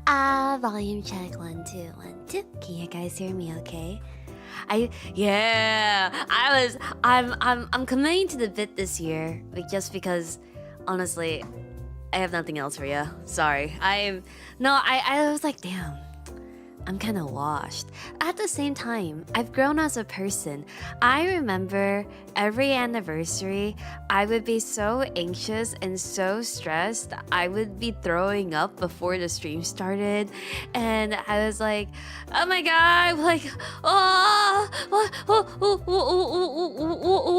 Volume check, 1 2 1 2. Can you guys hear me okay? I'm committing to the bit this year, just because honestly, I have nothing else for you. Sorry. I was like, damn. I'm kind of washed. At the same time, I've grown as a person. I remember every anniversary, I would be so anxious and so stressed. I would be throwing up before the stream started. And I was like, oh my God, like,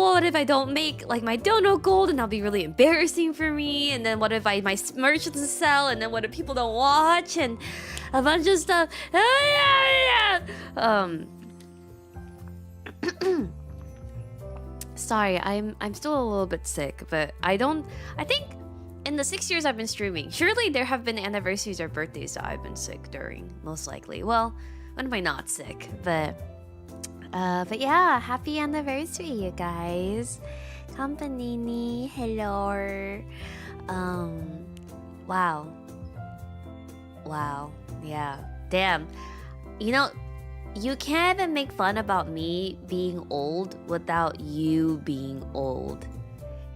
what if I don't make like my dono gold and that'll be really embarrassing for me? And then what if my merch doesn't sell? And then what if people don't watch? And a bunch of stuff. Sorry, I'm still a little bit sick, but I think in the 6 years I've been streaming, surely there have been anniversaries or birthdays that I've been sick during, most likely. Well, when am I not sick? But yeah, happy anniversary, you guys. Campanini, hello. Wow. Yeah. Damn. You know, you can't even make fun about me being old without you being old.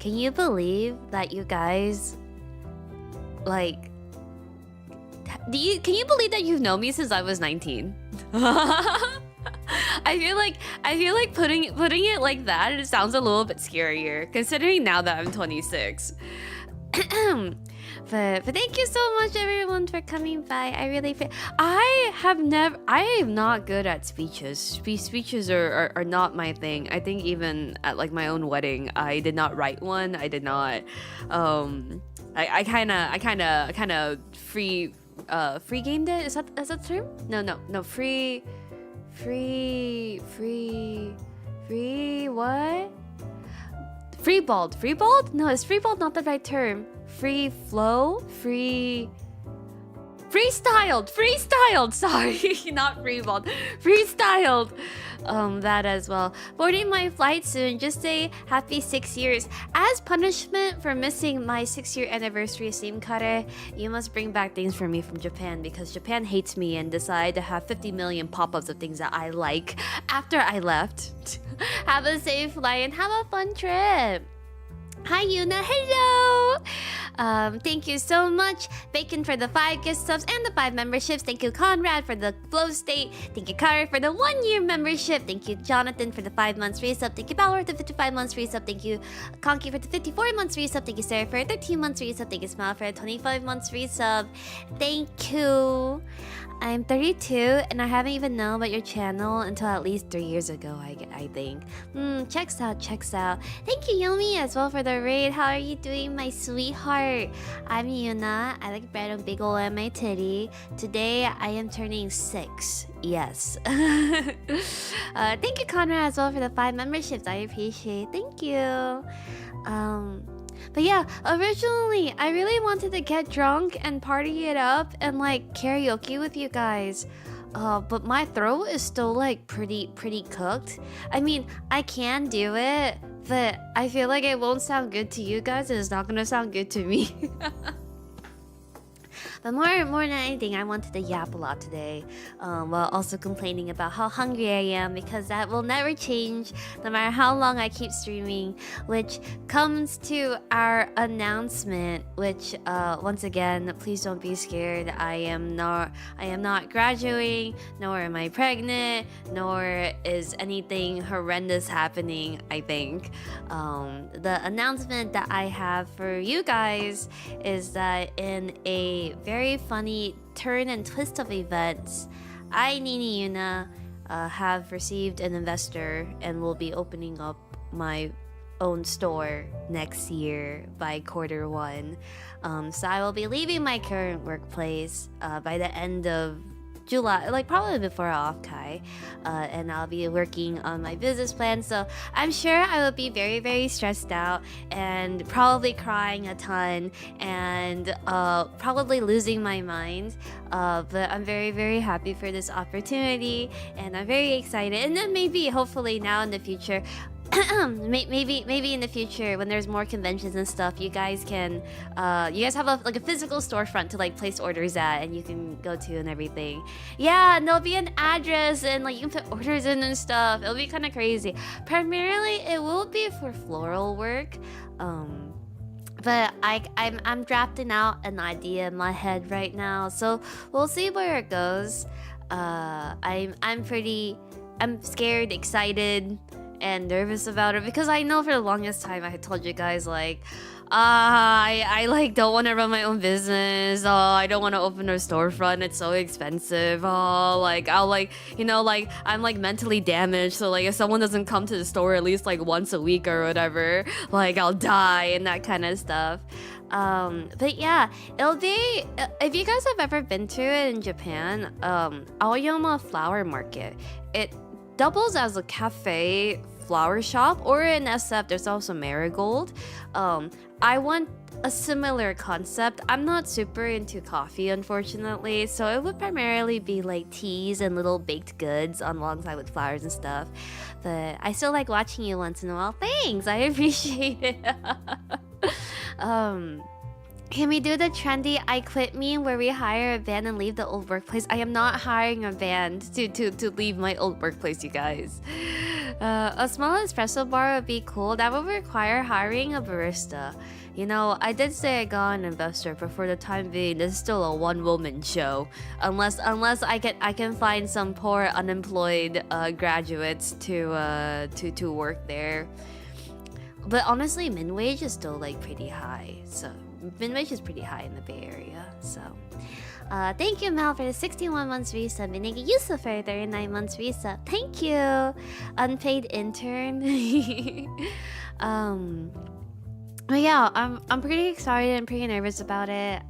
Can you believe that you guys like can you believe that you've known me since I was 19? I feel like putting it like that, it sounds a little bit scarier considering now that I'm 26. But thank you so much everyone for coming by. I really feel I am not good at speeches. Speeches are not my thing. I think even at like my own wedding, I did not write one. I did not I kind of free gamed it. Is that the term? No, free what? Freeballed? No, is freeballed not the right term? Free flow? Freestyled! Sorry, not freeballed. Freestyled! That as well. Boarding my flight soon. Just say happy 6 years. As punishment for missing my 6-year anniversary stream, Kare, you must bring back things for me from Japan because Japan hates me and decided to have 50 million pop-ups of things that I like after I left. Have a safe flight and have a fun trip. Hi Yuna, hello! Thank you so much, Bacon for the 5 gift subs and the 5 memberships. Thank you Conrad for the flow state. Thank you Kari for the 1-year membership. Thank you Jonathan for the 5 months resub. Thank you Balor for the 55 months resub. Thank you Conky for the 54 months resub. Thank you Sarah for the 13 months resub. Thank you Smile for the 25 months resub. Thank you. I'm 32 and I haven't even known about your channel until at least 3 years ago, I think. Checks out. Thank you Yomi as well for the raid. How are you doing, my sweetheart? I'm Yuna. I like bread and big ol' on my titty. Today I am turning 6. Yes. Thank you Conrad as well for the 5 memberships. I appreciate. Thank you. But yeah, originally I really wanted to get drunk and party it up and like karaoke with you guys. But my throat is still like pretty cooked. I mean, I can do it, but I feel like it won't sound good to you guys and it's not gonna sound good to me. But more than anything, I wanted to yap a lot today, while also complaining about how hungry I am because that will never change no matter how long I keep streaming. Which comes to our announcement, which once again, please don't be scared. I am not graduating, nor am I pregnant, nor is anything horrendous happening. I think the announcement that I have for you guys is that in a very funny turn and twist of events, I, Nini Yuna, have received an investor and will be opening up my own store next year by Q1. So I will be leaving my current workplace by the end of July, like probably before Offkai, and I'll be working on my business plan. So I'm sure I will be very stressed out and probably crying a ton and probably losing my mind. But I'm very happy for this opportunity and I'm very excited. And then maybe, hopefully, now in the future, maybe in the future when there's more conventions and stuff, you guys can you guys have like a physical storefront to like place orders at, and you can go to and everything. Yeah, and there'll be an address and like you can put orders in and stuff. It'll be kind of crazy. Primarily it will be for floral work. But I'm drafting out an idea in my head right now, so we'll see where it goes. I'm scared, excited, and nervous about it because I know for the longest time I had told you guys like, I like don't want to run my own business. Oh, I don't want to open a storefront. It's so expensive. Oh, like I'll like like I'm like mentally damaged. So like if someone doesn't come to the store at least like once a week or whatever, like I'll die and that kind of stuff. But yeah, it'll be if you guys have ever been to it in Japan, Aoyama Flower Market. It doubles as a cafe flower shop, or in SF there's also Marigold. I want a similar concept. I'm not super into coffee, unfortunately, so it would primarily be like teas and little baked goods alongside with flowers and stuff. But I still like watching you once in a while. Thanks, I appreciate it. Can we do the trendy I quit meme where we hire a band and leave the old workplace? I am not hiring a band to leave my old workplace, you guys. A small espresso bar would be cool. That would require hiring a barista. You know, I did say I got an investor, but for the time being, this is still a one-woman show. Unless I can find some poor unemployed graduates to work there. But honestly, min wage is still like pretty high. So min wage is pretty high in the Bay Area. So thank you, Mel, for the 61 months visa. Minigi Yusuf for 39 months visa. Thank you, unpaid intern. But yeah, I'm pretty excited and pretty nervous about it.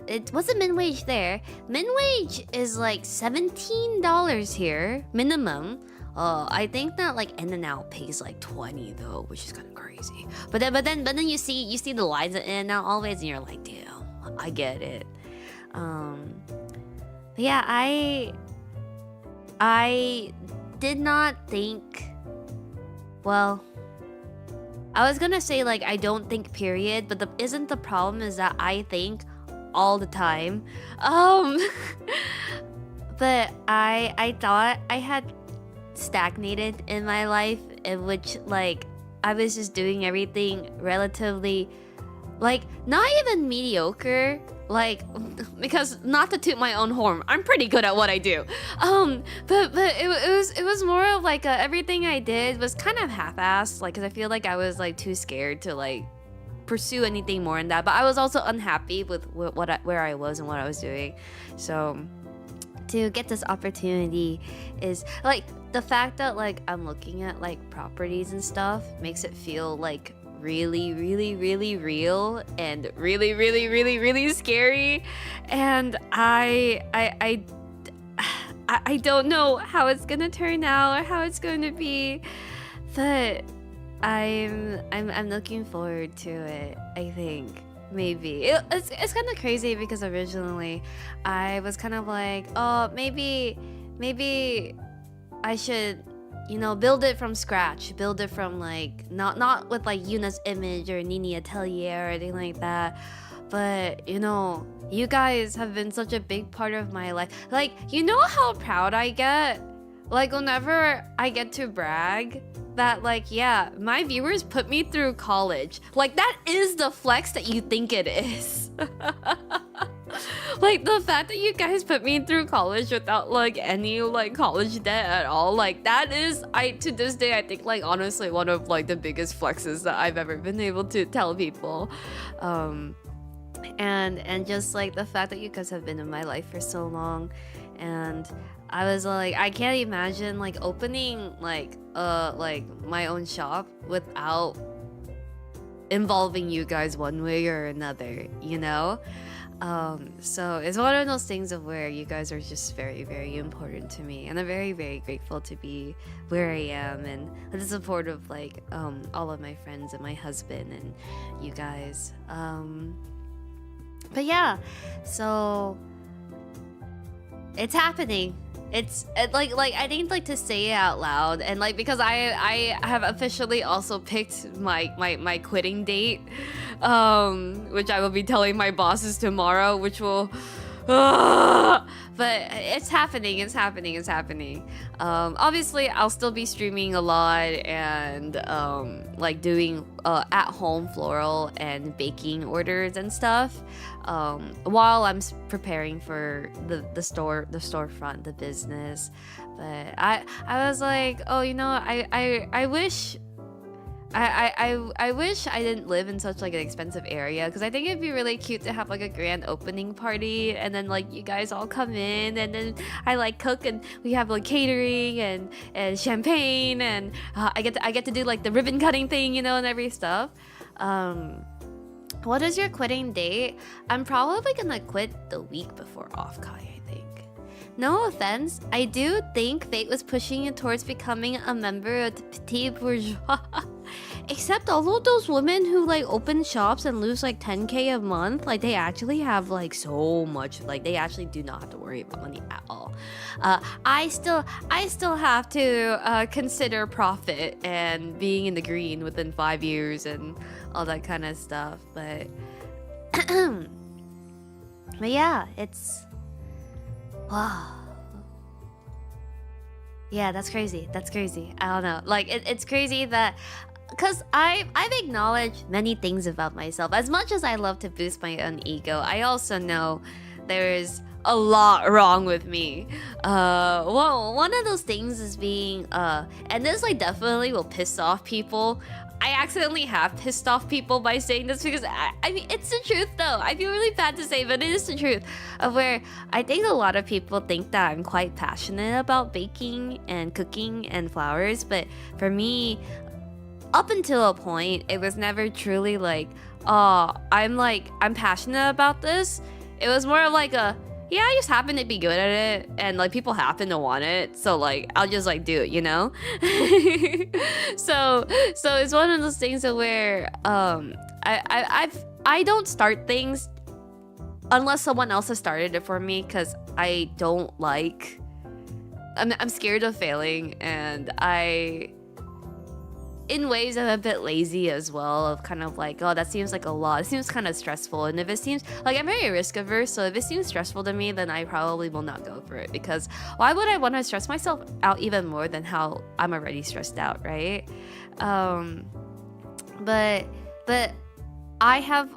It wasn't min wage there. Min wage is like $17 here minimum. I think that like In-N-Out pays like 20 though, which is kind of crazy. But then you see the lines at In-N-Out always, and you're like, damn, I get it. Yeah, I did not think. Well, I was gonna say like I don't think period, but isn't the problem is that I think all the time. But I thought I had stagnated in my life, in which like I was just doing everything relatively like not even mediocre, like because not to toot my own horn, I'm pretty good at what I do, but it was more of like everything I did was kind of half-assed, like because I feel like I was like too scared to like pursue anything more in that, but I was also unhappy with where I was and what I was doing. So to get this opportunity is like the fact that like I'm looking at like properties and stuff makes it feel like really real and really scary, and I don't know how it's gonna turn out or how it's going to be, but I'm looking forward to it. I think maybe it's kind of crazy because originally I was kind of like, oh, maybe I should, you know, build it from scratch, build it from like not with like Yuna's image or Nini Atelier or anything like that. But you know, you guys have been such a big part of my life. Like, you know how proud I get, like whenever I get to brag that like, yeah, my viewers put me through college. Like, that is the flex that you think it is. Like, the fact that you guys put me through college without like any like college debt at all, like that is, to this day I think like honestly one of like the biggest flexes that I've ever been able to tell people. And just like the fact that you guys have been in my life for so long, and I was like, I can't imagine like opening like my own shop without involving you guys one way or another, you know? So it's one of those things of where you guys are just very important to me, and I'm very grateful to be where I am and the support of like all of my friends and my husband and you guys. But yeah, so it's happening. like I think like to say it out loud, and like because I have officially also picked my quitting date, which I will be telling my bosses tomorrow, which will but it's happening, it's happening, it's happening. Obviously I'll still be streaming a lot and like doing at home floral and baking orders and stuff, while I'm preparing for the storefront, the business. But I was like, oh, you know, I wish I wish I didn't live in such like an expensive area, because I think it'd be really cute to have like a grand opening party, and then like you guys all come in, and then I like cook, and we have like catering and champagne, and I get to do like the ribbon cutting thing, you know, and every stuff. What is your quitting date? I'm probably gonna quit the week before Offkai, I think. No offense, I do think fate was pushing you towards becoming a member of the petit bourgeois. Except all of those women who like open shops and lose like 10k a month, like they actually have like so much, like they actually do not have to worry about money at all. I still have to consider profit and being in the green within 5 years and all that kind of stuff. But but yeah, it's wow. Yeah, that's crazy. That's crazy. I don't know. Like it's crazy that, because I've acknowledged many things about myself. As much as I love to boost my own ego, I also know there's a lot wrong with me. Well, one of those things is being and this like definitely will piss off people. I accidentally have pissed off people by saying this, because I mean, it's the truth though. I feel really bad to say, but it is the truth. Of where I think a lot of people think that I'm quite passionate about baking and cooking and flowers, but for me, up until a point, it was never truly like, oh, I'm passionate about this. It was more of like a, yeah, I just happen to be good at it, and like people happen to want it, so like I'll just like do it, you know. so it's one of those things where I don't start things unless someone else has started it for me, because I don't like, I'm scared of failing, and in ways I'm a bit lazy as well, of kind of like, oh, that seems like a lot, it seems kind of stressful, and if it seems like, I'm very risk averse, so if it seems stressful to me, then I probably will not go for it, because why would I want to stress myself out even more than how I'm already stressed out, right? But I have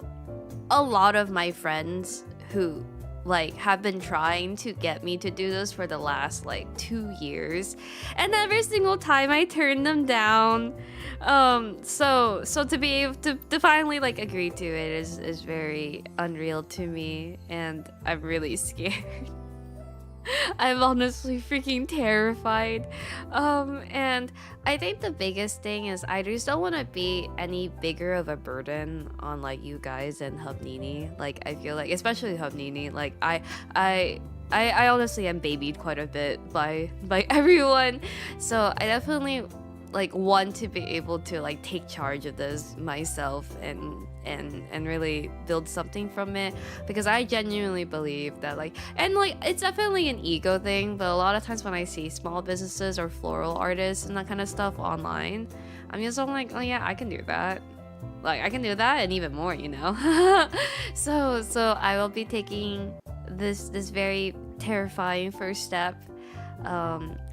a lot of my friends who like have been trying to get me to do this for the last like 2 years, and every single time I turn them down. So to be able to finally like agree to it is very unreal to me, and I'm really scared. I'm honestly freaking terrified. And I think the biggest thing is I just don't want to be any bigger of a burden on like you guys and Hubnini. Like I feel like, especially Hubnini, like I honestly am babied quite a bit by everyone. So I definitely like want to be able to like take charge of this myself and really build something from it, because I genuinely believe that like, and like it's definitely an ego thing, but a lot of times when I see small businesses or floral artists and that kind of stuff online, I'm like, oh yeah, I can do that. Like I can do that and even more, you know. so I will be taking this very terrifying first step,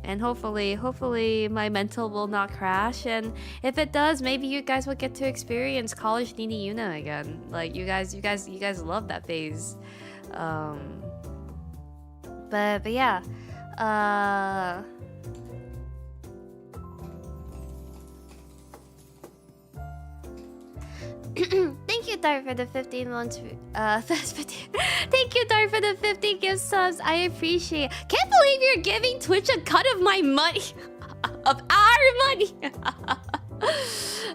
and hopefully my mental will not crash, and if it does, maybe you guys will get to experience college Nini Yuna again. Like you guys love that phase. But yeah, thank you, Dart, for the 15 months. 15. Thank you, Dart, for the 15 gift subs. I appreciate it. Can't believe you're giving Twitch a cut of my money. Of our money.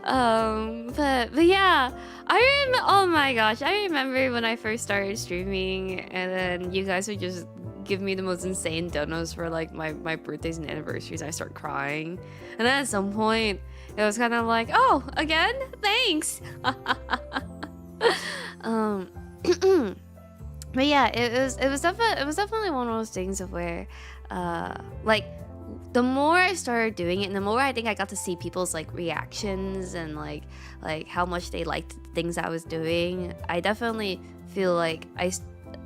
But yeah, oh my gosh, I remember when I first started streaming, and then you guys would just give me the most insane donos for like my birthdays and anniversaries. I start crying, and then at some point it was kind of like, oh, again, thanks. But yeah, it was definitely one of those things of where like the more I started doing it, and the more I think I got to see people's like reactions and like how much they liked the things I was doing, I definitely feel like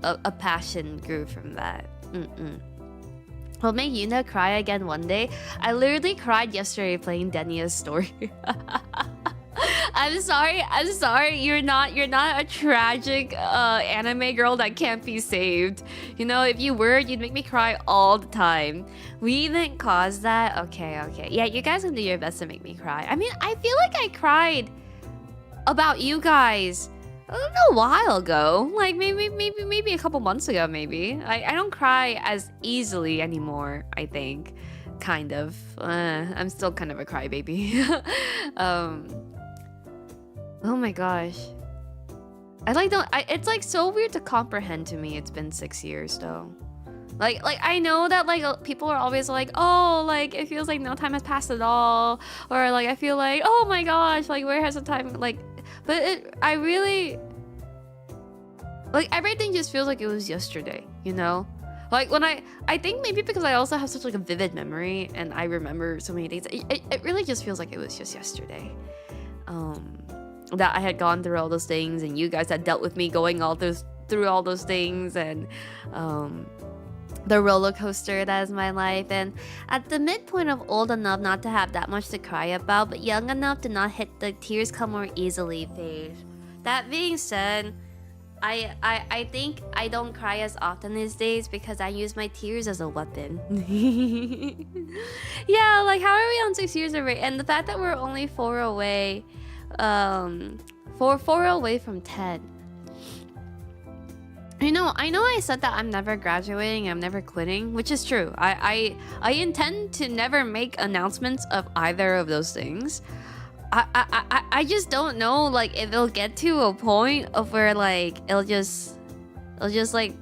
a passion grew from that. Will make Yuna cry again one day. I literally cried yesterday playing Denia's story. I'm sorry. You're not a tragic anime girl that can't be saved. You know, if you were, you'd make me cry all the time. We didn't cause that. Okay. Yeah, you guys can do your best to make me cry. I mean, I feel like I cried about you guys a while ago. Like maybe a couple months ago. Maybe I don't cry as easily anymore. I think, kind of. I'm still kind of a crybaby. Oh my gosh. It's like so weird to comprehend to me. It's been 6 years though. Like I know that like people are always like, oh, like it feels like no time has passed at all, or like I feel like, oh my gosh, like where has the time, like, but I really like everything just feels like it was yesterday, you know? Like when I think maybe because I also have such like a vivid memory and I remember so many things, it really just feels like it was just yesterday. That I had gone through all those things and you guys had dealt with me going through all those things, and the roller coaster that is my life, and at the midpoint of old enough not to have that much to cry about but young enough to not hit the tears come more easily phase. That being said, I think I don't cry as often these days because I use my tears as a weapon. Yeah, like how are we on 6 years already? And the fact that we're only 4 away, 4 away from 10. You know, I know I said that I'm never graduating, I'm never quitting, which is true. I intend to never make announcements of either of those things. I just don't know like if it'll get to a point of where like it'll just like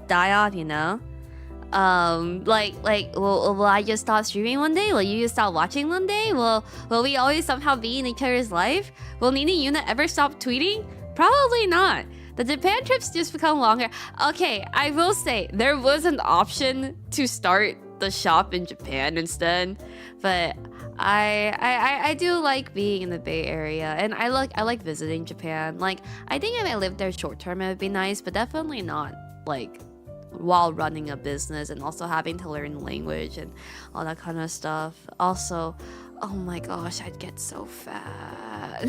die off, you know? Will I just stop streaming one day? Will you just stop watching one day? Will we always somehow be in each other's life? Will Nina Yuna ever stop tweeting? Probably not. The Japan trips just become longer. Okay, I will say there was an option to start the shop in Japan instead, but I do like being in the Bay Area, and I like visiting Japan. Like I think if I lived there short term it would be nice, but definitely not like while running a business and also having to learn the language and all that kind of stuff. Also, oh my gosh, I'd get so fat.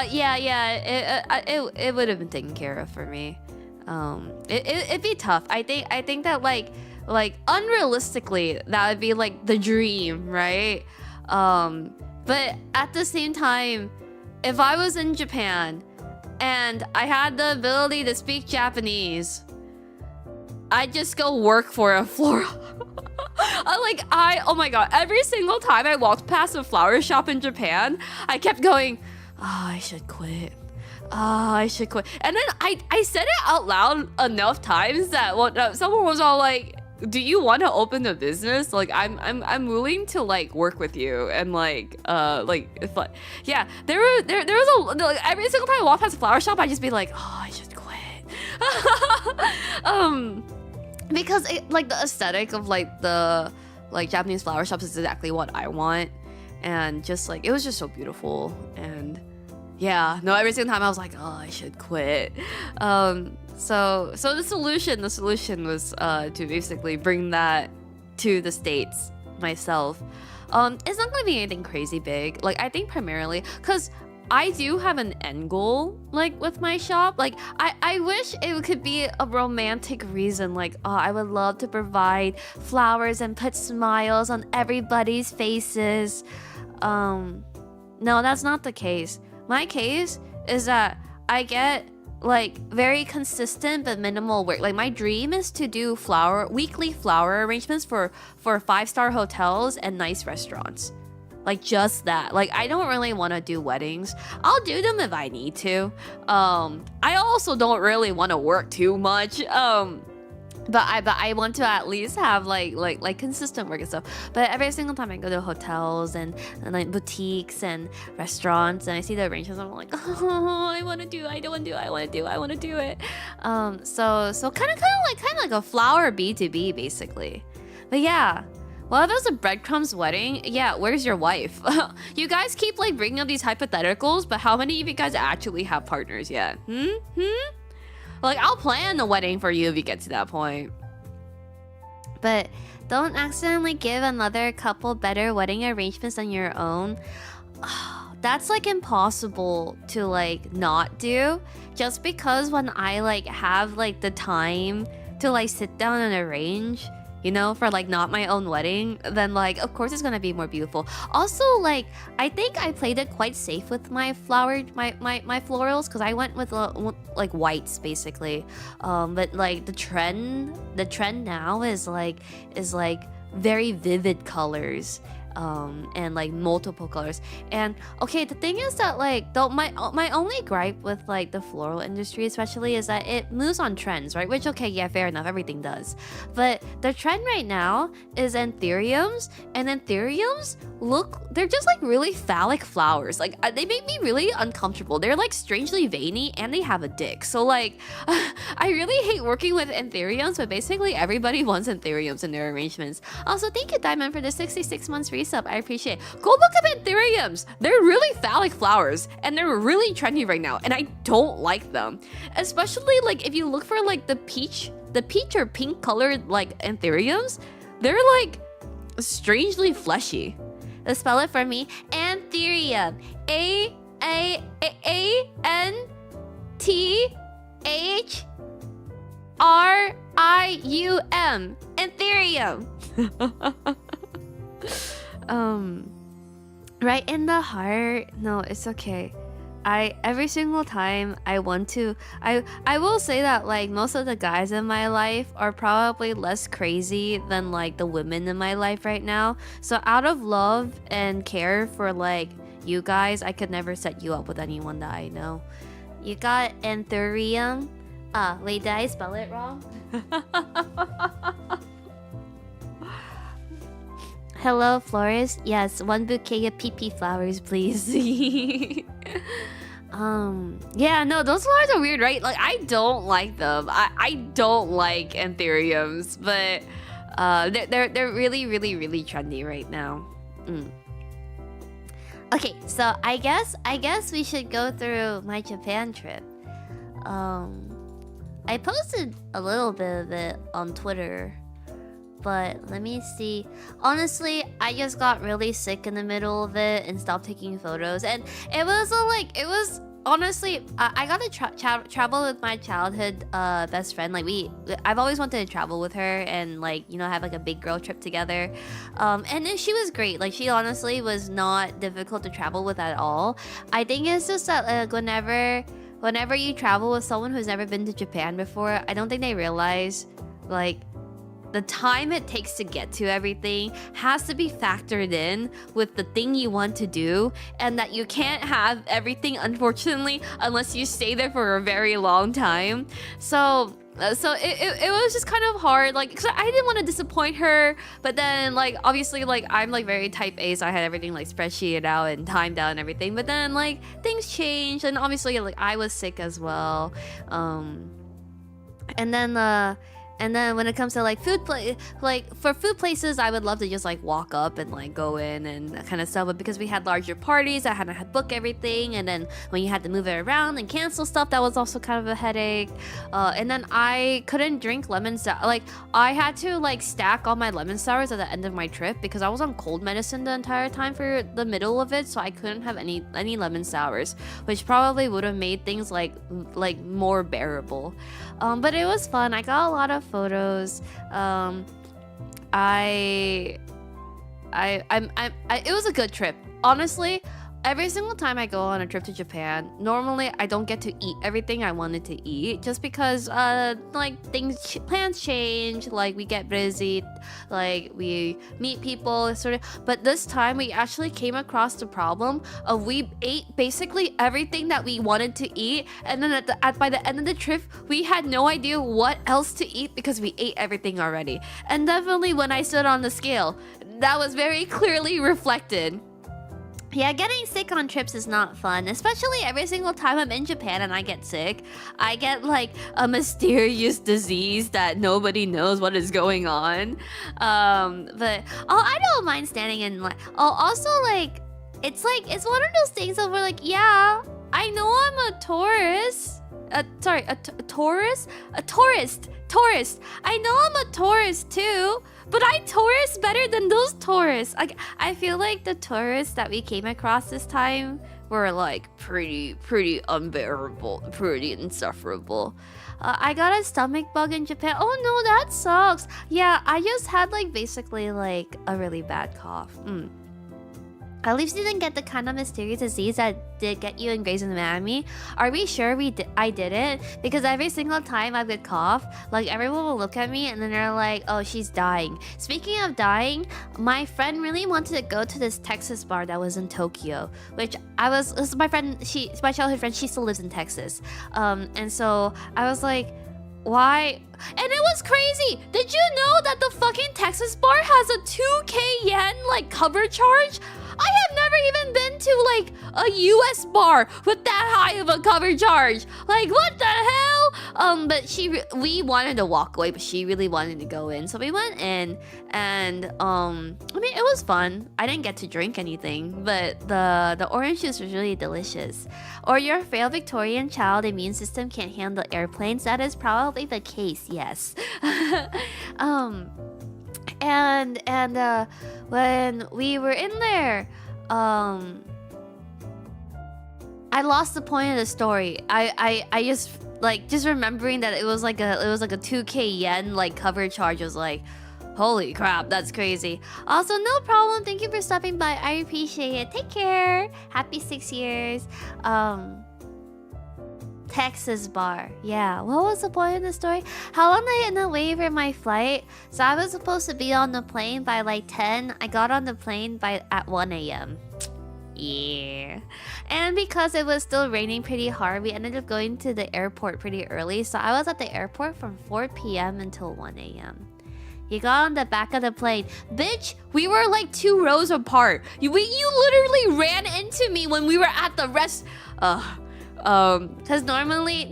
It would have been taken care of for me. It'd be tough. I think that like unrealistically that would be like the dream, right? But at the same time, if I was in Japan and I had the ability to speak Japanese, I'd just go work for a floral. Oh my god, every single time I walked past a flower shop in Japan, I kept going, oh, I should quit. Oh, I should quit. And then I said it out loud enough times that someone was all like, do you want to open a business? Like I'm willing to like work with you, and if like, yeah, there was a like, every single time I walk past a flower shop I'd just be like, oh, I should quit. Because like the aesthetic of like the like Japanese flower shops is exactly what I want, and just like it was just so beautiful. And yeah, no, every single time I was like, oh, I should quit. So the solution was to basically bring that to the States myself. It's not gonna be anything crazy big. Like I think primarily because I do have an end goal, like with my shop. Like I wish it could be a romantic reason. Like, oh, I would love to provide flowers and put smiles on everybody's faces. No, that's not the case. My case is that I get like very consistent but minimal work. Like my dream is to do weekly flower arrangements for 5-star hotels and nice restaurants. Like just that. Like I don't really want to do weddings. I'll do them if I need to. I also don't really want to work too much. But I want to at least have like consistent work and stuff. But every single time I go to hotels and like boutiques and restaurants and I see the arrangements, I'm like, oh, I want to do, I don't want to do, I want to do, I want to do it. So kind of like a flower B2B basically. But yeah. Well, that was a breadcrumbs wedding. Yeah, where's your wife? You guys keep like bringing up these hypotheticals, but how many of you guys actually have partners yet? Like, I'll plan the wedding for you if you get to that point. But don't accidentally give another couple better wedding arrangements than your own. That's like impossible to like not do. Just because when I like have like the time to like sit down and arrange, you know, for like not my own wedding, then like of course it's gonna be more beautiful. Also, like I think I played it quite safe with my florals because I went with like whites basically. But like the trend now is like very vivid colors. And like multiple colors. And okay, the thing is that like though my only gripe with like the floral industry especially is that it moves on trends, right? Which okay, yeah, fair enough, everything does. But the trend right now is anthuriums, and anthuriums they're just like really phallic flowers. Like they make me really uncomfortable. They're like strangely veiny and they have a dick. So like I really hate working with anthuriums, but basically everybody wants anthuriums in their arrangements. Also, thank you Diamond for the 66 months resub. I appreciate it. Go look up anthuriums. They're really phallic flowers and they're really trendy right now and I don't like them. Especially like if you look for like the peach or pink colored like anthuriums, they're like strangely fleshy. Spell it for me. Anthurium. A-N-T-H-R-I-U-M. Anthurium. Right in the heart. No, it's okay. Every single time I want to, I will say that like most of the guys in my life are probably less crazy than like the women in my life right now. So out of love and care for like you guys, I could never set you up with anyone that I know. You got anthurium. Wait, did I spell it wrong? Hello, florist. Yes, one bouquet of PP flowers, please. Yeah, no, those flowers are weird, right? Like, I don't like them. I don't like anthuriums, but they're really, really, really trendy right now. Okay, so I guess we should go through my Japan trip. I posted a little bit of it on Twitter. But let me see. Honestly, I just got really sick in the middle of it and stopped taking photos. And it was honestly, I got to travel with my childhood best friend. Like I've always wanted to travel with her and like, you know, have like a big girl trip together. And she was great. Like she honestly was not difficult to travel with at all. I think it's just that like whenever you travel with someone who's never been to Japan before, I don't think they realize like the time it takes to get to everything has to be factored in with the thing you want to do, and that you can't have everything, unfortunately, unless you stay there for a very long time. So it was just kind of hard, like, cause I didn't want to disappoint her, but then like obviously like I'm like very type A, so I had everything like spreadsheeted out and timed out and everything. But then like things changed, and obviously like I was sick as well. And then when it comes to like for food places, I would love to just like walk up and like go in and that kind of stuff. But because we had larger parties, I had to book everything. And then when you had to move it around and cancel stuff, that was also kind of a headache. And then I couldn't drink lemon sour. Like I had to like stack all my lemon sours at the end of my trip because I was on cold medicine the entire time for the middle of it. So I couldn't have any lemon sours, which probably would have made things like more bearable. But it was fun. I got a lot of photos. It was a good trip. Honestly, every single time I go on a trip to Japan, normally I don't get to eat everything I wanted to eat just because like plans change, like we get busy, like we meet people sort of. But this time we actually came across the problem of we ate basically everything that we wanted to eat, and then by the end of the trip we had no idea what else to eat because we ate everything already. And definitely when I stood on the scale, that was very clearly reflected. Yeah, getting sick on trips is not fun, especially every single time I'm in Japan and I get sick. I get like a mysterious disease that nobody knows what is going on. But I don't mind standing in line. Also like it's one of those things that we're like, yeah, I know I'm a tourist. Tourist. I know I'm a tourist too, but I tourist better than those tourists. I feel like the tourists that we came across this time were like pretty unbearable, pretty insufferable. I got a stomach bug in Japan. Oh no, that sucks. Yeah, I just had like basically like a really bad cough. At least you didn't get the kind of mysterious disease that did get you in Grey's Anatomy. Are we sure I didn't? Because every single time I would cough, like everyone will look at me and then they're like, oh, she's dying. Speaking of dying, my friend really wanted to go to this Texas bar that was in Tokyo, which this is my friend, my childhood friend, she still lives in Texas. And so I was like, why? And it was crazy. Did you know that the fucking Texas bar has a 2k yen like cover charge? I have never even been to like a US bar with that high of a cover charge. Like what the hell? But we wanted to walk away, but she really wanted to go in, so we went in, and I mean it was fun. I didn't get to drink anything, but the orange juice was really delicious. Or your frail Victorian child immune system can't handle airplanes. That is probably the case. Yes. And when we were in there, I lost the point of the story. I just remembering that it was like a 2k yen like cover charge was like, holy crap, that's crazy. Also, no problem. Thank you for stopping by. I appreciate it. Take care. Happy 6 years. Texas bar. Yeah, what was the point of the story? How long did I end up waiting for my flight? So I was supposed to be on the plane by like 10. I got on the plane at 1 a.m. Yeah. And because it was still raining pretty hard, we ended up going to the airport pretty early. So I was at the airport from 4 p.m. until 1 a.m. You got on the back of the plane. Bitch, we were like 2 rows apart. You literally ran into me when we were at the rest... Because normally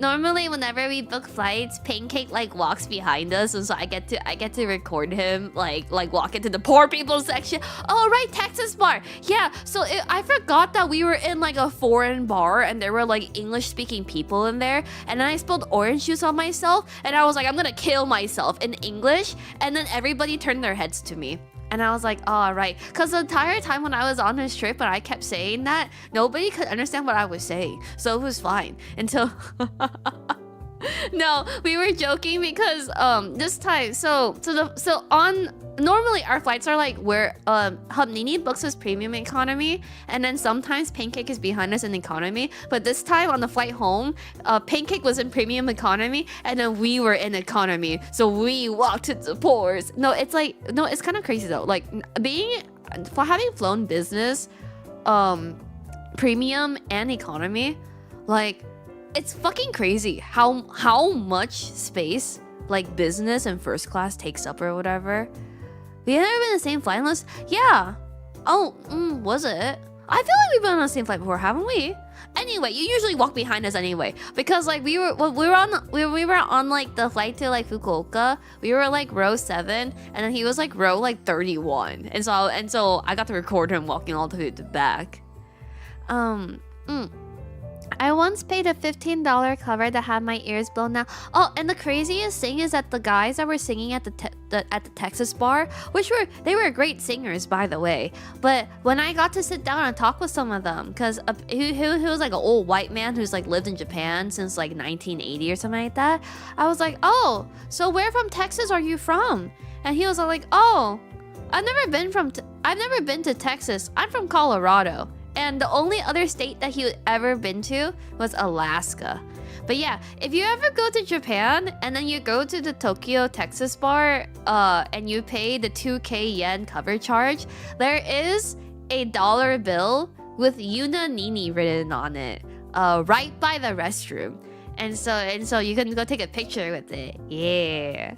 whenever we book flights, Pancake like walks behind us, and so I get to record him like walk into the poor people section. Oh right, Texas bar. Yeah, so I forgot that we were in like a foreign bar and there were like English speaking people in there, and then I spilled orange juice on myself and I was like, I'm gonna kill myself in English, and then everybody turned their heads to me. And I was like, oh, right. Because the entire time when I was on this trip and I kept saying that, nobody could understand what I was saying. So it was fine until... No, we were joking because this time, normally our flights are like where Hamnini books us premium economy, and then sometimes Pancake is behind us in economy. But this time on the flight home, Pancake was in premium economy, and then we were in economy. So we walked to the pores. It's kind of crazy though. Like having flown business, premium and economy, like. It's fucking crazy how much space like business and first class takes up or whatever. We had never been on the same flight list. Yeah. Oh, was it? I feel like we've been on the same flight before, haven't we? Anyway, you usually walk behind us anyway, because like we were on like the flight to like Fukuoka. We were like row 7, and then he was like row like 31, and so I got to record him walking all the way to the back. I once paid a $15 cover that had my ears blown out. Oh, and the craziest thing is that the guys that were singing at the Texas bar, they were great singers, by the way. But when I got to sit down and talk with some of them, because he was like an old white man who's like lived in Japan since like 1980 or something like that, I was like, oh, so where from Texas are you from? And he was like, oh, I've never been to Texas. I'm from Colorado. And the only other state that he had ever been to was Alaska. But yeah, if you ever go to Japan and then you go to the Tokyo Texas bar and you pay the 2k yen cover charge, there is a dollar bill with Yuna Nini written on it right by the restroom. And so you can go take a picture with it. Yeah.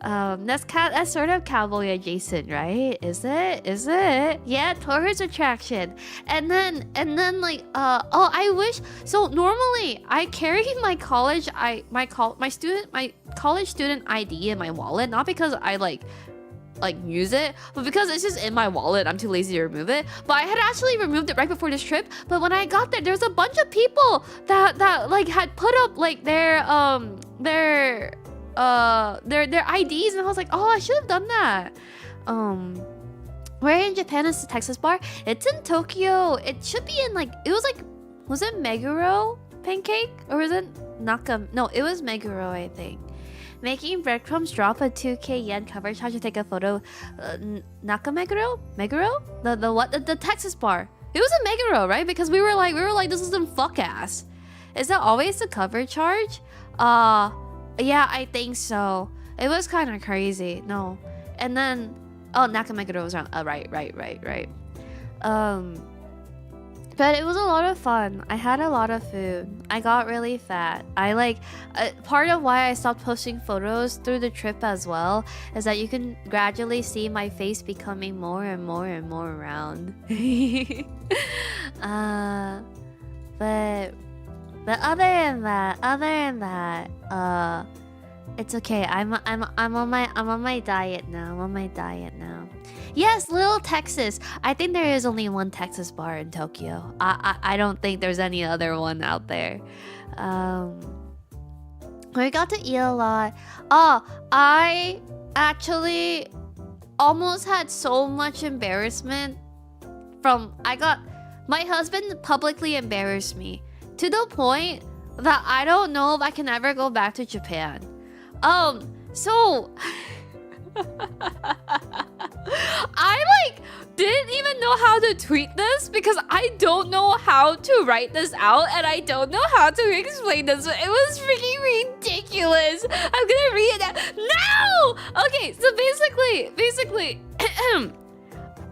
That's sort of cowboy adjacent, right? Is it? Yeah, tourist attraction. And then like I wish, so normally I carry my college college student ID in my wallet, not because I like use it, but because it's just in my wallet. I'm too lazy to remove it. But I had actually removed it right before this trip. But when I got there was a bunch of people that like had put up like their IDs, and I was like, oh, I should have done that. Where in Japan is the Texas bar? It's in Tokyo. It should be in was it Meguro Pancake, or was it Nakam? No, it was Meguro, I think. Making breadcrumbs drop a 2k yen cover charge to take a photo. Nakameguro? Meguro? The what? The Texas bar. It was a Meguro, right? Because we were like, this is some fuck ass. Is that always the cover charge? Yeah, I think so. It was kind of crazy. No. And then, Nakameguro was around. Right. But it was a lot of fun. I had a lot of food. I got really fat. Part of why I stopped posting photos through the trip as well is that you can gradually see my face becoming more and more and more round. But other than that, it's okay. I'm on my diet now. Yes, Little Texas. I think there is only one Texas bar in Tokyo. I don't think there's any other one out there. We got to eat a lot. I actually almost had so much embarrassment my husband publicly embarrassed me to the point that I don't know if I can ever go back to Japan. So I didn't even know how to tweet this because I don't know how to write this out and I don't know how to explain this. It was freaking ridiculous. I'm gonna read it out. No! Okay, so basically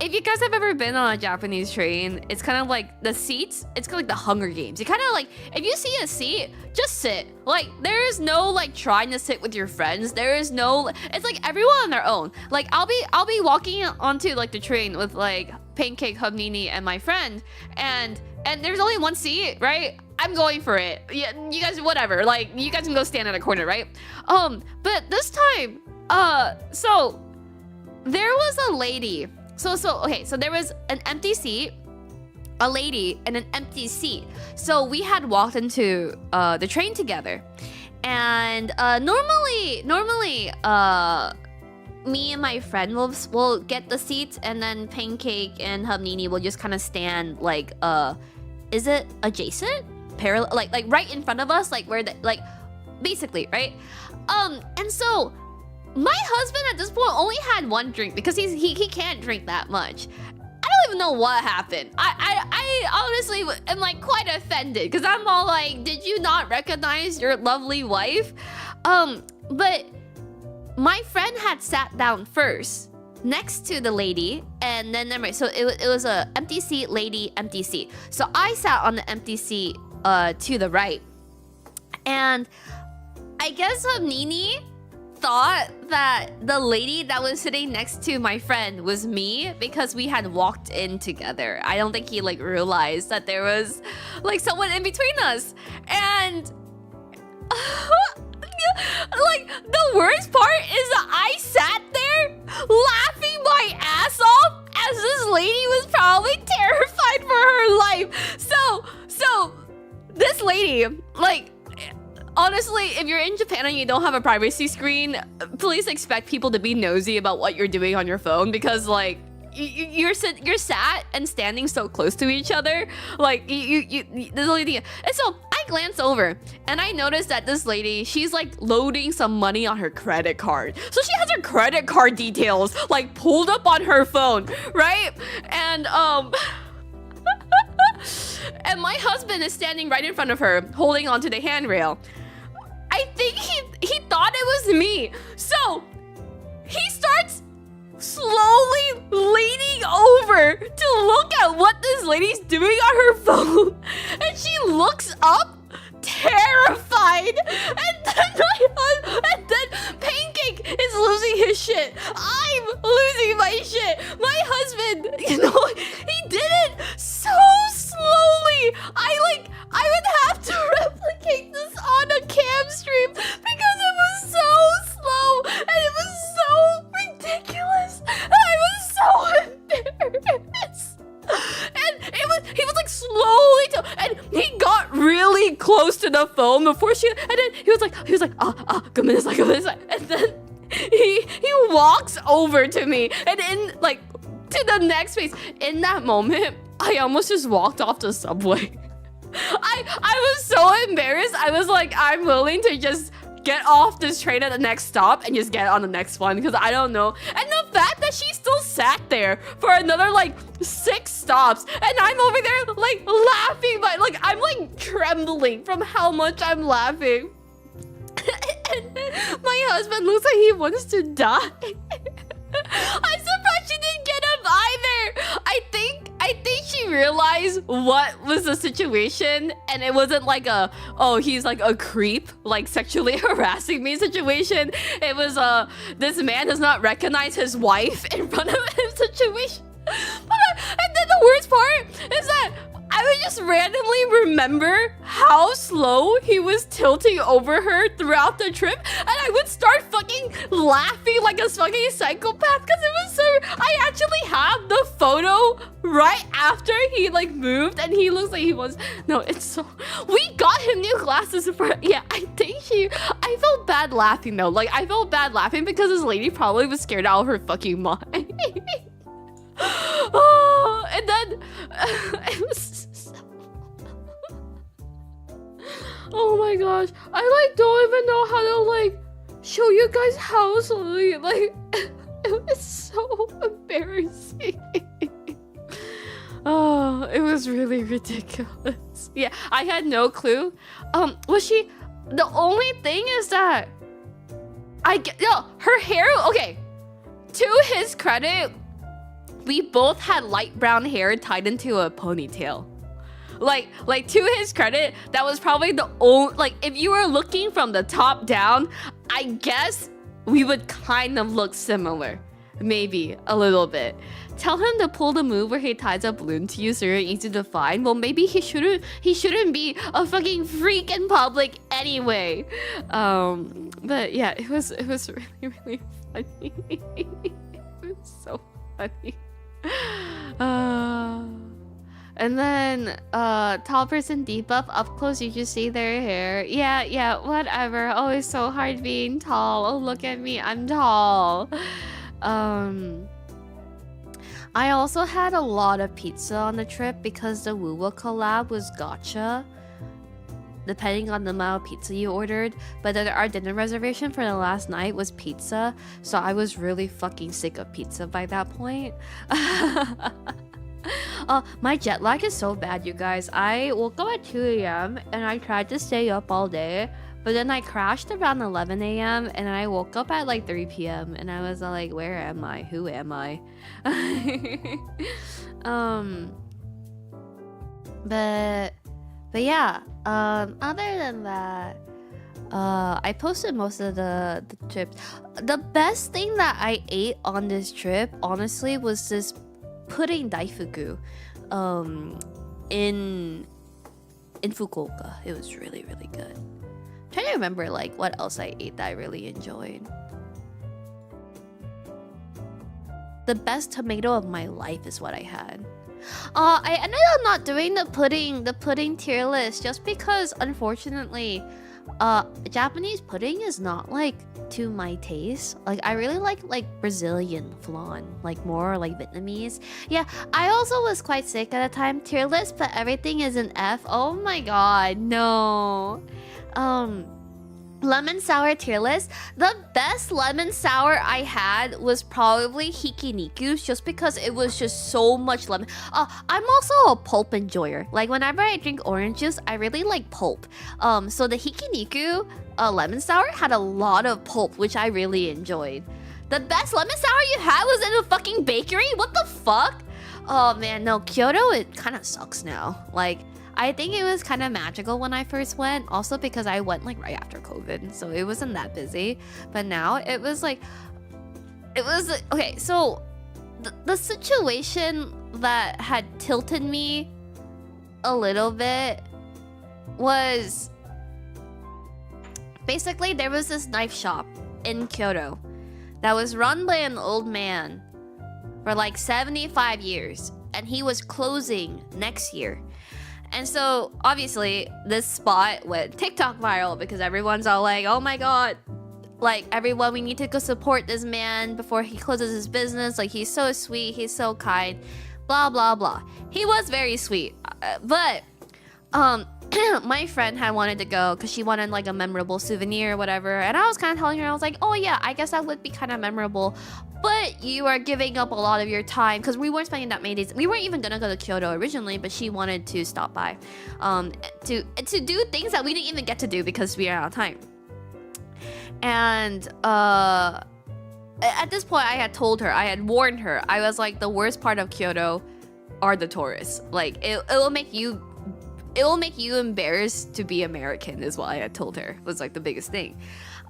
if you guys have ever been on a Japanese train, it's kind of like the seats, it's kind of like the Hunger Games. You kind of if you see a seat, just sit. There is no trying to sit with your friends. There is no, it's everyone on their own. I'll be walking onto the train with Pancake, Hubnini, and my friend, and there's only one seat, right? I'm going for it. Yeah, you guys, whatever. You guys can go stand in a corner, right? But this time, so there was a lady. So there was an empty seat, a lady, and an empty seat. So we had walked into the train together, and normally, me and my friend will get the seats, and then Pancake and Hubnini will just kind of stand is it adjacent, parallel, right in front of us, where basically, right? And so my husband at this point only had one drink because he can't drink that much. I don't even know what happened. I honestly am quite offended because I'm all did you not recognize your lovely wife? But my friend had sat down first next to the lady, and then so it was a empty seat, lady, empty seat. So I sat on the empty seat to the right, and I guess Nini thought that the lady that was sitting next to my friend was me because we had walked in together. I don't think he realized that there was someone in between us. And the worst part is that I sat there laughing my ass off as this lady was probably terrified for her life. So this lady, honestly, if you're in Japan and you don't have a privacy screen, please expect people to be nosy about what you're doing on your phone because you're sat and standing so close to each other. This lady, and so I glance over and I notice that this lady, she's loading some money on her credit card. So she has her credit card details pulled up on her phone, right? And and my husband is standing right in front of her, holding onto the handrail. I think he thought it was me. So he starts slowly leaning over to look at what this lady's doing on her phone. And she looks up, terrified. And then Pancake is losing his shit. I'm losing my shit. My husband, he did it so slowly. I would have to replicate this on a cam stream because it was so slow and it was so ridiculous. And I was so embarrassed. And he was like slowly and he got really close to the phone before and then he was like, good minute, and then he walks over to me and in like to the next space. In that moment, I almost just walked off the subway. I was so embarrassed. I was like, I'm willing to just get off this train at the next stop and just get on the next one because I don't know. And the fact that she still sat there for another like 6 stops and I'm over there like laughing, but like I'm like trembling from how much I'm laughing. And my husband looks like he wants to die. I'm surprised she didn't get up either. I think she realized what was the situation and it wasn't like he's like a creep, like sexually harassing me situation. It was this man does not recognize his wife in front of him situation. And then the worst part is that I would just randomly remember how slow he was tilting over her throughout the trip, and I would start fucking laughing like a fucking psychopath because it was so. I actually have the photo right after he like moved, and he looks like he was. No, it's so. We got him new glasses for. Yeah, I I felt bad laughing though. Like I felt bad laughing because this lady probably was scared out of her fucking mind. Oh, and then it was so... Oh my gosh, I like don't even know how to like show you guys how slowly like it was so embarrassing. Oh, it was really ridiculous. Yeah, I had no clue. Was she? The only thing is that her hair. Okay, to his credit, we both had light brown hair tied into a ponytail. Like to his credit, that was probably the only, like if you were looking from the top down, I guess we would kind of look similar. Maybe a little bit. Tell him to pull the move where he ties a balloon to you so you're easy to find. Well, maybe he shouldn't be a fucking freak in public anyway. But yeah, it was really, really funny. It was so funny. And then tall person debuff up close, you just see their hair. Yeah, whatever. Oh, it's so hard being tall. Oh, look at me, I'm tall. I also had a lot of pizza on the trip because the Woowa collab was gacha, depending on the amount of pizza you ordered. But then our dinner reservation for the last night was pizza, so I was really fucking sick of pizza by that point. My jet lag is so bad, you guys. I woke up at 2 a.m. and I tried to stay up all day, but then I crashed around 11 a.m. and I woke up at like 3 p.m. and I was like, where am I? Who am I? But yeah, other than that, I posted most of the trips. The best thing that I ate on this trip, honestly, was this pudding daifuku in Fukuoka. It was really, really good. I'm trying to remember like what else I ate that I really enjoyed. The best tomato of my life is what I had. I ended up not doing the pudding tier list just because, unfortunately, Japanese pudding is not like to my taste. Like I really like Brazilian flan, like more like Vietnamese. Yeah, I also was quite sick at the time. Tier list, but everything is an F. Oh my god, no. lemon sour tier list. The best lemon sour I had was probably Hikiniku, just because it was just so much lemon. I'm also a pulp enjoyer. Like whenever I drink orange juice, I really like pulp. So the Hikiniku lemon sour had a lot of pulp, which I really enjoyed. The best lemon sour you had was in a fucking bakery? What the fuck? Oh man, no, Kyoto, it kind of sucks now. Like, I think it was kind of magical when I first went, also because I went like right after COVID, so it wasn't that busy. But now it was like, okay, so the situation that had tilted me a little bit was basically there was this knife shop in Kyoto that was run by an old man for like 75 years, and he was closing next year. And so obviously this spot went TikTok viral because everyone's all like, oh my god, like everyone, we need to go support this man before he closes his business. Like he's so sweet, he's so kind, blah blah blah. He was very sweet, but my friend had wanted to go because she wanted like a memorable souvenir or whatever, and I was kind of telling her, I was like, oh yeah, I guess that would be kind of memorable, but you are giving up a lot of your time, because we weren't spending that many days. We weren't even gonna go to Kyoto originally, but she wanted to stop by to do things that we didn't even get to do because we are out of time. And at this point I had told her, I had warned her, I was like, the worst part of Kyoto are the tourists. Like it will make you embarrassed to be American, is what I had told her, was like the biggest thing.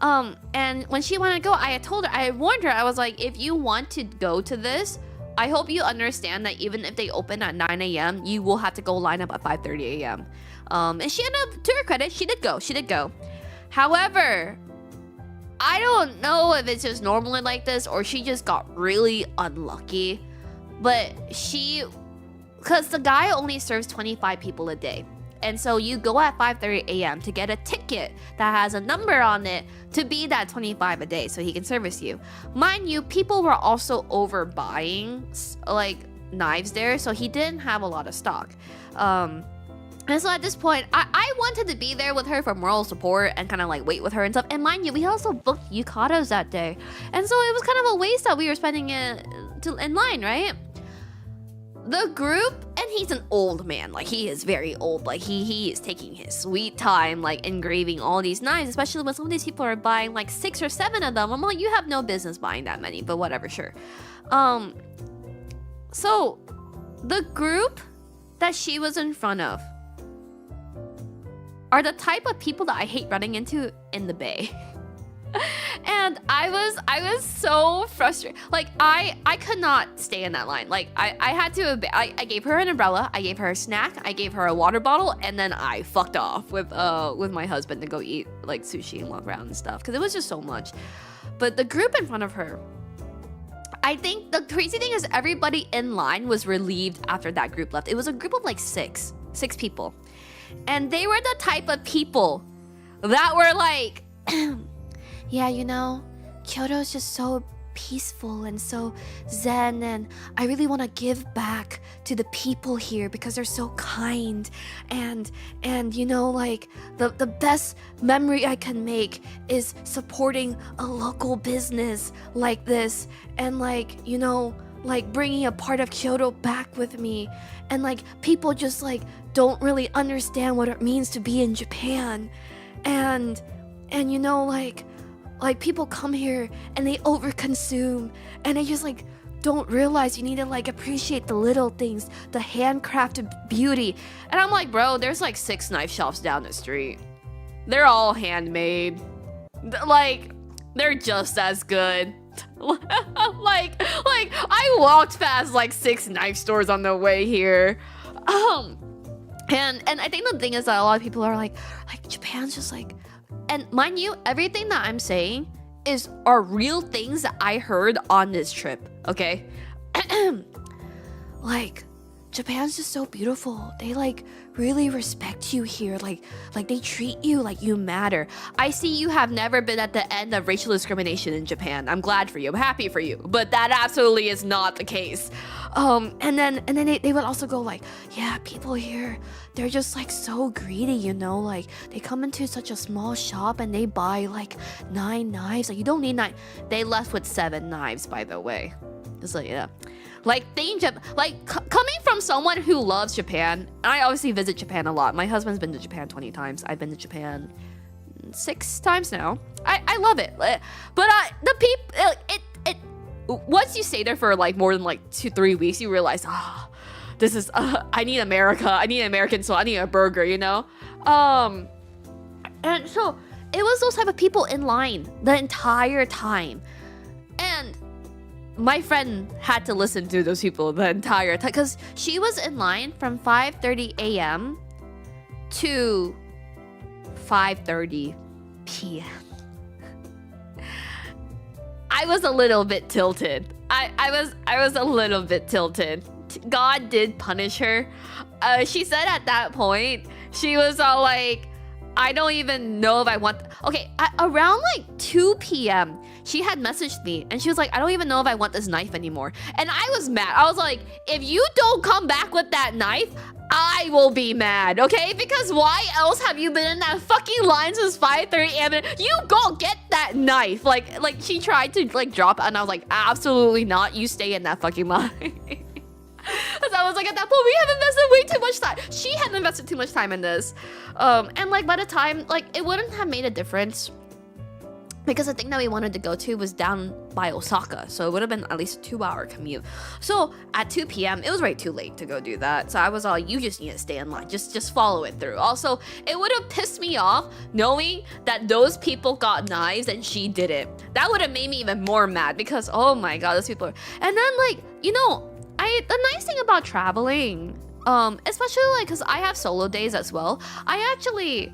And when she wanted to go, I had told her, I had warned her, I was like, if you want to go to this, I hope you understand that even if they open at 9 a.m., you will have to go line up at 5:30 a.m. And she ended up, to her credit, she did go. However, I don't know if it's just normally like this or she just got really unlucky, but because the guy only serves 25 people a day. And so you go at 5:30 a.m. to get a ticket that has a number on it to be that 25 a day so he can service you. Mind you, people were also overbuying like knives there, so he didn't have a lot of stock. And so at this point, I wanted to be there with her for moral support and kind of like wait with her and stuff. And mind you, we also booked yukatas that day. And so it was kind of a waste that we were spending it in line, right? The group, and he's an old man, like he is very old, like he is taking his sweet time like engraving all these knives, especially when some of these people are buying like 6 or 7 of them. I'm like, you have no business buying that many, but whatever, sure. So the group that she was in front of are the type of people that I hate running into in the Bay. And I was so frustrated. Like I could not stay in that line. Like I had to, I gave her an umbrella, I gave her a snack, I gave her a water bottle, and then I fucked off with my husband to go eat like sushi and walk around and stuff, because it was just so much. But the group in front of her, I think the crazy thing is everybody in line was relieved after that group left. It was a group of like six people. And they were the type of people that were like, yeah, you know, Kyoto is just so peaceful and so zen, and I really want to give back to the people here because they're so kind, and you know, like the best memory I can make is supporting a local business like this, and like, you know, like bringing a part of Kyoto back with me. And like people just like don't really understand what it means to be in Japan, and you know, like people come here and they overconsume, and they just like don't realize you need to like appreciate the little things, the handcrafted beauty. And I'm like, bro, there's like 6 knife shops down the street. They're all handmade. Like, they're just as good. like I walked past like 6 knife stores on the way here. And I think the thing is that a lot of people are like Japan's just like, and mind you, everything that I'm saying are real things that I heard on this trip, okay? Like, Japan's just so beautiful. They like really respect you here. Like they treat you like you matter. I see you have never been at the end of racial discrimination in Japan. I'm glad for you. I'm happy for you. But that absolutely is not the case. And then they would also go like, yeah, people here, they're just like so greedy, you know, like they come into such a small shop and they buy like 9 knives. Like you don't need 9. They left with 7 knives, by the way. It's like, yeah. Like coming from someone who loves Japan, I obviously visit Japan a lot. My husband's been to Japan 20 times. I've been to Japan 6 times now. I love it. But the people, it once you stay there for like more than like 2-3 weeks, you realize, this is I need America. I need American, so I need a burger, you know. And so it was those type of people in line the entire time, and my friend had to listen to those people the entire time because she was in line from 5:30 a.m. to 5:30 p.m. I was a little bit tilted. I was a little bit tilted. God did punish her. She said at that point, she was all like, I don't even know if I want... Okay, around like 2 p.m., she had messaged me and she was like, I don't even know if I want this knife anymore. And I was mad. I was like, if you don't come back with that knife, I will be mad, okay? Because why else have you been in that fucking line since 5:30 a.m.? You go get that knife. Like she tried to like drop it and I was like, absolutely not. You stay in that fucking line. Because I was like, at that point, we have invested way too much time. She had invested too much time in this. And like by the time, like it wouldn't have made a difference because the thing that we wanted to go to was down by Osaka. So it would have been at least a 2-hour commute. So at 2 p.m., it was way too late to go do that. So I was all, you just need to stay in line. Just follow it through. Also, it would have pissed me off knowing that those people got knives and she didn't. That would have made me even more mad because, oh my God, those people are... And then like, you know, the nice thing about traveling, especially like because I have solo days as well, I actually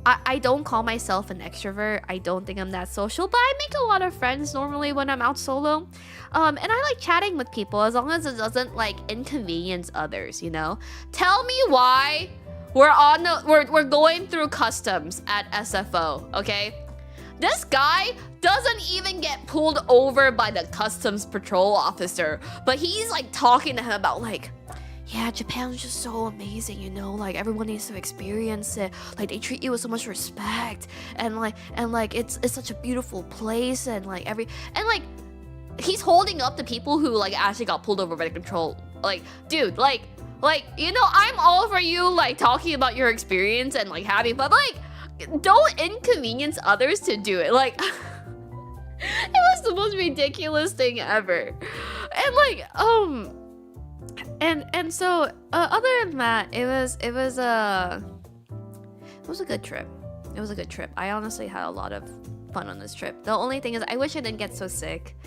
I don't call myself an extrovert. I don't think I'm that social, but I make a lot of friends normally when I'm out solo. And I like chatting with people as long as it doesn't like inconvenience others, you know? Tell me why we're going through customs at SFO, okay? This guy doesn't even get pulled over by the customs patrol officer, but he's like talking to him about like, yeah, Japan's just so amazing, you know, like everyone needs to experience it. Like they treat you with so much respect, and like it's such a beautiful place, and like he's holding up the people who like actually got pulled over by the control. Like, dude, like you know, I'm all for you like talking about your experience and like having, but like don't inconvenience others to do it. Like it was the most ridiculous thing ever. And like and so other than that, it was a good trip. It was a good trip. I honestly had a lot of fun on this trip. The only thing is I wish I didn't get so sick.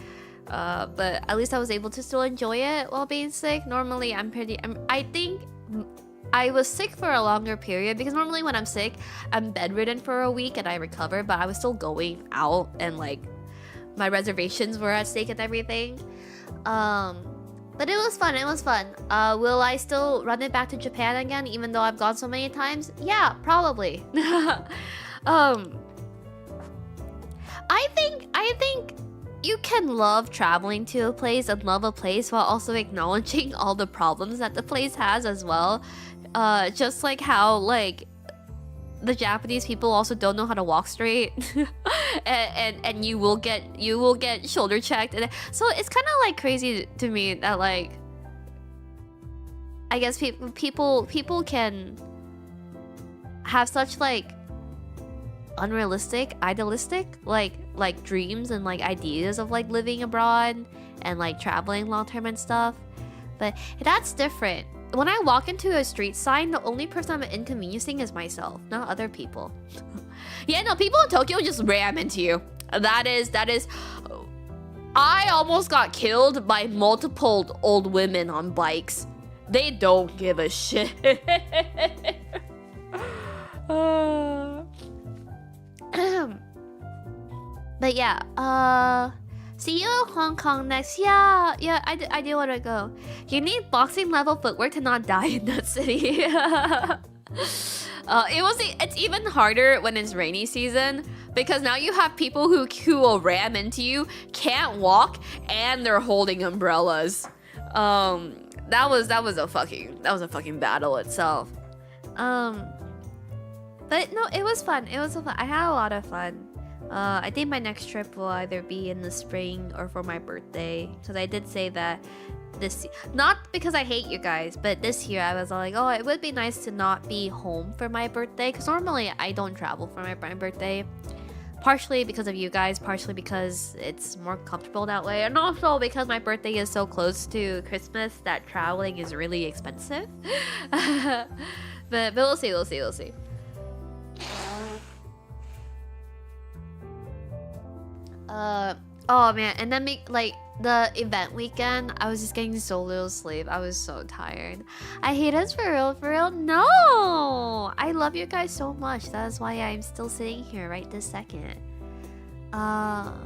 But at least I was able to still enjoy it while being sick. Normally I think I was sick for a longer period because normally when I'm sick, I'm bedridden for a week and I recover, but I was still going out and like my reservations were at stake and everything. But it was fun. It was fun. Will I still run it back to Japan again, even though I've gone so many times? Yeah, probably. I think you can love traveling to a place and love a place while also acknowledging all the problems that the place has as well. Just like how like the Japanese people also don't know how to walk straight, and you will get shoulder checked, and so it's kind of like crazy to me that like I guess people can have such like unrealistic, idealistic like dreams and like ideas of like living abroad and like traveling long term and stuff, but that's different. When I walk into a street sign, the only person I'm inconveniencing is myself, not other people. Yeah, no, people in Tokyo just ram into you. That is. I almost got killed by multiple old women on bikes. They don't give a shit. But yeah, see you in Hong Kong next. Yeah, I do want to go. You need boxing level footwork to not die in that city. It's even harder when it's rainy season because now you have people who will ram into you, can't walk, and they're holding umbrellas. That was a fucking battle itself. But no, it was fun. It was so fun. I had a lot of fun. I think my next trip will either be in the spring or for my birthday. Because I did say that not because I hate you guys, but this year I was like, oh, it would be nice to not be home for my birthday. Because normally I don't travel for my birthday. Partially because of you guys, partially because it's more comfortable that way. And also because my birthday is so close to Christmas that traveling is really expensive. But we'll see. Oh man, and then like the event weekend, I was just getting so little sleep. I was so tired. I hate us for real. No, I love you guys so much. That's why I'm still sitting here right this second. I'm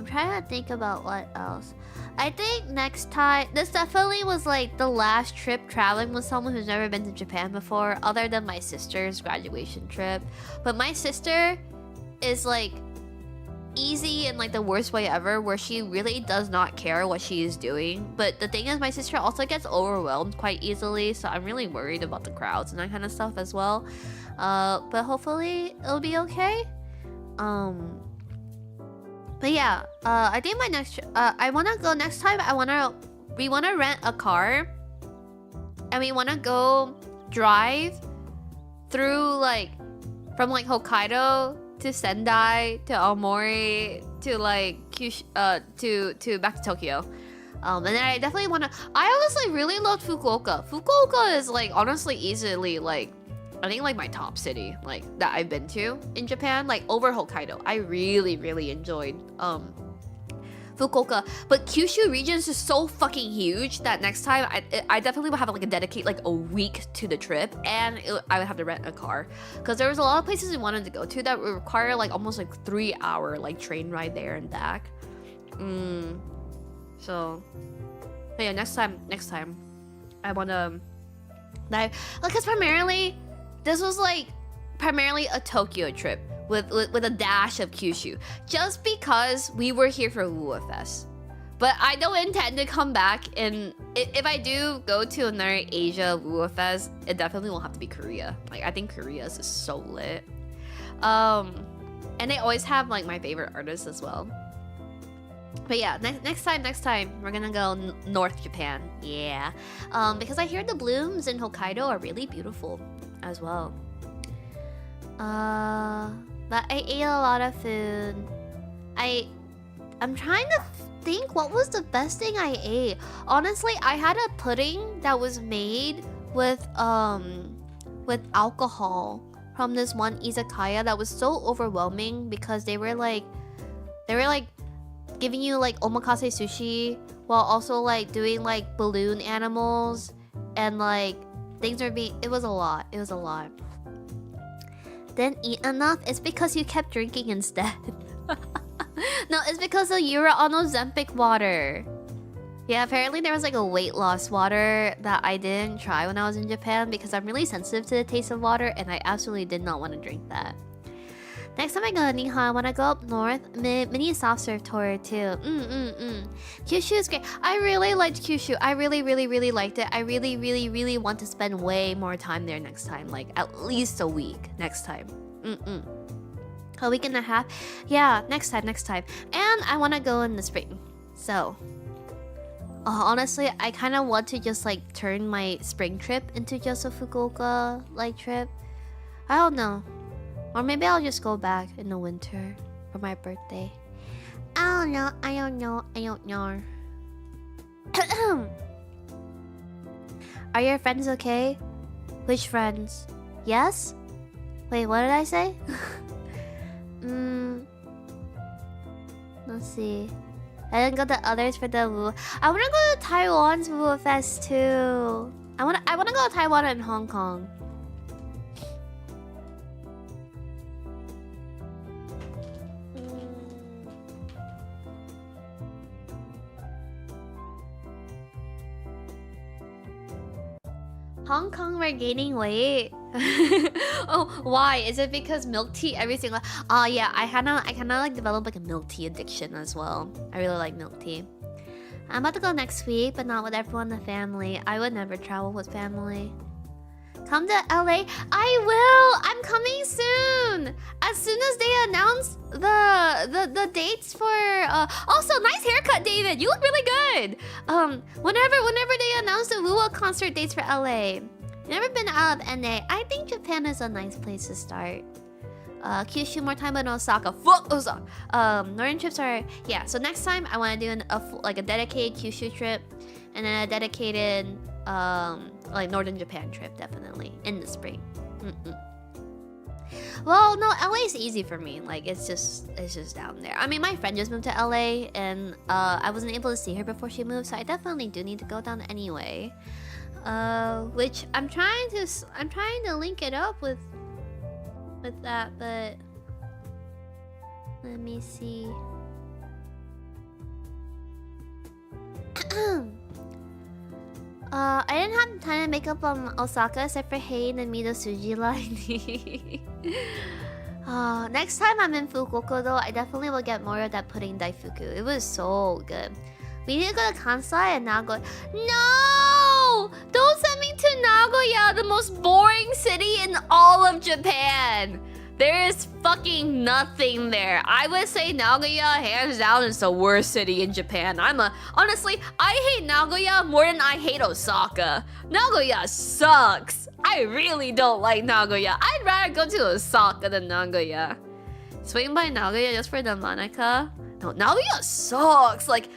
trying to think about what else. I think next time, this definitely was like the last trip traveling with someone who's never been to Japan before, other than my sister's graduation trip. But my sister is like easy in like the worst way ever, where she really does not care what she is doing. But the thing is, my sister also gets overwhelmed quite easily, so I'm really worried about the crowds and that kind of stuff as well. But hopefully it'll be okay. But yeah, I think my next I wanna go next time. We wanna rent a car, and we wanna go drive through like from like Hokkaido to Sendai to Aomori to like Kyushu, to back to Tokyo. And then I definitely wanna. I honestly really loved Fukuoka. Fukuoka is like honestly easily like, I think like my top city like that I've been to in Japan, like over Hokkaido. I really enjoyed Fukuoka, but Kyushu region is just so fucking huge that next time I definitely would have like a dedicate like a week to the trip, and I would have to rent a car because there was a lot of places we wanted to go to that would require like almost like 3-hour like train ride there and back. So but yeah, next time I wanna like, because primarily this was like primarily a Tokyo trip with a dash of Kyushu, just because we were here for Wuha Fest. But I don't intend to come back, and if I do go to another Asia Wuha Fest, it definitely will have to be Korea. Like I think Korea is just so lit. And they always have like my favorite artists as well. But yeah, next time we're gonna go North Japan. Yeah, because I hear the blooms in Hokkaido are really beautiful as well. But I ate a lot of food. I'm trying to think what was the best thing I ate. Honestly, I had a pudding that was made with alcohol from this one izakaya that was so overwhelming because they were like giving you like omakase sushi while also like doing like balloon animals and like things are being. It was a lot. Didn't eat enough? It's because you kept drinking instead. No, it's because you were on Ozempic water. Yeah, apparently there was like a weight loss water that I didn't try when I was in Japan because I'm really sensitive to the taste of water, and I absolutely did not want to drink that. Next time I go to Nihon, I want to go up north. Mini soft serve tour too. Kyushu is great. I really liked Kyushu. I really liked it. I really want to spend way more time there next time. Like at least a week next time. A week and a half. Yeah, next time. And I want to go in the spring. So honestly, I kind of want to just like turn my spring trip into just a Fukuoka like trip. I don't know. Or maybe I'll just go back in the winter for my birthday. I don't know. Are your friends okay? Which friends? Yes? Wait, what did I say? Let's see. I didn't go to others for the Wu. I wanna go to Taiwan's Wu Fest too. I wanna go to Taiwan and Hong Kong. Hong Kong, we're gaining weight. Oh, why? Is it because milk tea every single? Oh yeah, I kinda like developed like a milk tea addiction as well. I really like milk tea. I'm about to go next week, but not with everyone in the family. I would never travel with family. Come to LA. I will. I'm coming soon. As soon as they announce the dates for. Also, nice haircut, David. You look really good. Whenever they announce the Lua concert dates for LA. Never been out of NA. I think Japan is a nice place to start. Kyushu more time in Osaka. Fuck Osaka. Northern trips are so next time I want to do a dedicated Kyushu trip, and then a dedicated like Northern Japan trip, definitely in the spring. Well, no, LA is easy for me. Like it's just down there. I mean, my friend just moved to LA, and I wasn't able to see her before she moved, so I definitely do need to go down anyway. Which I'm trying to link it up with that, but let me see. I didn't have time to make up on Osaka except for Hein and Mido Suji line. Next time I'm in Fukuoka though, I definitely will get more of that pudding daifuku. It was so good. We need to go to Kansai and Nagoya. No! Don't send me to Nagoya, the most boring city in all of Japan. There is fucking nothing there. I would say Nagoya, hands down, is the worst city in Japan. Honestly, I hate Nagoya more than I hate Osaka. Nagoya sucks. I really don't like Nagoya. I'd rather go to Osaka than Nagoya. Swing by Nagoya just for the Manaka? No, Nagoya sucks. Like,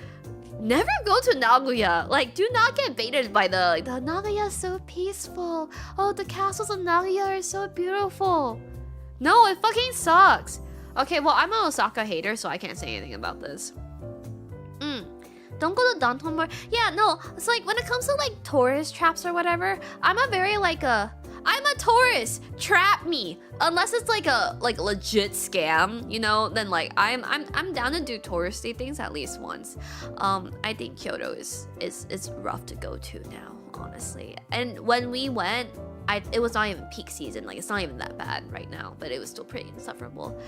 never go to Nagoya. Like, do not get baited by the Nagoya is so peaceful. Oh, the castles of Nagoya are so beautiful. No, it fucking sucks. Okay, well, I'm an Osaka hater, so I can't say anything about this. Don't go to Downtown more. Yeah, no, it's like when it comes to like tourist traps or whatever, I'm a tourist. Trap me. Unless it's like a legit scam, you know, then like I'm down to do touristy things at least once. I think Kyoto is rough to go to now, honestly. And when we went, it was not even peak season. Like it's not even that bad right now, but it was still pretty insufferable.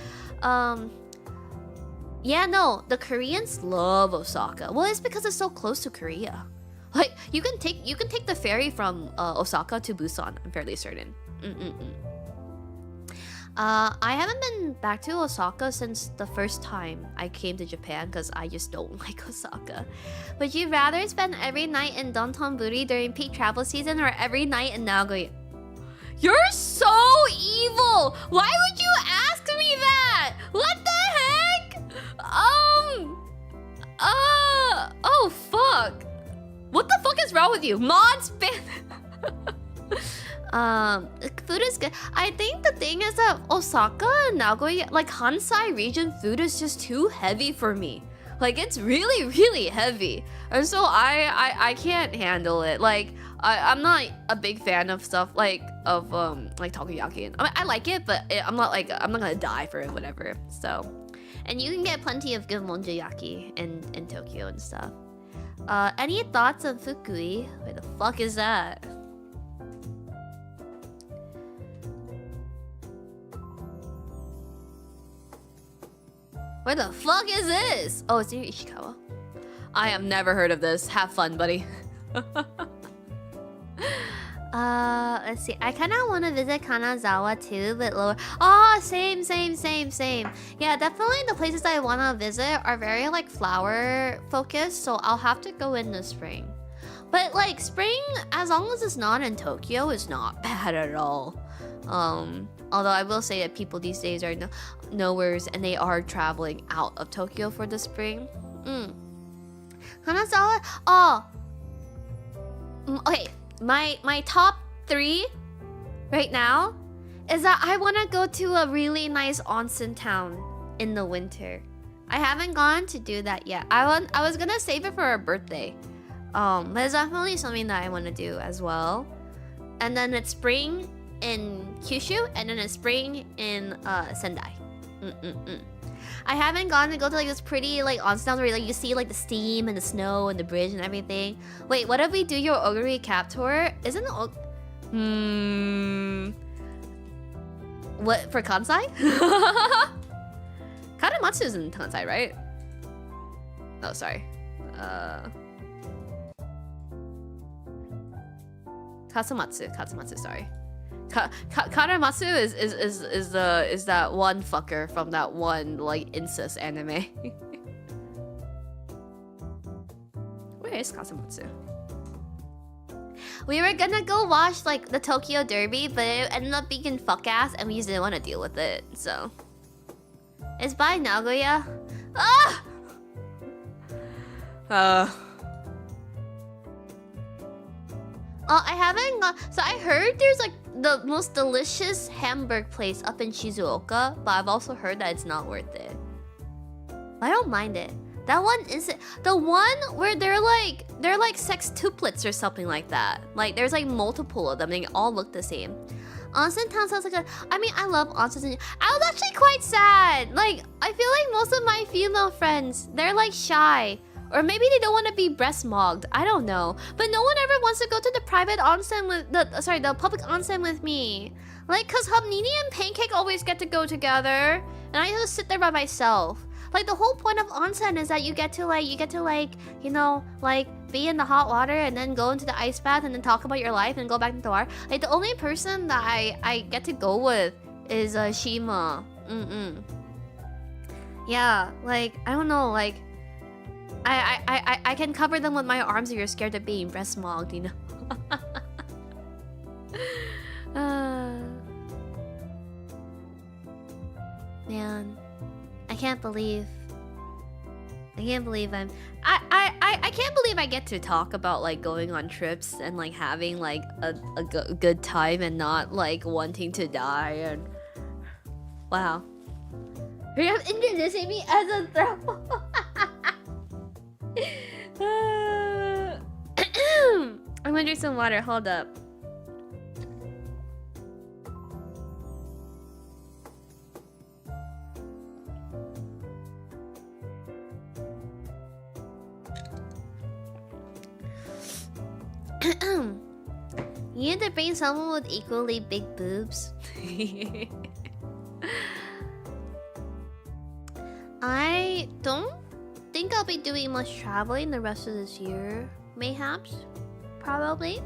Yeah, no, the Koreans love Osaka. Well, it's because it's so close to Korea. Like you can take the ferry from Osaka to Busan. I'm fairly certain. I haven't been back to Osaka since the first time I came to Japan because I just don't like Osaka. Would you rather spend every night in Dontonburi during peak travel season or every night in Nagoya? You're so evil! Why would you ask me that? What the heck? Oh fuck. What the fuck is wrong with you? Mod spam. Food is good. I think the thing is that Osaka and Nagoya, like Kansai region food is just too heavy for me. Like it's really, really heavy. And so I can't handle it. Like I'm not a big fan of stuff like takoyaki. I mean, I like it, but I'm not gonna die for it, whatever. So, and you can get plenty of good monjayaki in Tokyo and stuff. Any thoughts on Fukui? Where the fuck is that? Where the fuck is this? Oh, it's near Ishikawa. I have never heard of this. Have fun, buddy. Let's see. I kind of want to visit Kanazawa too, but lower. Oh, same. Yeah, definitely the places I want to visit are very like flower focused, so I'll have to go in the spring. But like spring, as long as it's not in Tokyo, is not bad at all. Although I will say that people these days are nowheres and they are traveling out of Tokyo for the spring. Kanazawa. Oh. Okay. My top 3 right now is that I want to go to a really nice onsen town in the winter. I haven't gone to do that yet. I was gonna save it for a birthday. But it's definitely something that I want to do as well. And then it's spring in Kyushu, and then it's spring in Sendai. I haven't gone to go to like this pretty like onsen where like you see like the steam and the snow and the bridge and everything. Wait, what if we do your Oguri Cap tour? Isn't it what for Kansai? Kanematsu is in Kansai, right? Oh, sorry. Katsumatsu, sorry. Karamatsu is that one fucker from that one like incest anime. Where is Katsumatsu? We were gonna go watch like the Tokyo Derby, but it ended up being fuck ass and we just didn't want to deal with it, so. It's by Nagoya. Ah! I haven't got. So I heard there's like the most delicious hamburg place up in Shizuoka, but I've also heard that it's not worth it. I don't mind it. That one is the one where they're like sextuplets or something like that. Like there's like multiple of them. They all look the same. Onsen Town sounds like a. I mean, I love onsen. I was actually quite sad. Like I feel like most of my female friends, they're like shy. Or maybe they don't want to be breast mogged. I don't know. But no one ever wants to go to the private onsen with the public onsen with me. Like, cause Hubnini and Pancake always get to go together, and I just sit there by myself. Like the whole point of onsen is that you get to you know, like be in the hot water and then go into the ice bath and then talk about your life and go back into the water. Like the only person that I get to go with is Shima. Yeah, like I don't know, like. I can cover them with my arms if you're scared of being breast mogged, you know. Man, I can't believe I can't believe I get to talk about like going on trips and like having like a good time and not like wanting to die. And wow, you're introducing me as a throw. I'm gonna drink some water, hold up. You need to bring someone with equally big boobs. I don't think I'll be doing much traveling the rest of this year. Mayhaps. Probably.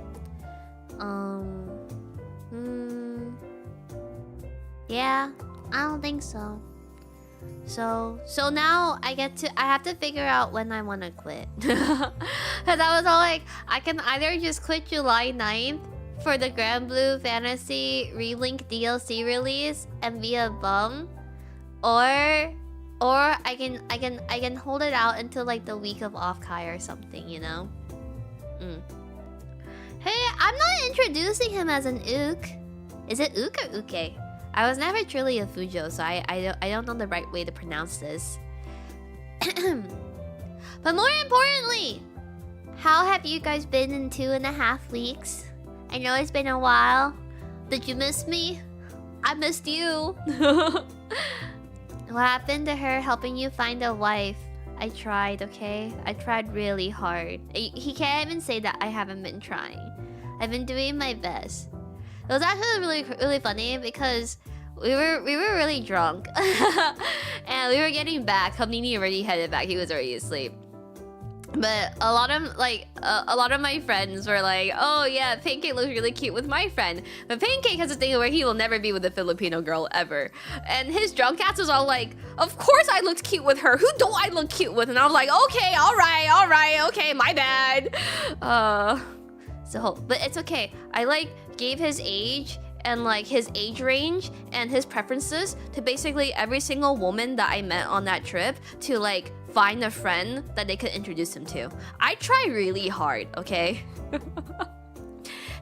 Yeah, I don't think so. So now I have to figure out when I want to quit. Cause I was all like, I can either just quit July 9th for the Grand Blue Fantasy Relink DLC release and be a bum, or I can hold it out until like the week of Off-Kai or something, you know? Hey, I'm not introducing him as an Ook. Is it Ook or Uke? I was never truly a Fujo, so I don't know the right way to pronounce this. But more importantly, how have you guys been in 2.5 weeks? I know it's been a while. Did you miss me? I missed you. What happened to her helping you find a wife? I tried, okay? I tried really hard. He can't even say that I haven't been trying. I've been doing my best. It was actually really funny because we were really drunk. And we were getting back. Hamnini already headed back. He was already asleep. But a lot of my friends were like, oh yeah, Pancake looks really cute with my friend. But Pancake has a thing where he will never be with a Filipino girl ever. And his drunk ass was all like, of course I looked cute with her. Who don't I look cute with? And I was like, okay, all right, okay, my bad. But it's okay. I like gave his age and like his age range and his preferences to basically every single woman that I met on that trip to like find a friend that they could introduce him to. I try really hard, okay?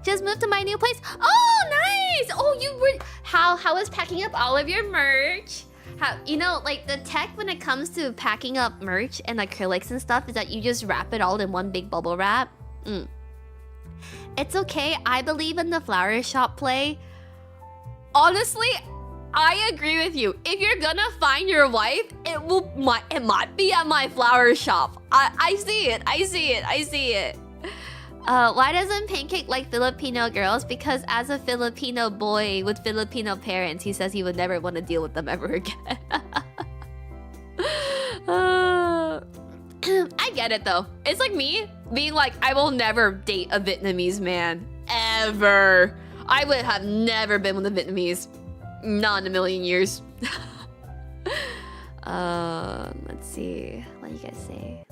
Just moved to my new place. Oh, nice! Oh, you were... How is packing up all of your merch? How, you know, like the tech when it comes to packing up merch and acrylics and stuff is that you just wrap it all in one big bubble wrap. It's okay. I believe in the flower shop play. Honestly, I agree with you. If you're gonna find your wife, it might be at my flower shop. I see it. Why doesn't Pancake like Filipino girls? Because as a Filipino boy with Filipino parents, he says he would never want to deal with them ever again. I get it though. It's like me being like, I will never date a Vietnamese man never. I would have never been with the Vietnamese. Not in a million years. Let's see. What do you guys say?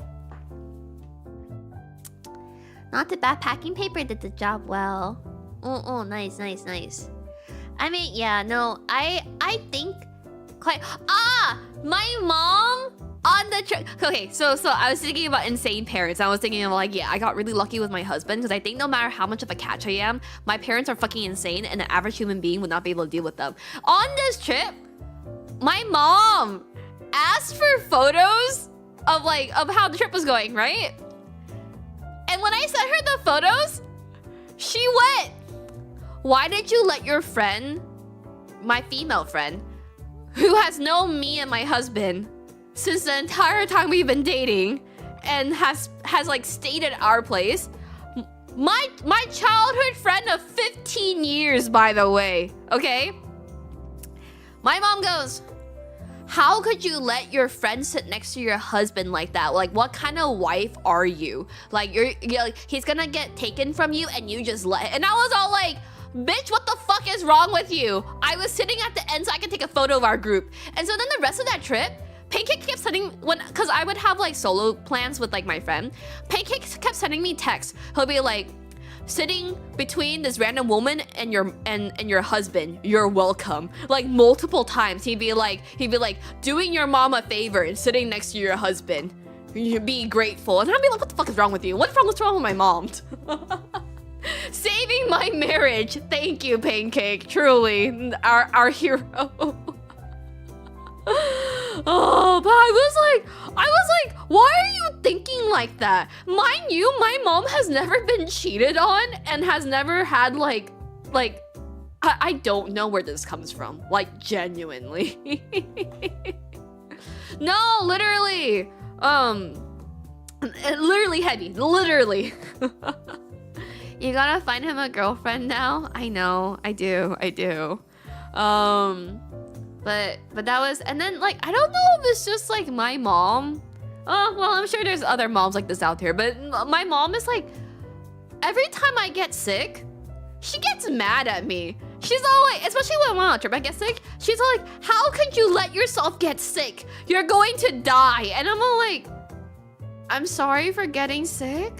Not the bad packing paper did the job well. Oh, nice. I mean, yeah, no, I think quite. My mom on the trip. Okay, so I was thinking about insane parents. I was thinking of like, yeah, I got really lucky with my husband because I think no matter how much of a catch I am, my parents are fucking insane, and the average human being would not be able to deal with them. On this trip, my mom asked for photos of how the trip was going, right? And when I sent her the photos, she went, "Why did you let your friend, my female friend, who has known me and my husband since the entire time we've been dating and has like stayed at our place, my childhood friend of 15 years, by the way, okay?" My mom goes, "How could you let your friend sit next to your husband like that? Like, what kind of wife are you? Like, you're like, he's gonna get taken from you and you just let..." And I was all like, "Bitch, what the fuck is wrong with you?" I was sitting at the end so I could take a photo of our group. And so then the rest of that trip, Pancake kept sending, cause I would have like solo plans with like my friend. Pancake kept sending me texts. He'll be like, "Sitting between this random woman and your husband, you're welcome." Like multiple times, he'd be like, "Doing your mom a favor and sitting next to your husband. You be grateful." And I'd be like, "What the fuck is wrong with you? What's wrong with my mom?" Saving my marriage. Thank you, Pancake. Truly, our hero. Oh, but I was like, why are you thinking like that? Mind you, my mom has never been cheated on and has never had like I don't know where this comes from. Like, genuinely. No, literally. Literally heavy. Literally. You gotta find him a girlfriend now? I know. I do. But that was, and then like, I don't know if it's just like my mom. Oh, well, I'm sure there's other moms like this out there, but my mom is like, every time I get sick, she gets mad at me. She's all like, especially when I'm on a trip, I get sick, she's all like, "How could you let yourself get sick? You're going to die." And I'm all like, "I'm sorry for getting sick."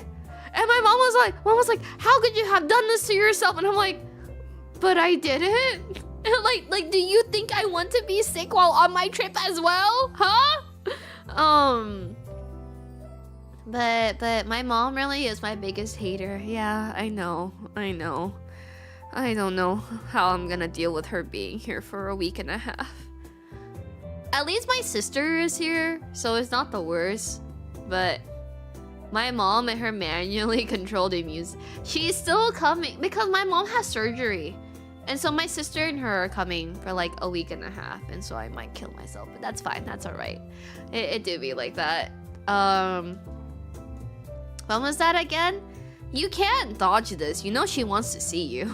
And my mom was like, "How could you have done this to yourself?" And I'm like, "But I didn't." Like, do you think I want to be sick while on my trip as well? Huh? But my mom really is my biggest hater. Yeah, I know. I don't know how I'm gonna deal with her being here for a week and a half. At least my sister is here, so it's not the worst. But my mom and her manually controlled immune, she's still coming because my mom has surgery. And so my sister and her are coming for like a week and a half, and so I might kill myself, but that's fine, that's all right. It do be like that. When was that again? You can't dodge this. You know she wants to see you.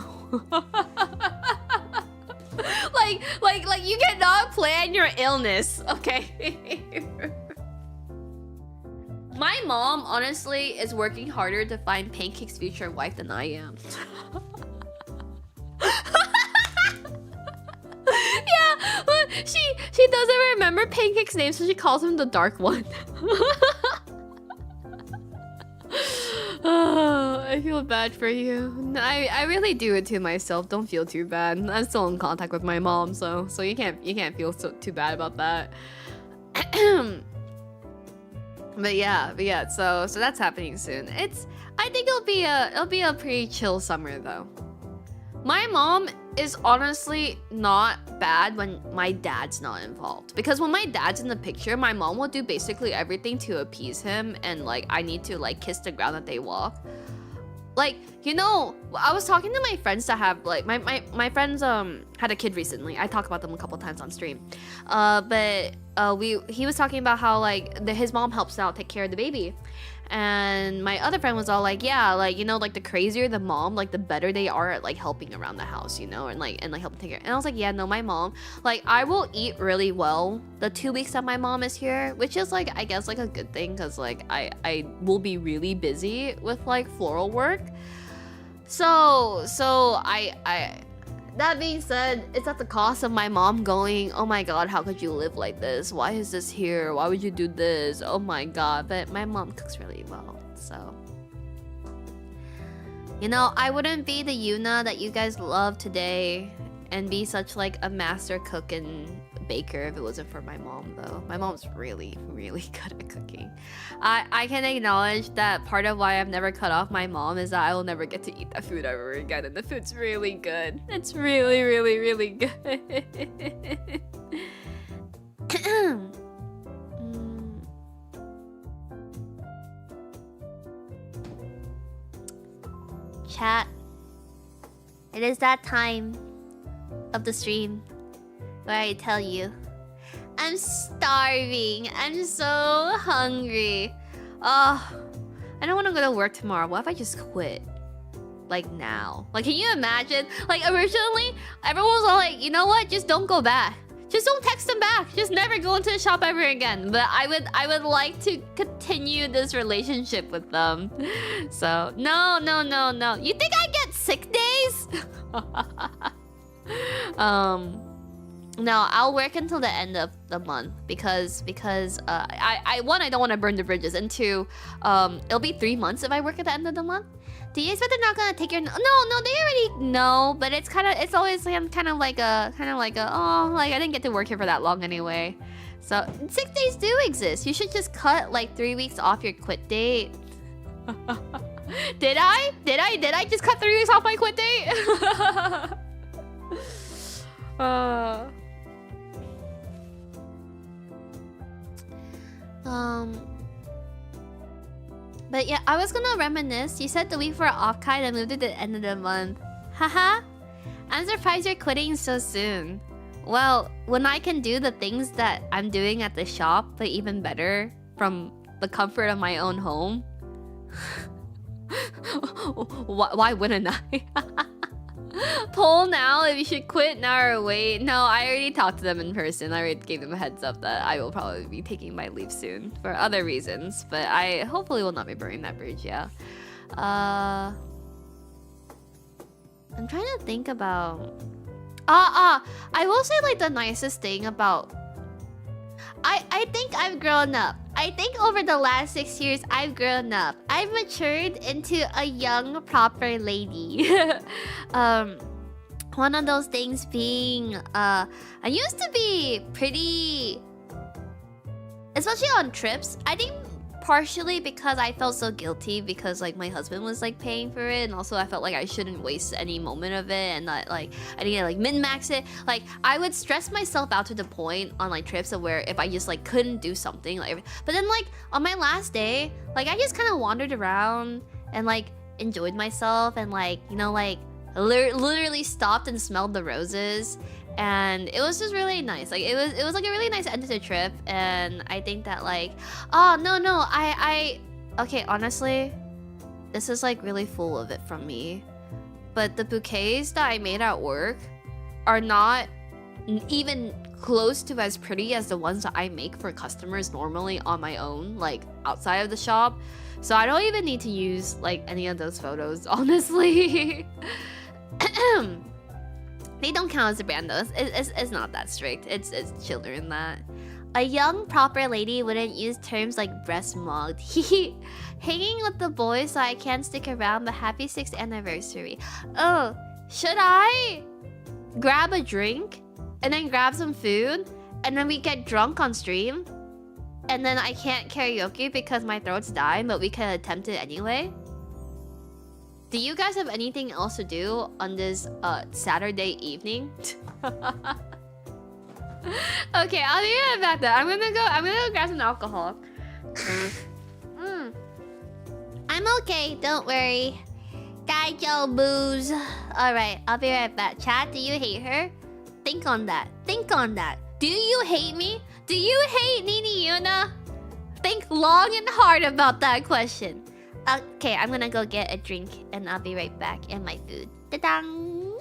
like you cannot plan your illness, okay? My mom honestly is working harder to find Pancake's future wife than I am. Yeah, but she doesn't remember Pancake's name, so she calls him the Dark One. Oh, I feel bad for you. I really do it to myself. Don't feel too bad. I'm still in contact with my mom, so you can't feel too bad about that. But yeah. So that's happening soon. I think it'll be a pretty chill summer though. My mom is honestly not bad when my dad's not involved. Because when my dad's in the picture, my mom will do basically everything to appease him, and like I need to like kiss the ground that they walk. Like, you know, I was talking to my friends that have like my friends had a kid recently. I talk about them a couple times on stream. But he was talking about how like his mom helps out take care of the baby. And my other friend was all like, yeah, like, you know, like the crazier the mom, like the better they are at like helping around the house, you know, and like helping take care. And I was like, yeah, no, my mom, like I will eat really well the 2 weeks that my mom is here, which is like, I guess like a good thing, because like I will be really busy with like floral work. So I that being said, it's at the cost of my mom going, oh my god, how could you live like this? Why is this here? Why would you do this? Oh my god. But my mom cooks really well, so you know, I wouldn't be the Yuna that you guys love today and be such like a master cook and baker if it wasn't for my mom though. My mom's really, really good at cooking. I can acknowledge that part of why I've never cut off my mom is that I will never get to eat that food ever again, and the food's really good. It's really, really, really good. Chat. It is that time of the stream where I tell you I'm starving. I'm so hungry. Oh, I don't want to go to work tomorrow. What if I just quit? Like now? Like, can you imagine? Like, originally, everyone was all like, you know what? Just don't go back. Just don't text them back. Just never go into the shop ever again. But I would like to continue this relationship with them. So, no. You think I get sick days? No, I'll work until the end of the month because I one, I don't want to burn the bridges, and two, it'll be 3 months if I work at the end of the month. Do you expect they're not gonna take your no, they already know, but it's always kind of like a oh, like I didn't get to work here for that long anyway. So 6 days do exist. You should just cut like 3 weeks off your quit date. Did I just cut 3 weeks off my quit date? But yeah, I was gonna reminisce. You said the week for off kind and moved to the end of the month. Haha. I'm surprised you're quitting so soon. Well, when I can do the things that I'm doing at the shop, but even better from the comfort of my own home. Why wouldn't I? Poll now if you should quit now or wait. No, I already talked to them in person. I already gave them a heads up that I will probably be taking my leave soon for other reasons, but I hopefully will not be burning that bridge. Yeah. I'm trying to think about. I will say like the nicest thing about. I think I've grown up. I think over the last 6 years, I've grown up. I've matured into a young, proper lady. One of those things being, I used to be pretty... Especially on trips. I think partially because I felt so guilty because like my husband was like paying for it, and also I felt like I shouldn't waste any moment of it, and that like I didn't like min-max it. Like I would stress myself out to the point on like trips of where if I just like couldn't do something like, but then like on my last day, like I just kind of wandered around and like enjoyed myself and like, you know, like literally stopped and smelled the roses. And it was just really nice. Like it was like a really nice end to the trip, and I think that like, oh no, I okay, honestly, this is like really full of it from me, but the bouquets that I made at work are not even close to as pretty as the ones that I make for customers normally on my own, like outside of the shop. So I don't even need to use like any of those photos, honestly. They don't count as a brand though. It's not that strict. It's chiller than that. A young proper lady wouldn't use terms like breast mugged. Hanging with the boys so I can't stick around, but happy 6th anniversary. Oh, should I grab a drink and then grab some food and then we get drunk on stream and then I can't karaoke because my throat's dying, but we can attempt it anyway? Do you guys have anything else to do on this Saturday evening? Okay, I'll be right back then. I'm gonna go grab some alcohol. I'm okay, don't worry. Got your booze. Alright, I'll be right back. Chat, do you hate her? Think on that. Think on that. Do you hate me? Do you hate Nini Yuna? Think long and hard about that question. Okay, I'm gonna go get a drink and I'll be right back, and my food. Ta-dang!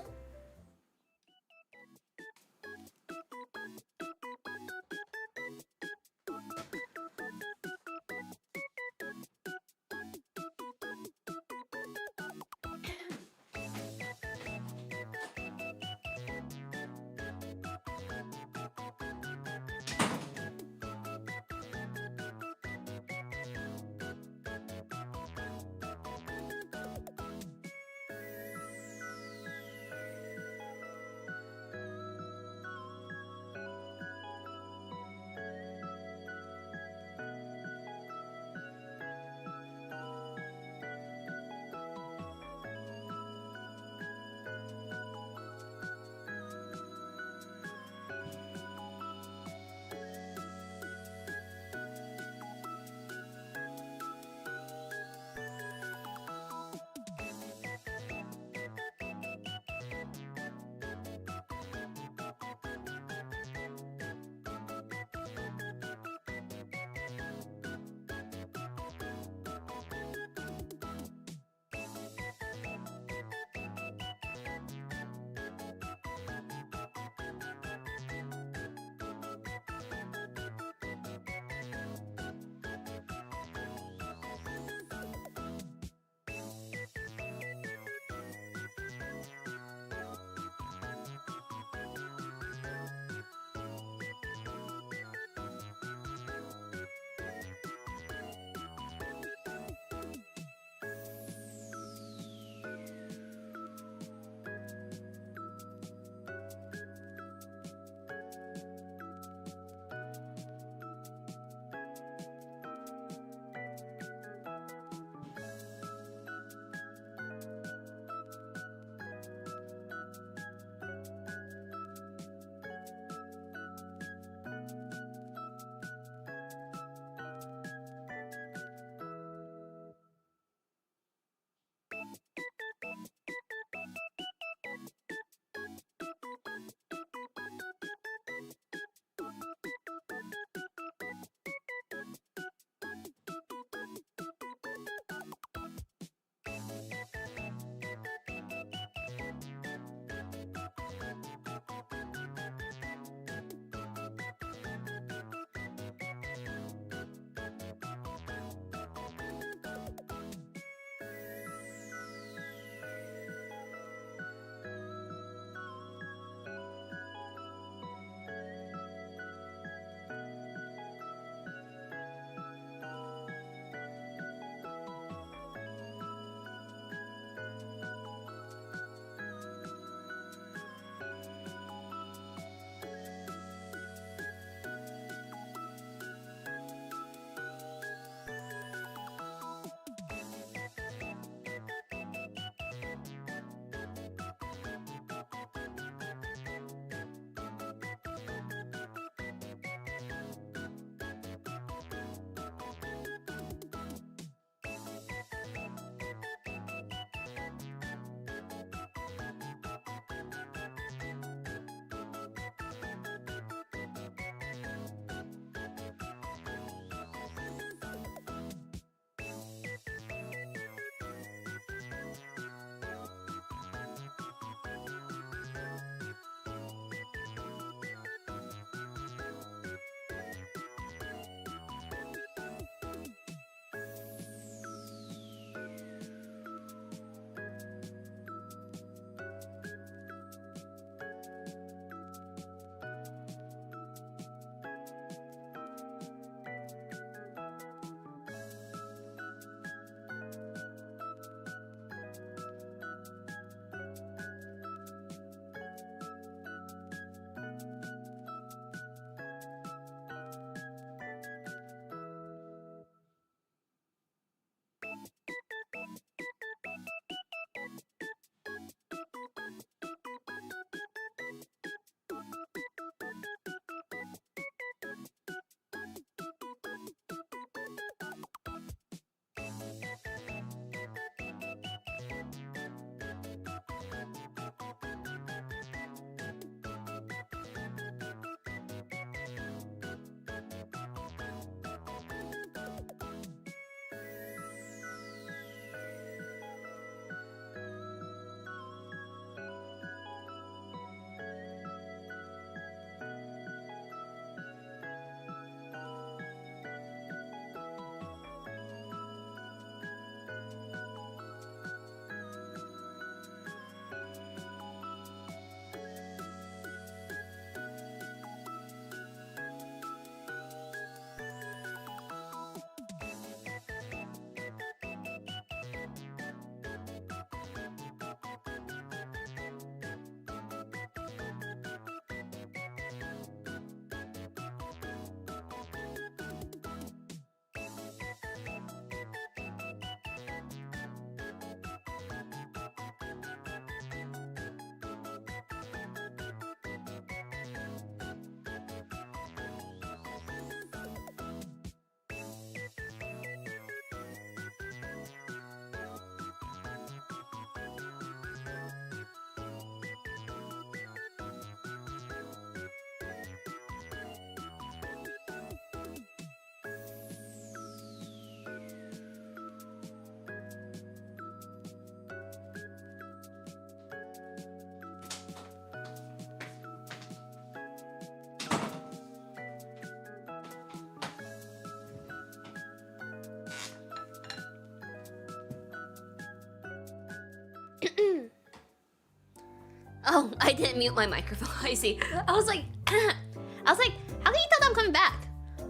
Oh, I didn't mute my microphone. I see. I was like, how can you tell that I'm coming back?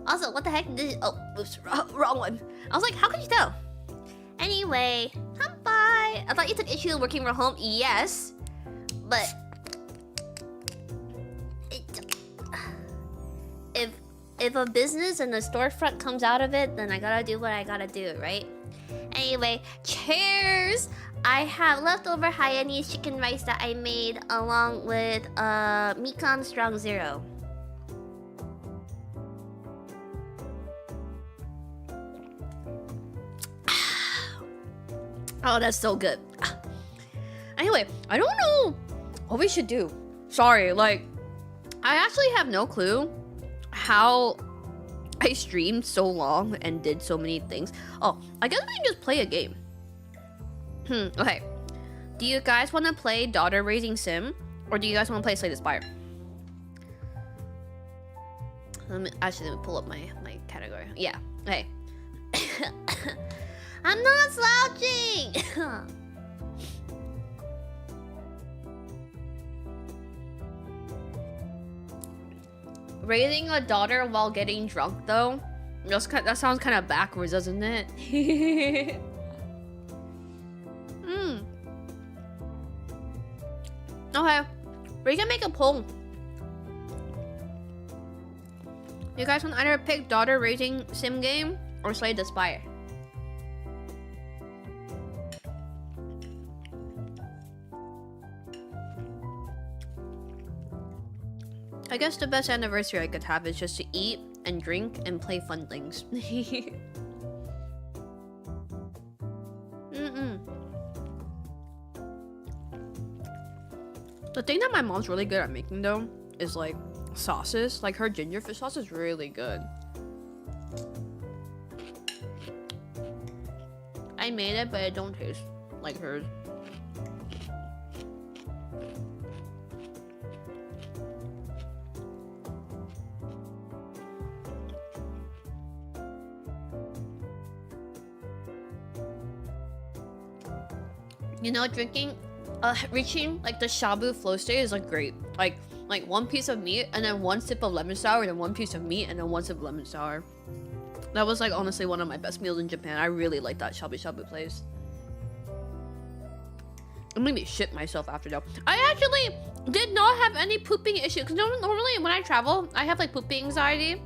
Also, what the heck? Oh, oops, wrong one. I was like, how can you tell? Anyway, bye. I thought you took issue working from home. Yes, but if a business and a storefront comes out of it, then I gotta do what I gotta do, right? Anyway, cheers! I have leftover Hainanese chicken rice that I made along with Mekong Strong Zero. Oh, that's so good. Anyway, I don't know what we should do. Sorry, like, I actually have no clue how I streamed so long and did so many things. Oh, I guess we can just play a game. Okay. Do you guys want to play Daughter Raising Sim? Or do you guys want to play Slay the Spire? Let me pull up my category. Yeah, okay. I'm not slouching! Raising a daughter while getting drunk, though? That sounds kind of backwards, doesn't it? Okay, we can make a poll. You guys can either pick Daughter Raising Sim game or Slay the Spire. I guess the best anniversary I could have is just to eat and drink and play fun things. The thing that my mom's really good at making though is like sauces. Like her ginger fish sauce is really good. I made it, but it don't taste like hers. You know, reaching like the shabu flow state is like great. Like one piece of meat and then one sip of lemon sour and then one piece of meat and then one sip of lemon sour. That was like honestly one of my best meals in Japan. I really like that shabu place. It made me shit myself after though. I actually did not have any pooping issues because normally when I travel, I have like pooping anxiety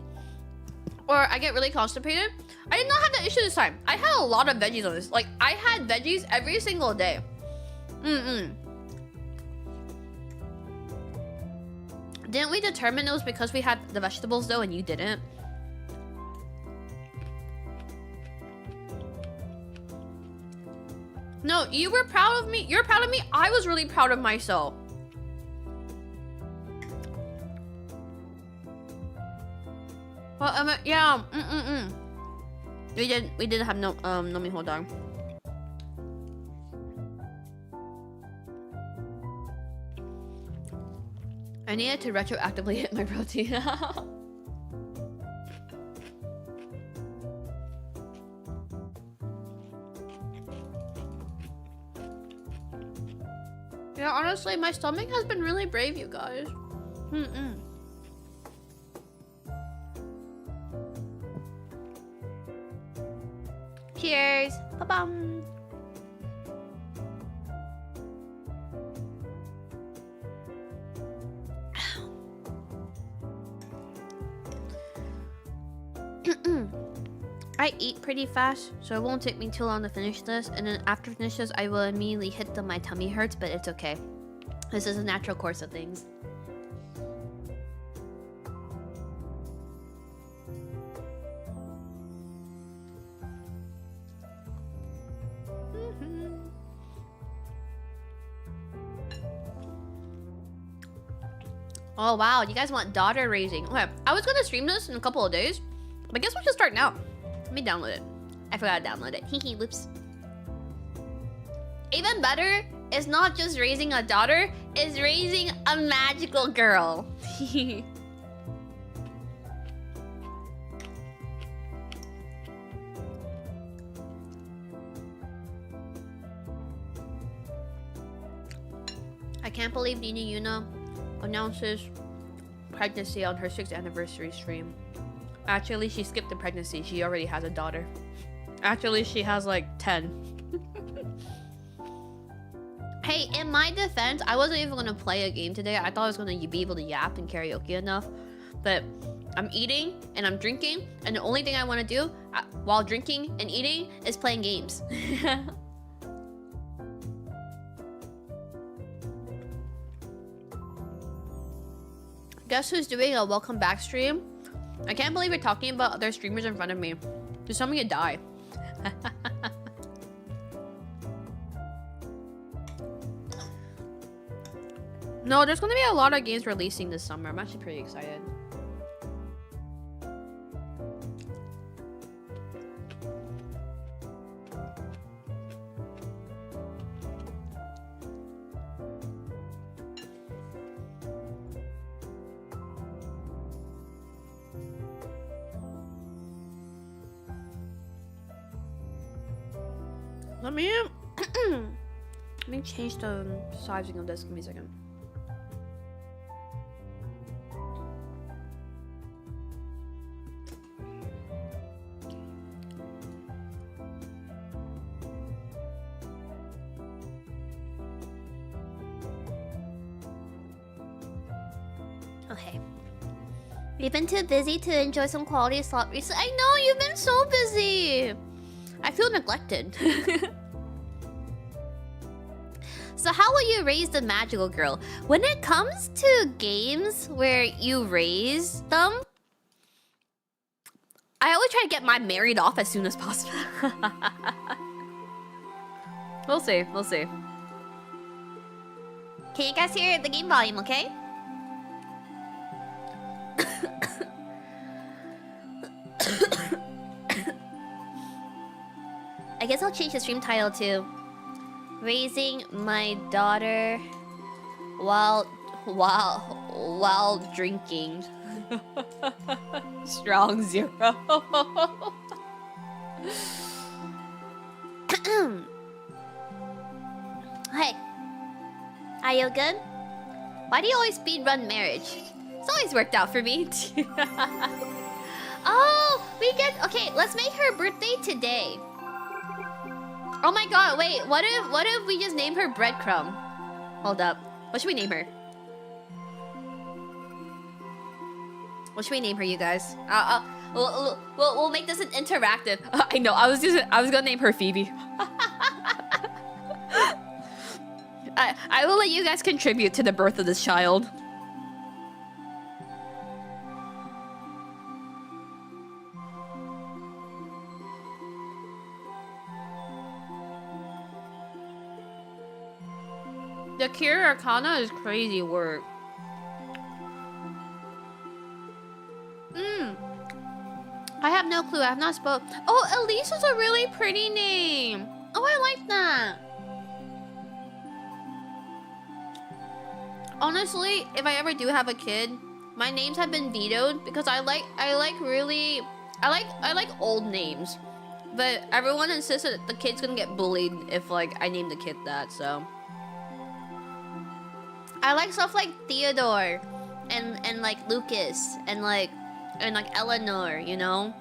or I get really constipated. I did not have that issue this time. I had a lot of veggies on this. Like I had veggies every single day. Didn't we determine it was because we had the vegetables though and you didn't? No, you were proud of me. You're proud of me. I was really proud of myself. Well, yeah. We didn't have no Nomi hold on. I needed to retroactively hit my protein. Yeah, honestly, my stomach has been really brave, you guys. Cheers. Ba-bum. I eat pretty fast, so it won't take me too long to finish this, and then after I finish this, I will immediately hit my tummy hurts, but it's okay. This is a natural course of things. Oh wow, you guys want daughter raising. Okay, I was gonna stream this in a couple of days, but I guess we should start now. Let me download it. I forgot to download it. Hee whoops. Even better, it's not just raising a daughter, it's raising a magical girl. I can't believe Nina Yuna announces pregnancy on her 6th anniversary stream. Actually, she skipped the pregnancy. She already has a daughter. Actually, she has like 10. Hey, in my defense, I wasn't even gonna play a game today. I thought I was gonna be able to yap and karaoke enough. But I'm eating and I'm drinking, and the only thing I want to do while drinking and eating is playing games. Guess who's doing a welcome back stream? I can't believe we're talking about other streamers in front of me. Did somebody die? No, there's gonna be a lot of games releasing this summer. I'm actually pretty excited. Let me change the sizing of this. Give me a second. Okay. You've been too busy to enjoy some quality slot recently. I know, you've been so busy. I feel neglected. So how will you raise the magical girl? When it comes to games where you raise them, I always try to get mine married off as soon as possible. We'll see, we'll see. Can you guys hear the game volume, okay? I guess I'll change the stream title to Raising My Daughter while drinking. Strong zero. Hey, are you good? Why do you always speedrun marriage? It's always worked out for me. Oh, we get okay. Let's make her birthday today. Oh my god, wait, what if we just name her Breadcrumb? Hold up. What should we name her? What should we name her, you guys? We'll make this an interactive. I know, I was gonna name her Phoebe. I will let you guys contribute to the birth of this child. The Cure Arcana is crazy work. I have no clue. I have not spoke. Oh, Elise is a really pretty name. Oh, I like that. Honestly, if I ever do have a kid, my names have been vetoed because I like old names. But everyone insists that the kid's gonna get bullied if like I name the kid that, so. I like stuff like Theodore and like Lucas and like Eleanor, you know?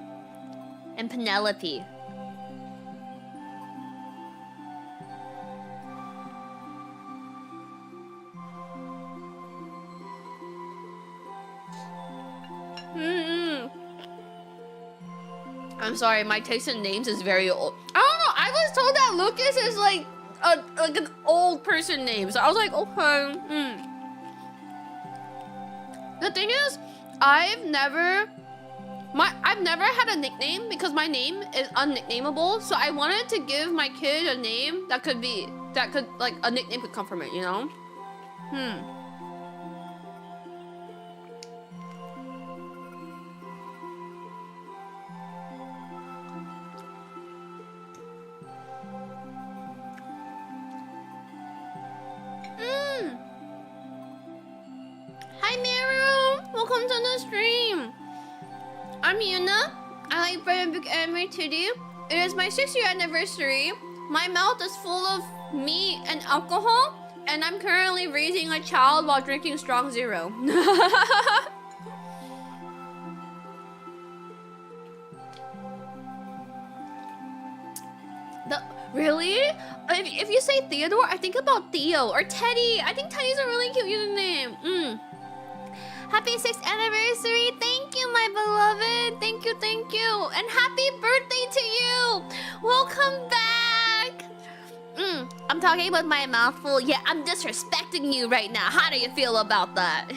And Penelope. I'm sorry, my taste in names is very old. I don't know, I was told that Lucas is like an old person name, so I was like, okay. The thing is, I've never had a nickname because my name is unnicknameable. So I wanted to give my kid a name that could like a nickname could come from it, you know? Hi Meru! Welcome to the stream! I'm Yuna. I like bread and book anime to do. It is my 6th year anniversary. My mouth is full of meat and alcohol. And I'm currently raising a child while drinking strong zero. Really? If you say Theodore, I think about Theo or Teddy. I think Teddy's a really cute username. Happy 6th anniversary. Thank you, my beloved. Thank you, thank you. And happy birthday to you. Welcome back. I'm talking with my mouth full. Yeah, I'm disrespecting you right now. How do you feel about that?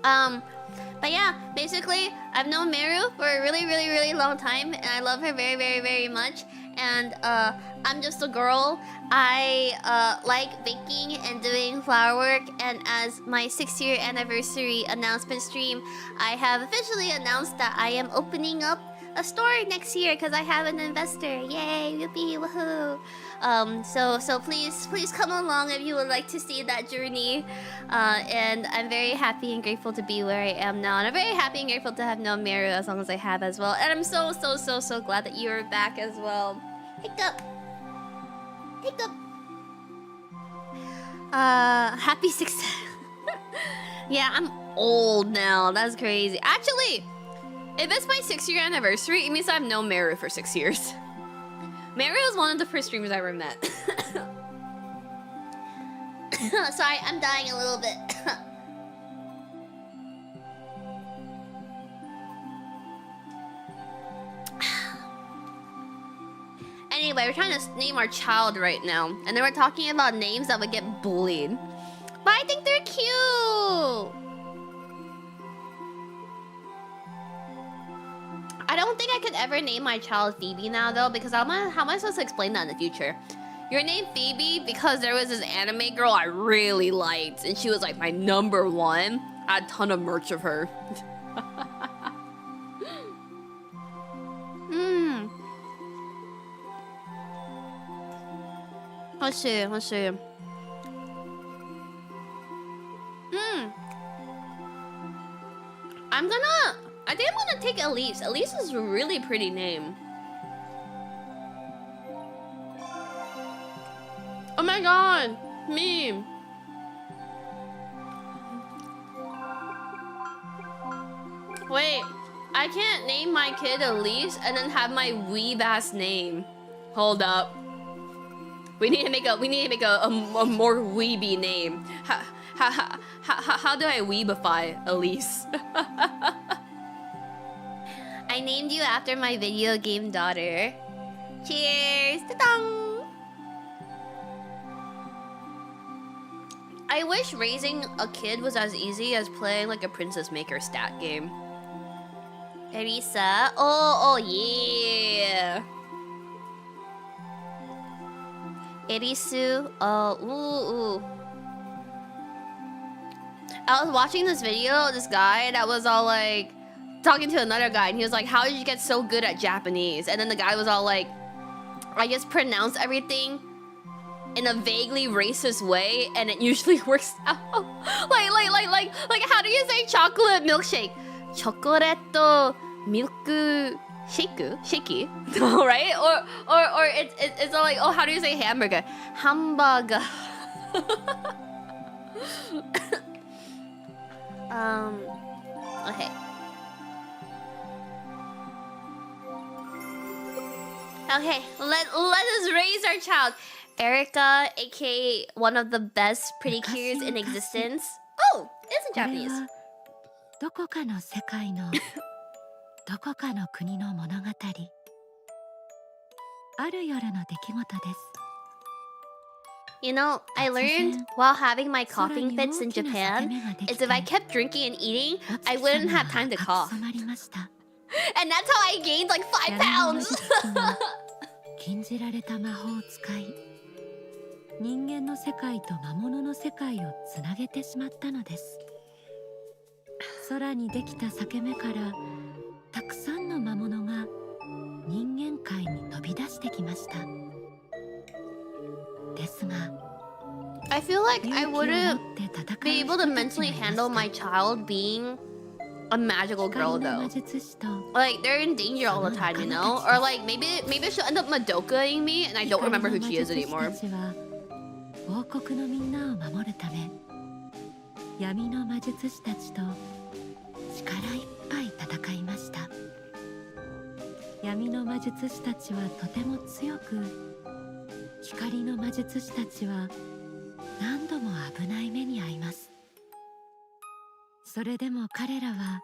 But yeah, basically, I've known Meru for a really, really, really long time, and I love her very, very, very much. And I'm just a girl. I like baking and doing flower work, and as my 6-year anniversary announcement stream, I have officially announced that I am opening up a store next year because I have an investor. Yay, yippee, woohoo. So please come along if you would like to see that journey. And I'm very happy and grateful to be where I am now. And I'm very happy and grateful to have known Meru as long as I have as well. And I'm so glad that you're back as well. Hiccup. Hiccup. Happy 6th. Yeah, I'm old now. That's crazy. Actually, if it's my 6-year anniversary, it means I've known Meru for 6 years. Meru was one of the first streamers I ever met. Sorry, I'm dying a little bit. Anyway, we're trying to name our child right now. And then we're talking about names that would get bullied. But I think they're cute. I don't think I could ever name my child Phoebe now, though, because how am I supposed to explain that in the future? You're named Phoebe because there was this anime girl I really liked, and she was like my #1. I had a ton of merch of her. Let's see. I think I'm gonna take Elise. Elise is a really pretty name. Oh my god, meme. Wait, I can't name my kid Elise and then have my weeb ass name. Hold up. We need to make a more weeby name. How do I weebify Elise? I named you after my video game daughter. Cheers! Ta-dang! I wish raising a kid was as easy as playing like a Princess Maker stat game. Erisa. Oh yeah. Erisu. Ooh. I was watching this video, this guy that was all like talking to another guy, and he was like, how did you get so good at Japanese? And then the guy was all like, I just pronounce everything in a vaguely racist way, and it usually works out. like how do you say chocolate milkshake? Chocolate milk shakey, right? Or it's all like, oh, how do you say hamburger? Hamburger. Okay. Okay, let us raise our child. Erica, aka one of the best pretty cures in existence. Oh, it's in Japanese. どこかの世界のどこかの国の物語。ある夜の出来事です。You know, I learned while having my coughing fits in Japan is if I kept drinking and eating, I wouldn't have time to cough. And that's how I gained like 5 pounds. 禁じられた魔法を使い、人間の世界と魔物の世界をつなげてしまったのです。空にできた裂け目からたくさんの魔物が人間界に飛び出してきました。ですが、I feel like I wouldn't be able to mentally handle my child being a magical girl though. Like they're in danger all the time, you know? Or like maybe she'll end up Madoka-ing me and I don't remember who she is anymore. 王国のみんなを守るため、闇の魔術師たちと力いっぱい戦いました。闇の魔術師たちはとても強く、光の魔術師たちは何度も危ない目に遭います。それでも彼らは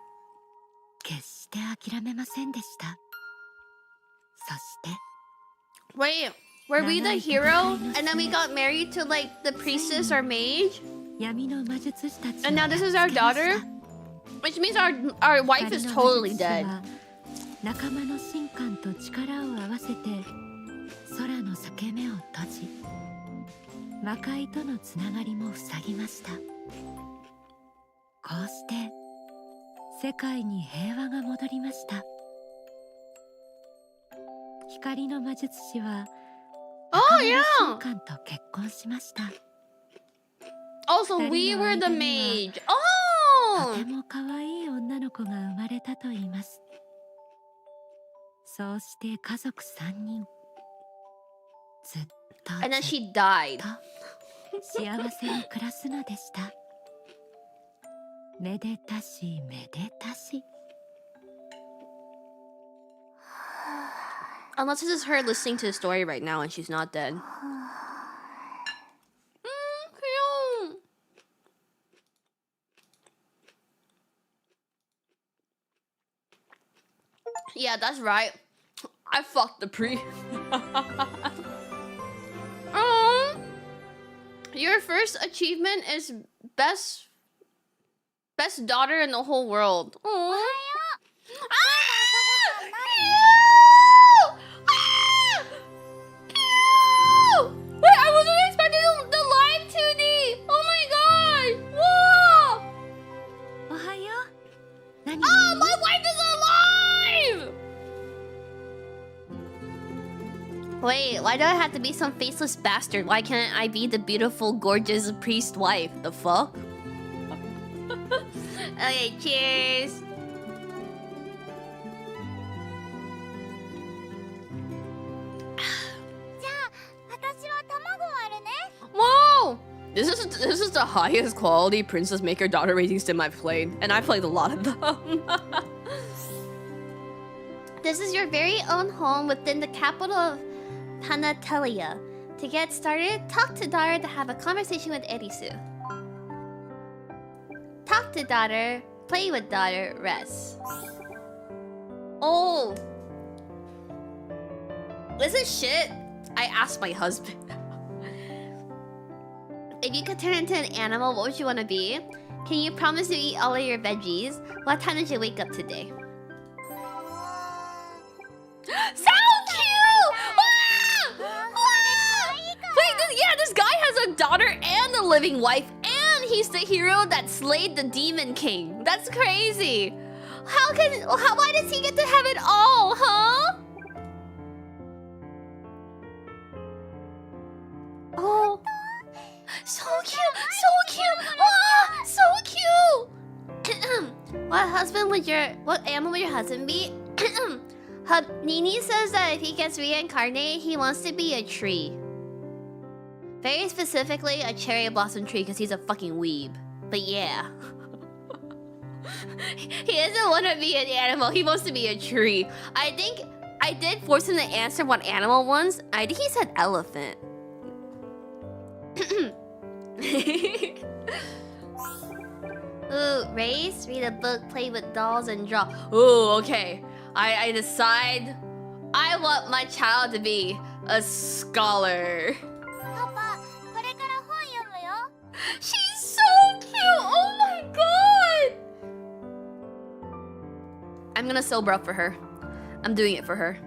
決して諦めませんでした。そして Wait, were we the hero? And then we got married to like the priestess or mage? 闇の魔術師たち And now this is our daughter? Which means our wife is totally dead. 仲間の神官と力を合わせて空の裂け目を閉じ、魔界とのつながりも塞ぎました。こうして世界に平和が戻りました。光の魔術師は仲間の神官と結婚しました。Oh, so we were the mage. と Oh! ても可愛い女の子が生まれたと言います。そうして家族3人ずっと And then she died. 幸せに暮らすのでした。めでたしめでたし。 Unless this is her listening to the story right now and she's not dead. Cute. Yeah, that's right. I fucked the pre. Your first achievement is best daughter in the whole world. Aww. Wait, I wasn't expecting the live 2D. Oh my god. Whoa. おはよう。何 Oh, my wife is alive. Wait, why do I have to be some faceless bastard? Why can't I be the beautiful, gorgeous priest wife? The fuck? Okay, cheers. Whoa! This is the highest quality Princess Maker daughter raising sim I've played, and I played a lot of them. This is your very own home within the capital of Panatelia. To get started, talk to daughter to have a conversation with Erisu. Talk to daughter, play with daughter, rest. Oh. This is shit I asked my husband. If you could turn into an animal, what would you want to be? Can you promise to eat all of your veggies? What time did you wake up today? So cute! Wait, this guy has a daughter and a living wife, and he's the hero that slayed the Demon King. That's crazy. Why does he get to have it all, huh? Oh. So cute! So cute! Oh, so cute! What animal would your husband be? Nini says that if he gets reincarnated, he wants to be a tree. Very specifically, a cherry blossom tree, because he's a fucking weeb. But yeah. He doesn't want to be an animal, he wants to be a tree. I think I did force him to answer what animal once. I think he said elephant. Ooh, race, read a book, play with dolls, and draw. Ooh, okay. I decide I want my child to be a scholar. She's so cute! Oh my god! I'm gonna sober up for her. I'm doing it for her.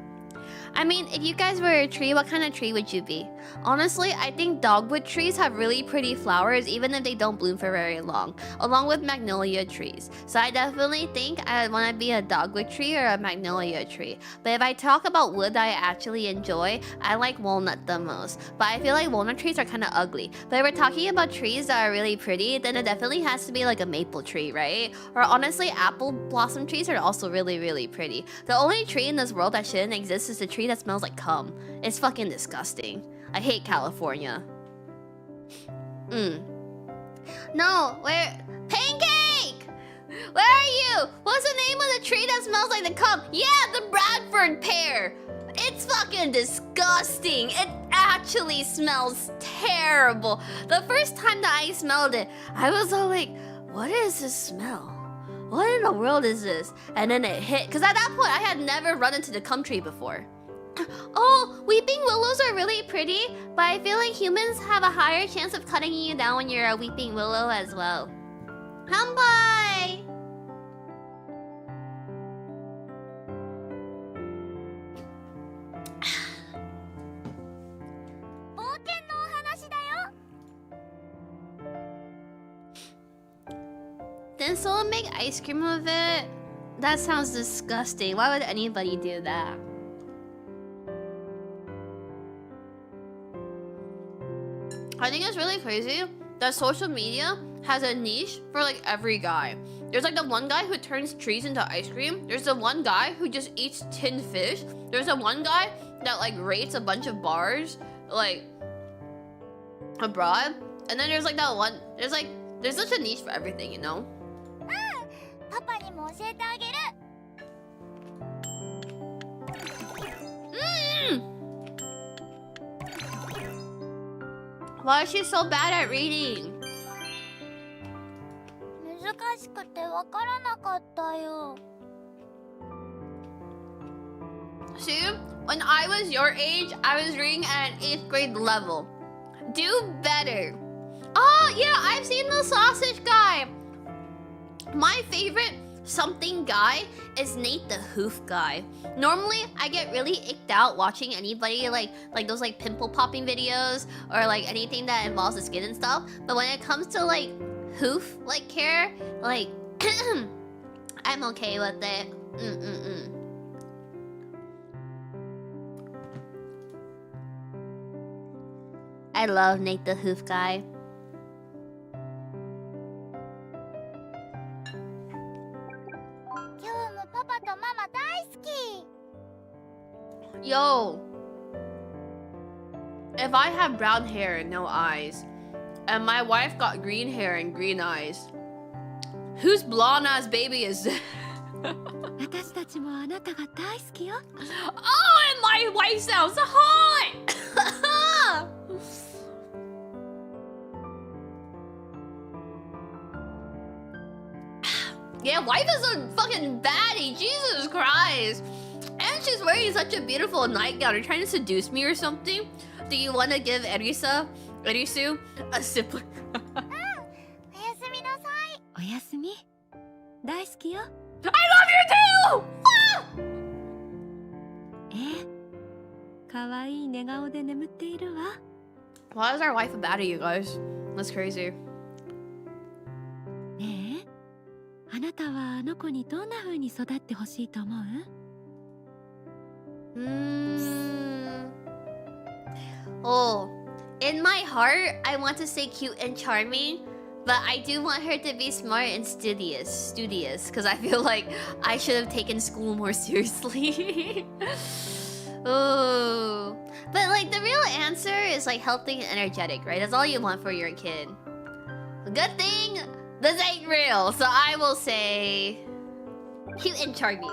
I mean, if you guys were a tree, what kind of tree would you be? Honestly, I think dogwood trees have really pretty flowers even if they don't bloom for very long, along with magnolia trees. So I definitely think I want to be a dogwood tree or a magnolia tree. But if I talk about wood that I actually enjoy, I like walnut the most. But I feel like walnut trees are kind of ugly. But if we're talking about trees that are really pretty, then it definitely has to be like a maple tree, right? Or honestly, apple blossom trees are also really, really pretty. The only tree in this world that shouldn't exist is the tree that smells like cum. It's fucking disgusting. I hate California. No, where? Pancake! Where are you? What's the name of the tree that smells like the cum? Yeah, the Bradford pear. It's fucking disgusting. It actually smells terrible. The first time that I smelled it, I was all like, what is this smell? What in the world is this? And then it hit, because at that point I had never run into the cum tree before. Oh, weeping willows are really pretty, but I feel like humans have a higher chance of cutting you down when you're a weeping willow as well. Hanbai! Didn't someone make ice cream of it? That sounds disgusting. Why would anybody do that? I think it's really crazy that social media has a niche for like every guy. There's like the one guy who turns trees into ice cream. There's the one guy who just eats tinned fish. There's the one guy that like rates a bunch of bars like abroad. And then there's like that one, there's such a niche for everything, you know? Why is she so bad at reading? See, when I was your age, I was reading at an 8th grade level. Do better. Oh yeah, I've seen the sausage guy. My favorite something guy is Nate the Hoof guy. Normally, I get really icked out watching anybody like those like pimple popping videos or like anything that involves the skin and stuff. But when it comes to like hoof like care, like I'm okay with it. I love Nate the Hoof guy. Yo, if I have brown hair and no eyes, and my wife got green hair and green eyes, whose blonde ass baby is this? Oh, and my wife sounds hot! Yeah, wife is a fucking baddie, Jesus Christ! And she's wearing such a beautiful nightgown. Are you trying to seduce me or something? Do you want to give Erisu a sip? I love you too! Ah! Why is our wife a baddie, you guys? That's crazy. Oh, in my heart, I want to say cute and charming, but I do want her to be smart and studious, because I feel like I should have taken school more seriously. Oh, but like the real answer is like healthy and energetic, right? That's all you want for your kid. Good thing this ain't real, so I will say cute and charming.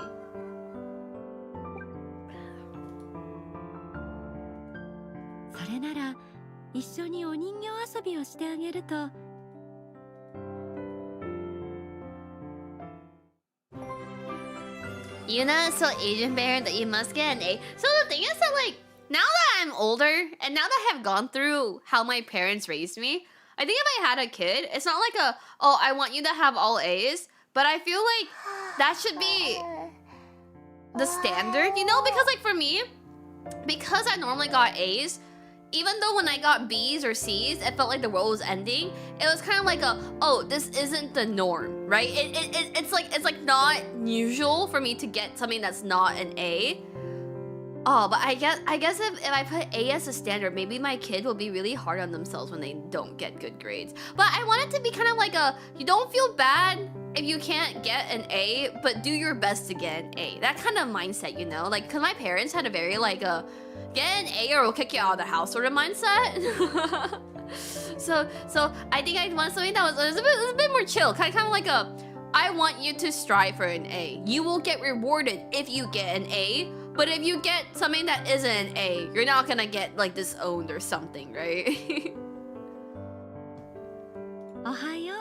Yuna is so Asian parent that you must get an A. So the thing is that like, now that I'm older, and now that I have gone through how my parents raised me, I think if I had a kid, it's not like oh, I want you to have all A's, but I feel like that should be the standard, you know? Because like for me, because I normally got A's, even though when I got B's or C's, it felt like the world was ending. It was kind of like oh, this isn't the norm, right? It's like not usual for me to get something that's not an A. Oh, but I guess if I put A as a standard, maybe my kid will be really hard on themselves when they don't get good grades. But I want it to be kind of like you don't feel bad if you can't get an A, but do your best to get an A. That kind of mindset, you know? Like, cause my parents had a very like get an A or we'll kick you out of the house sort of mindset. So I think I want something that was a bit more chill, kind of like a. I want you to strive for an A. You will get rewarded if you get an A. But if you get something that isn't an A, you're not gonna get like disowned or something, right? おはよ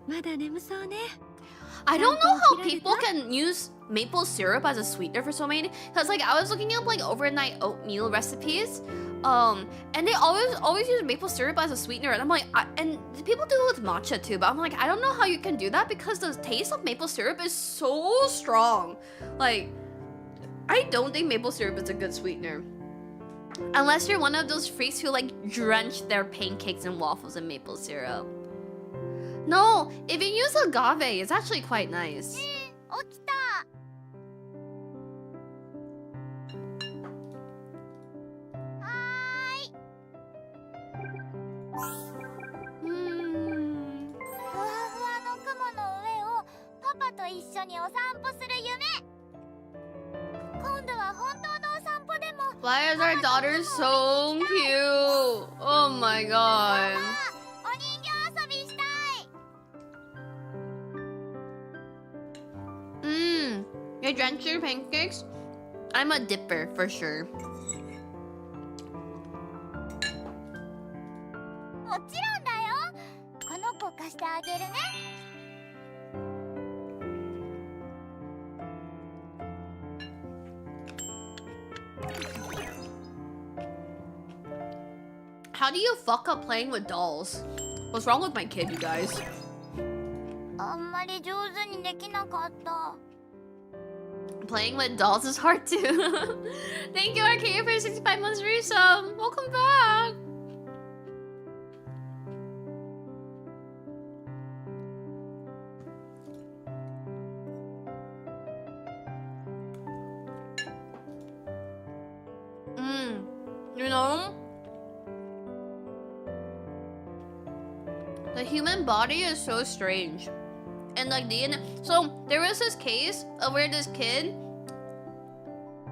う。まだ眠そうね。 I don't know how people can use maple syrup as a sweetener for so many. Cause like I was looking up like overnight oatmeal recipes, and they always use maple syrup as a sweetener, and I'm like, and people do it with matcha too. But I'm like, I don't know how you can do that because the taste of maple syrup is so strong. Like, I don't think maple syrup is a good sweetener. Unless you're one of those freaks who like drench their pancakes and waffles in maple syrup. No, if you use agave, it's actually quite nice. 起きた。はーい。ふわふわの雲の上をパパと一緒にお散歩する夢。今度は本当のお散歩でも。 Why is our daughter so cute? Oh my god. お人形遊びしたい。 You drench your pancakes? I'm a dipper for sure. もちろんだよ。この子貸してあげるね。 How do you fuck up playing with dolls? What's wrong with my kid, you guys? あんまり上手にできなかった。 Playing with dolls is hard too. Thank you, Arcadia, for 65 months resub. Welcome back. You know, the human body is so strange. And like so there was this case of where this kid,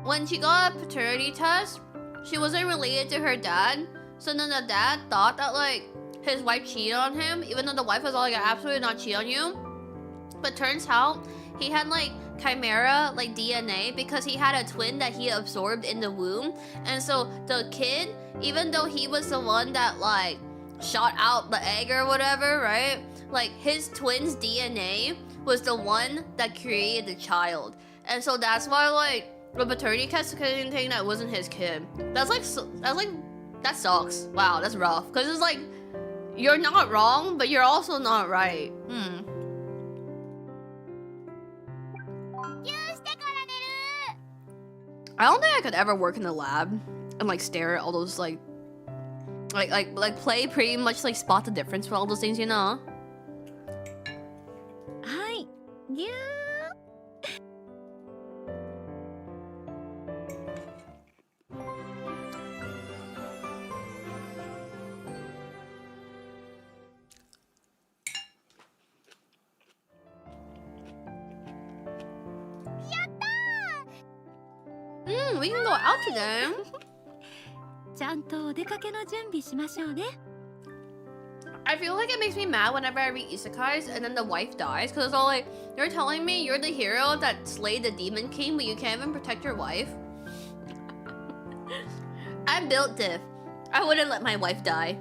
when she got a paternity test, she wasn't related to her dad. So then the dad thought that like his wife cheated on him, even though the wife was all like, absolutely not cheat on you. But turns out he had like chimera like DNA because he had a twin that he absorbed in the womb. And so the kid, even though he was the one that like shot out the egg or whatever, right? Like his twin's DNA was the one that created the child. And so that's why like the paternity test couldn't think that wasn't his kid. That sucks. Wow, that's rough. Cause it's like you're not wrong, but you're also not right. ギューしてから寝る。 I don't think I could ever work in the lab and like stare at all those like play pretty much like spot the difference for all those things, you know? はい。ぎゅー。 We can go out today. ちゃんとお出かけの準備しましょうね。 I feel like it makes me mad whenever I read isekais and then the wife dies because it's all like, you're telling me you're the hero that slayed the demon king but you can't even protect your wife? I'm built diff. I wouldn't let my wife die.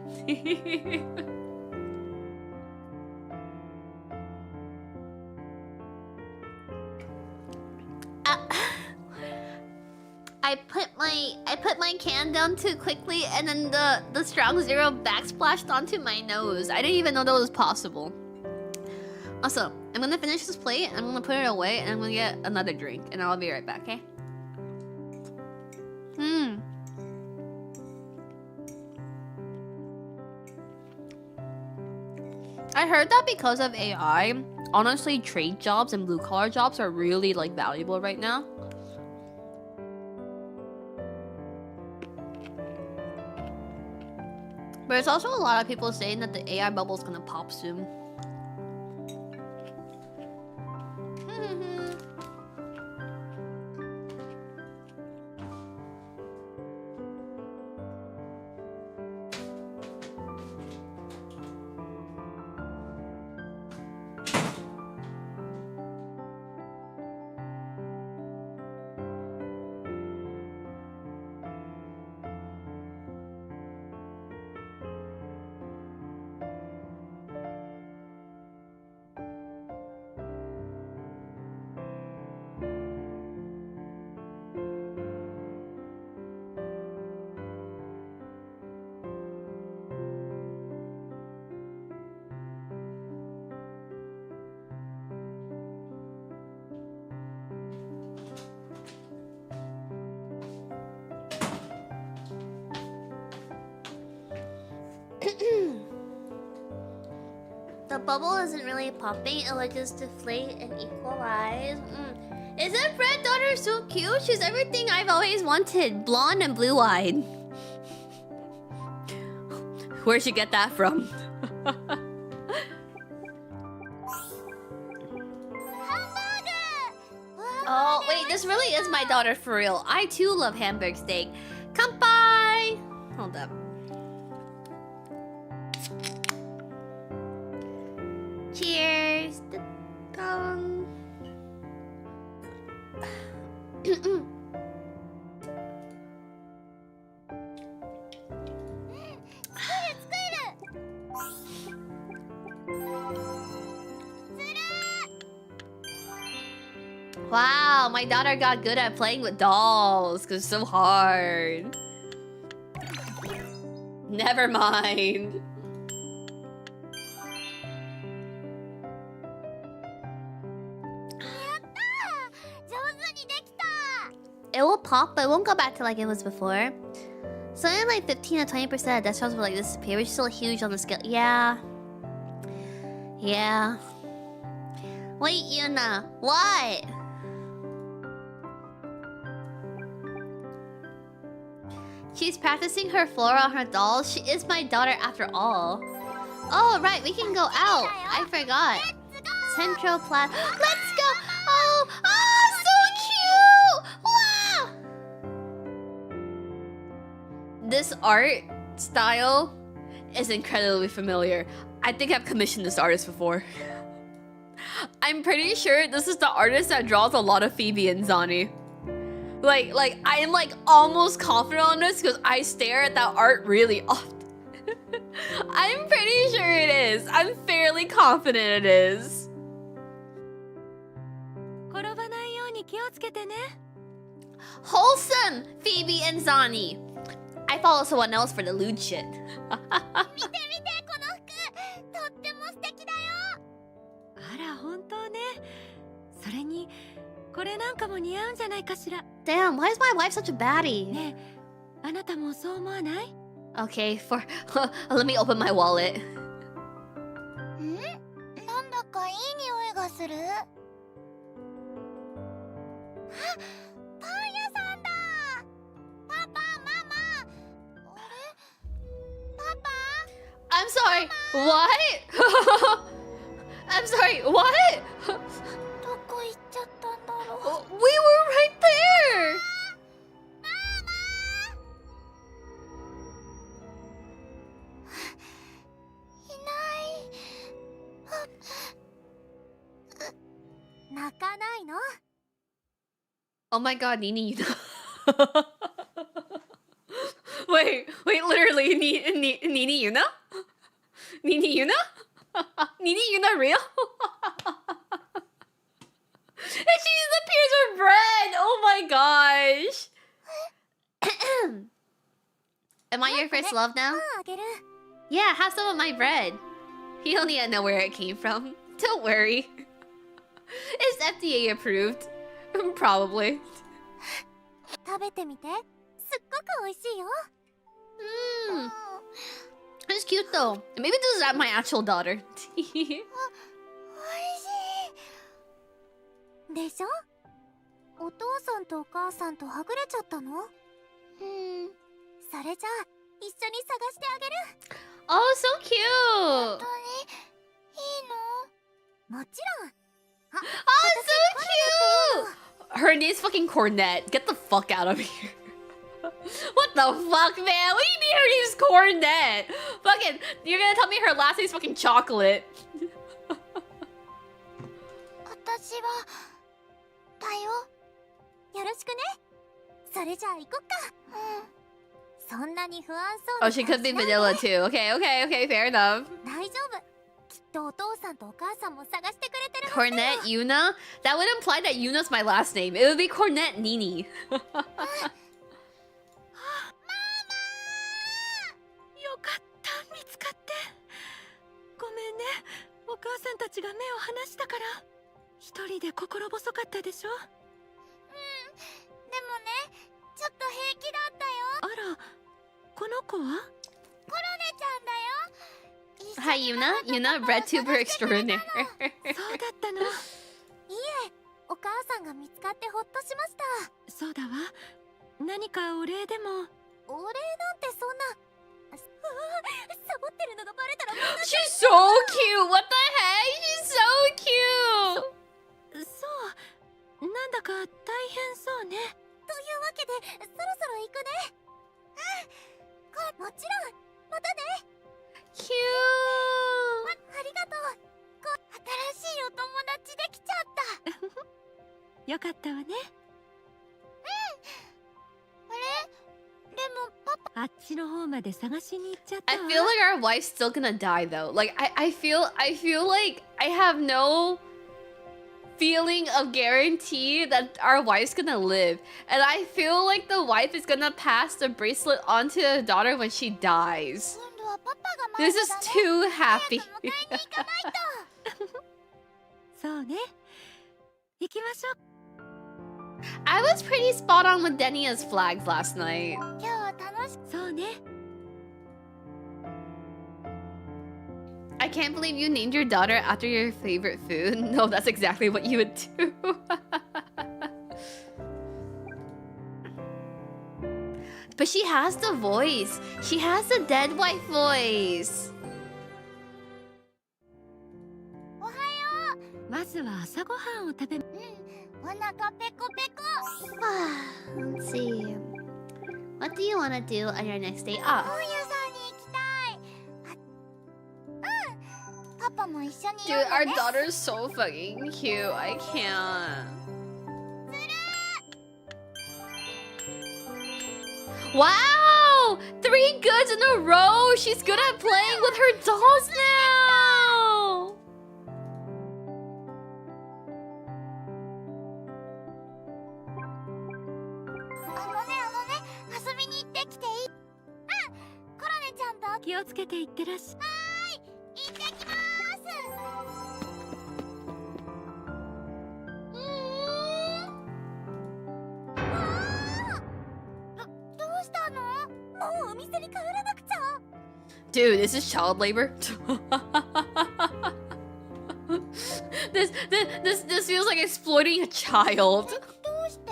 I put my can down too quickly and then the strong zero backsplashed onto my nose. I didn't even know that was possible. Also, I'm gonna finish this plate, I'm gonna put it away, and I'm gonna get another drink, and I'll be right back, okay? I heard that because of AI, honestly, trade jobs and blue-collar jobs are really, like, valuable right now. But there's also a lot of people saying that the AI bubble is gonna pop soon. The bubble isn't really popping, it will just deflate and equalize. Isn't Fred daughter so cute? She's everything I've always wanted. Blonde and blue-eyed. Where'd you get that from? Oh, wait, this really is my daughter for real. I too love hamburg steak. Kanpai! Hold up. Cheers! Gong. Wow, my daughter got good at playing with dolls because it's so hard. Never mind. It will pop, but it won't go back to like it was before. So only like 15 to 20% of death shots will like disappear, which is still huge on the scale. Yeah. Yeah. Wait, Yuna. What? She's practicing her flora on her dolls. She is my daughter after all. Oh, right. We can go out. I forgot. Central Plaza. Let's go. Oh, so cute. Wow. This art style is incredibly familiar. I think I've commissioned this artist before. I'm pretty sure this is the artist that draws a lot of Phoebe and Zani. Like I am like almost confident on this because I stare at that art really often. I'm pretty sure it is. I'm fairly confident it is. Wholesome, Phoebe and Zani. I follow someone else for the lewd shit. Damn, why is my wife such a baddie? Okay, for let me open my wallet. I'm sorry, what? I'm sorry, what? We were right there! Oh my god, Nini, you know. wait, literally, Nini Yuna? Nini Yuna? Nini Yuna real? And she disappears with bread! Oh my gosh! Am I your first love now? Yeah, have some of my bread. You don't need to know where it came from. Don't worry. It's FDA approved. Probably. It's cute though. Maybe this is my actual daughter. でしょ？お父さんとお母さんとはぐれちゃったの？それじゃあ一緒に探してあげる。Oh, so cute. 本当にいいの？もちろん。Oh, so cute. Her name's fucking Cornet. Get the fuck out of here. What the fuck, man? What do you mean her name's Cornet? Fucking, you're gonna tell me her last name's fucking Chocolate. 私はだよ。よろしくね。それじゃあ行こっか。そんなに不安そう Oh, she could be vanilla too. Okay, fair enough. 大丈夫。きっとお父さんとお母さんも探してくれてるはずだよ。 Cornet Yuna? That would imply that Yuna's my last name. It would be Cornet Nini. ママ。よかった、見つかって。ごめんね。お母さんたちが目を離したから。一人で心細かったでしょ。でもね、ちょっと平気だったよ。あら、この子は？コロネちゃんだよ。Hi, Yuna. Yuna, RedTuber extraordinaire. そうだったの。いえ、お母さんが見つかってほっとしました。そうだわ。何かお礼でも。お礼なんてそんな。サボってるのがバレたらまずい。 She's so cute. What the heck? She's so cute. そう。なんだか大変そうね。というわけで、そろそろ行くね。もちろん。またね。 Cute. ありがとう。新しいお友達できちゃった。よかったわね。あれでもパパ。あっちの方まで探しに行っちゃった I わ。 feel like our wife's still gonna die though. Like I feel like I have no feeling of guarantee that our wife's gonna live. And I feel like the wife is gonna pass the bracelet on to the daughter when she dies. 今度はパパが迷 This 子 is だね。 too 早 happy. く迎えに行かないと。そうね。行きましょう。I was pretty spot on with Denia's flags last night. 今日は楽しそうね。I can't believe you named your daughter after your favorite food. No, that's exactly what you would do. But she has the voice. She has the dead wife voice. おはよまずは朝ごはんを食べ。う。お腹ペコペコ。Let's see. What do you want to do on your next day 本 off? 屋さんに行きたい。パパも一緒に Dude, 読ん our でね。 daughter's so fucking cute. I can't. Wow! 3 goods in a row! She's good at playing with her dolls now!「遊びに行ってきていい？」「コロネちゃんと気をつけて行ってらっしゃい。行ってきまーす。」どうしたの？もうお店に帰らなくちゃ。 Dude, this is child labor. This feels like exploiting a child. どうして？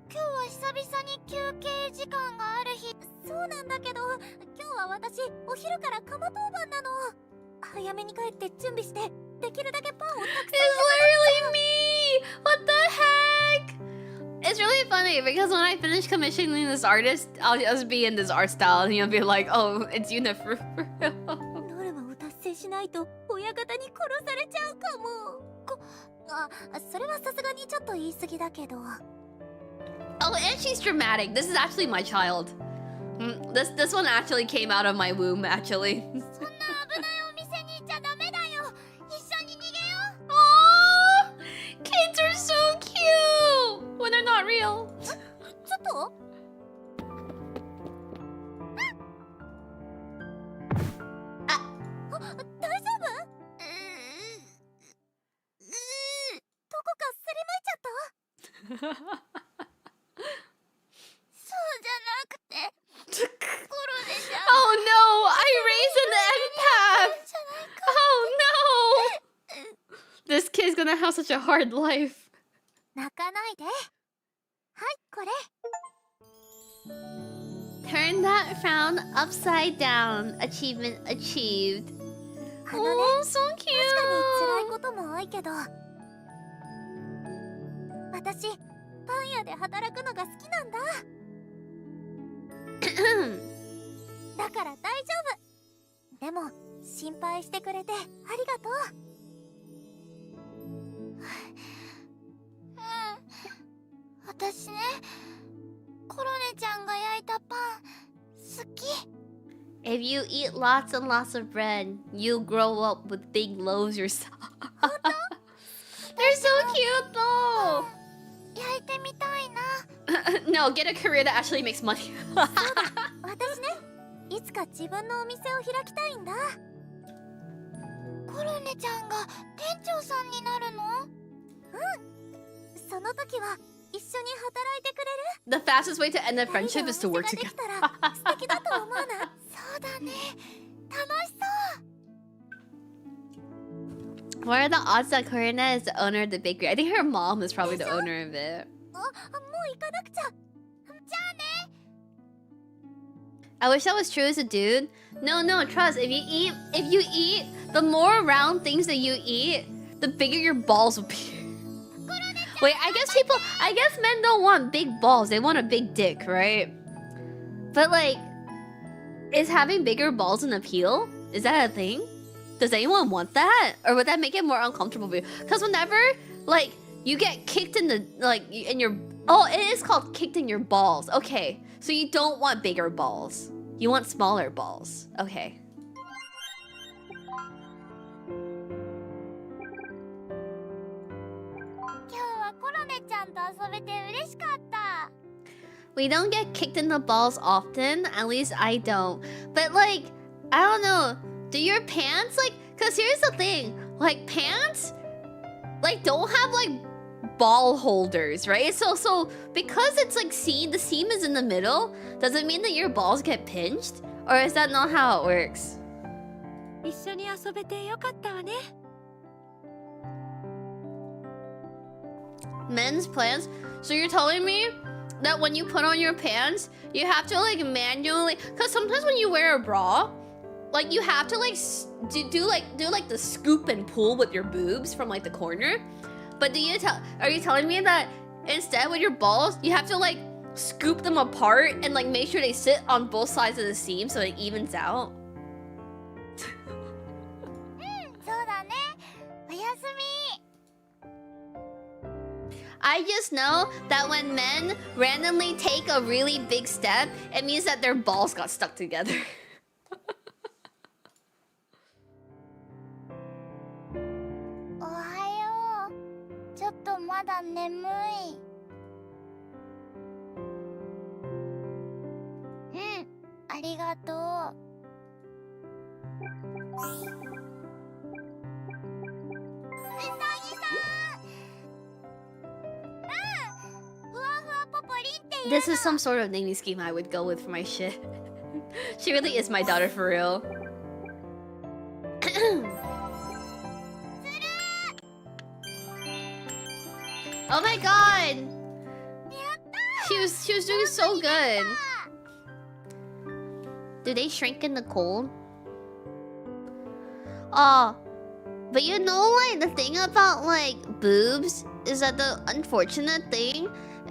今日は久々に休憩時間がある日。そうなんだけど、今日は私お昼から釜当番なの。早めに帰って準備して、できるだけパンをたくさん。 It's literally me! What the heck? It's really funny because when I finish commissioning this artist, I'll just be in this art style and you'll be like, oh, it's Yuna for real. ノルマを達成しないと親方に殺されちゃうかも。それはさすがにちょっと言い過ぎだけど。 Oh, and she's dramatic. This is actually my child. This one actually came out of my womb, actually. そんな危ないお店に行っちゃダメだよ。一緒に逃げよう。 Aww! Kids are so cute when they're not real. ちょっと？大丈夫？どこかすりむいちゃった？そうじゃなくて、コロネちゃん。 Oh no! I raised an empath! じゃないか。 Oh no! This kid's gonna have such a hard life. 泣かないで。はい、これ。 Turn that frown upside down. Achievement achieved. あのね、 Oh, so 確かに辛い cute. ことも多いけど、私パン屋で働くのが好きなんだ。だから大丈夫。でも心配してくれてありがとう。私ね、コロネちゃんが焼いたパン好き。 If you eat lots and lots of bread, you'll grow up with big loaves yourself. They're so cute though. 焼いてみたいな。No, get a career that actually makes money. 私ね、いつか自分のお店を開きたいんだ。コロネちゃんが店長さんになるの？うん。その時は一緒に働いてくれる？ The fastest way to end a 二 friendship 人 is で to お work 店がで together. きたら素敵だと思うな。そうだね。楽しそう。What are the odds that Korina is the owner of the bakery? I think her mom is probably the owner of it. もう行かなくちゃ。じゃあね。 I wish that was true as a dude. No, trust. If you eat, the more round things that you eat, the bigger your balls will be. Wait, I guess men don't want big balls. They want a big dick, right? But like, is having bigger balls an appeal? Is that a thing? Does anyone want that? Or would that make it more uncomfortable for you? Because whenever, like, you get kicked in the, like, in your... Oh, it is called kicked in your balls. Okay. So you don't want bigger balls. You want smaller balls. Okay. 今日はコロネちゃんと遊べて嬉しかった。 We don't get kicked in the balls often. At least I don't. But like, I don't know. Do your pants like... Because here's the thing. Like, pants... Like, don't have like ball holders, right? So because it's like the seam is in the middle, does it mean that your balls get pinched? Or is that not how it works? 一緒に遊べてよかったわね。 Men's pants? So you're telling me that when you put on your pants, you have to like manually... Because sometimes when you wear a bra, like you have to like do like the scoop and pull with your boobs from like the corner. But are you telling me that instead with your balls, you have to like scoop them apart and like make sure they sit on both sides of the seam so it evens out? そうだね。おやすみ。 I just know that when men randomly take a really big step, it means that their balls got stuck together. おはよう。ちょっとまだ眠い。ありがとう。うさぎさん。ふわふわポポリンって言うの。 This is some sort of naming scheme I would go with for my shit. She really is my daughter for real. Oh my god! She was doing so good. Do they shrink in the cold? But you know, like, the thing about, like, boobs is that the unfortunate thing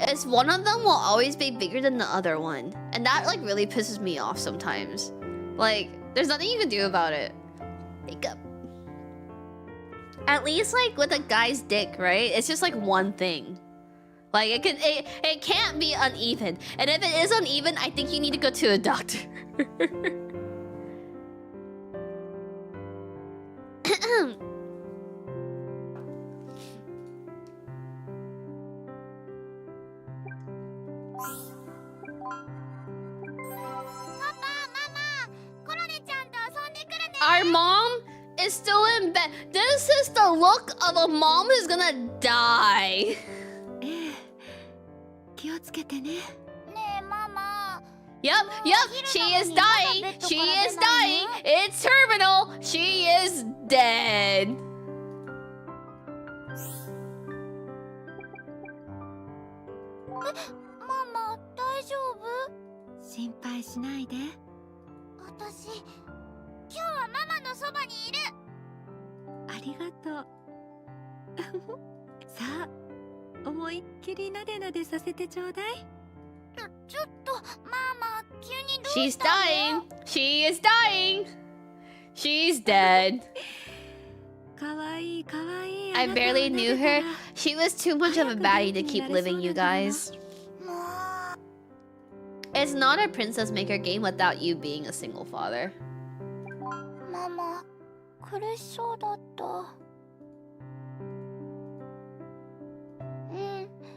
is one of them will always be bigger than the other one. And that, like, really pisses me off sometimes. Like, there's nothing you can do about it. Makeup. At least, like, with a guy's dick, right? It's just, like, one thing. Like, it can't be uneven. And if it is uneven, I think you need to go to a doctor. Our mom is still in bed. This is the look of a mom who's gonna die. 気をつけてね。ねえママ。 Yep, she is dying. She is dying. It's terminal. She is dead. ママ大丈夫？心配しないで。私今日はママのそばにいる。ありがとう。さあ、思いっきりなでなでさせてちょうだい。ちょっとママ急にどう She's したの？ dying. She is dying. She's dead. かわいいかわいい。 I barely knew her. She was too much of a baddie to keep living, you guys. もう It's not a princess maker game without you being a single father. ママ苦しそうだった。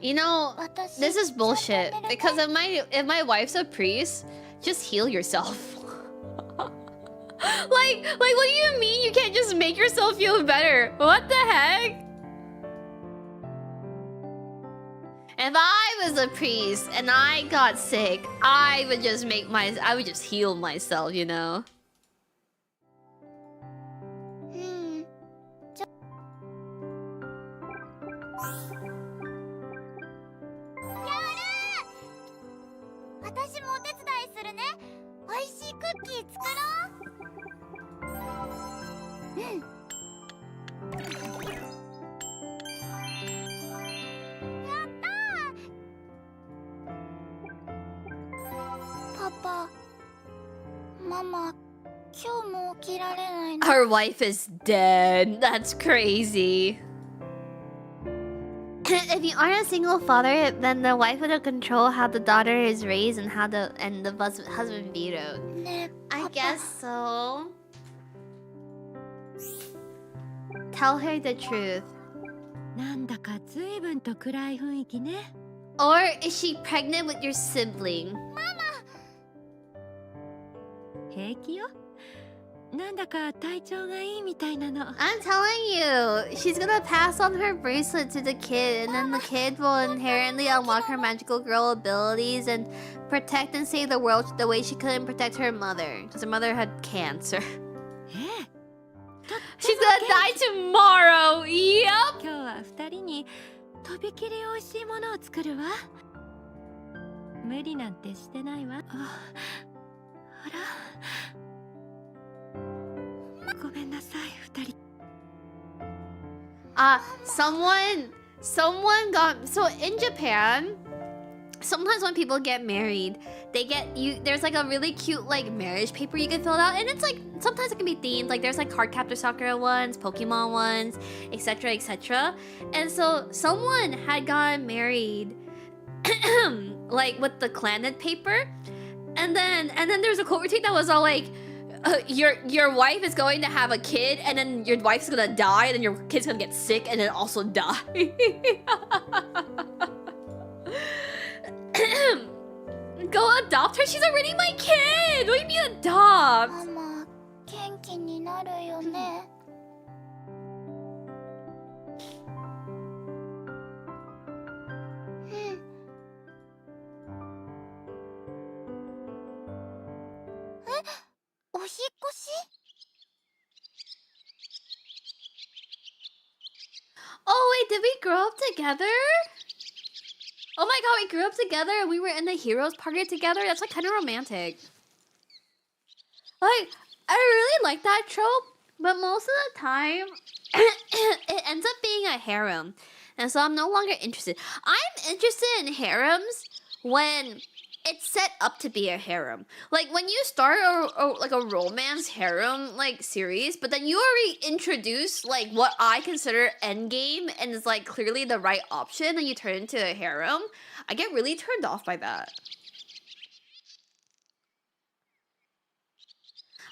You know, this is bullshit. Because if my wife's a priest, just heal yourself. like what do you mean you can't just make yourself feel better? What the heck? If I was a priest and I got sick, I would just heal myself, you know? 私もお手伝いするね。美味しいクッキー作ろう。うん。やったー。パパ、ママ、今日も起きられないの。 Her wife is dead. That's crazy. If you aren't a single father, then the wife would control how the daughter is raised and how the husband vetoed. ねえ、パ I パ。 guess so. Tell her the truth. なんだか随分と暗い雰囲気ね。 Or is she pregnant with your sibling? 平気よ。なんだか体調がいいみたいなの。 I'm telling you, she's gonna pass on her bracelet to the kid, and then the kid will inherently unlock her magical girl abilities and protect and save the world the way she couldn't protect her mother, because her mother had cancer. ええ。 She's gonna die tomorrow. Yup. 今日は二人にとびきり美味しいものを作るわ。無理なんてしてないわ。あら。ごめんなさい、二人。Someone got so in Japan. Sometimes when people get married, they get you. There's like a really cute like marriage paper you can fill out, and it's like sometimes it can be themed. Like there's like Cardcaptor Sakura ones, Pokemon ones, etc., etc. And so someone had gotten married, like with the Clannad paper, and then there's a quote retweet that was all like, your wife is going to have a kid, and then your wife's gonna die, and then your kid's gonna get sick, and then also die. Go adopt her. She's already my kid. What do you mean adopt? ママ、元気になるよね。うん。え、お引っ越し？ Oh wait, did we grow up together? Oh my god, we grew up together and we were in the heroes party together. That's like kind of romantic. Like, I really like that trope, but most of the time, it ends up being a harem. And so I'm no longer interested. I'm interested in harems when it's set up to be a harem. Like when you start like a romance harem like series, but then you already introduce like what I consider endgame and is like clearly the right option, and you turn into a harem. I get really turned off by that.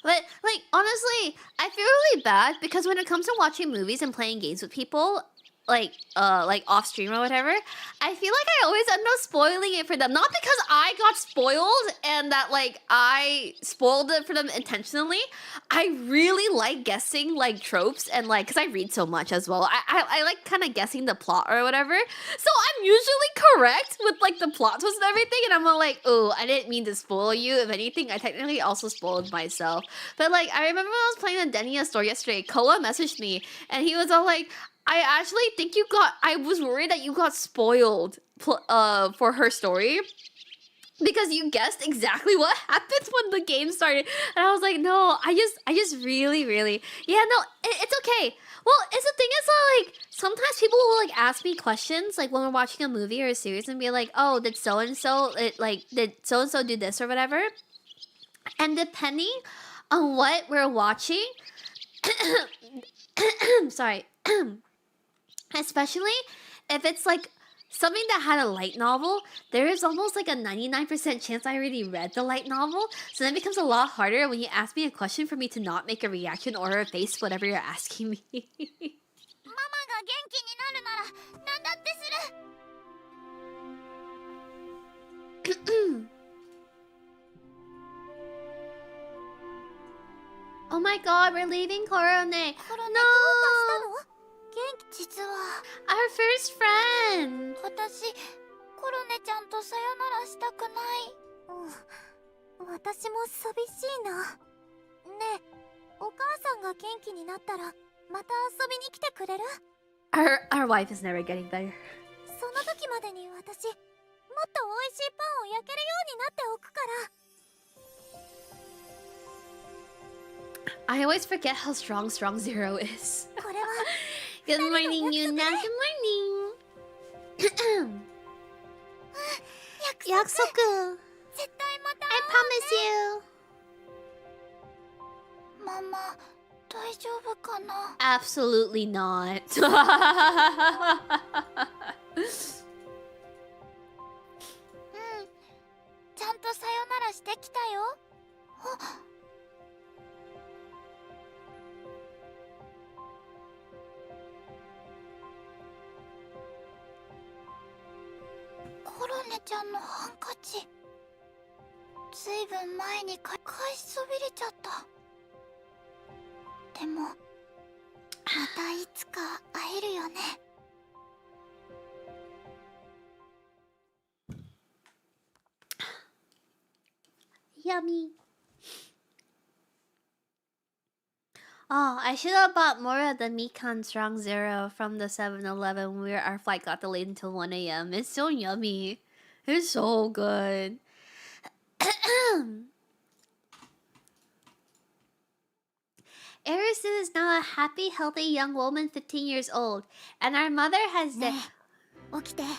But like honestly, I feel really bad because when it comes to watching movies and playing games with people, like off stream or whatever, I feel like I always end up spoiling it for them. Not because I got spoiled and that like I spoiled it for them intentionally. I really like guessing like tropes and like because I read so much as well. I like kind of guessing the plot or whatever. So I'm usually correct with like the plot twist and everything, and I'm all like, oh, I didn't mean to spoil you. If anything, I technically also spoiled myself. But like I remember when I was playing the Denia store yesterday, Koa messaged me and he was all like, I actually think I was worried that you got spoiled for her story because you guessed exactly what happened when the game started. And I was like, no, I just really, yeah, no, it's okay. Well, it's the thing is like, sometimes people will like ask me questions like when we're watching a movie or a series and be like, oh, did so-and-so do this or whatever? And depending on what we're watching, sorry, especially if it's like something that had a light novel, there is almost like a 99% chance I already read the light novel. So then it becomes a lot harder when you ask me a question for me to not make a reaction or a face whatever you're asking me. ママが元気になるなら何だってする。Oh my god, we're leaving Korone. コロネどうかしたの？ No! 元気、実は Our first friend! 私、コロネちゃんとさよならしたくない。うん、私も寂しいな。ねえ、お母さんが元気になったらまた遊びに来てくれる？ Our wife is never getting better. その時までに私、もっと美味しいパンを焼けるようになっておくから。 I always forget how strong Zero is. これは Good morning, Yuna. Good morning. 約束。絶対また I promise you. ママ、大丈夫かな。 Absolutely not. ちゃんとさよならしてきたよ。コロネちゃんのハンカチ、ずいぶん前に返しそびれちゃった。でもまたいつか会えるよね。 Yummy. Oh, I should have bought more of the Mikan Strong Zero from the 7-Eleven where our flight got delayed until 1 a.m. It's so yummy. It's so good. Arisu is now a happy, healthy young woman 15 years old. And our mother has... ねえ、起きて。 And we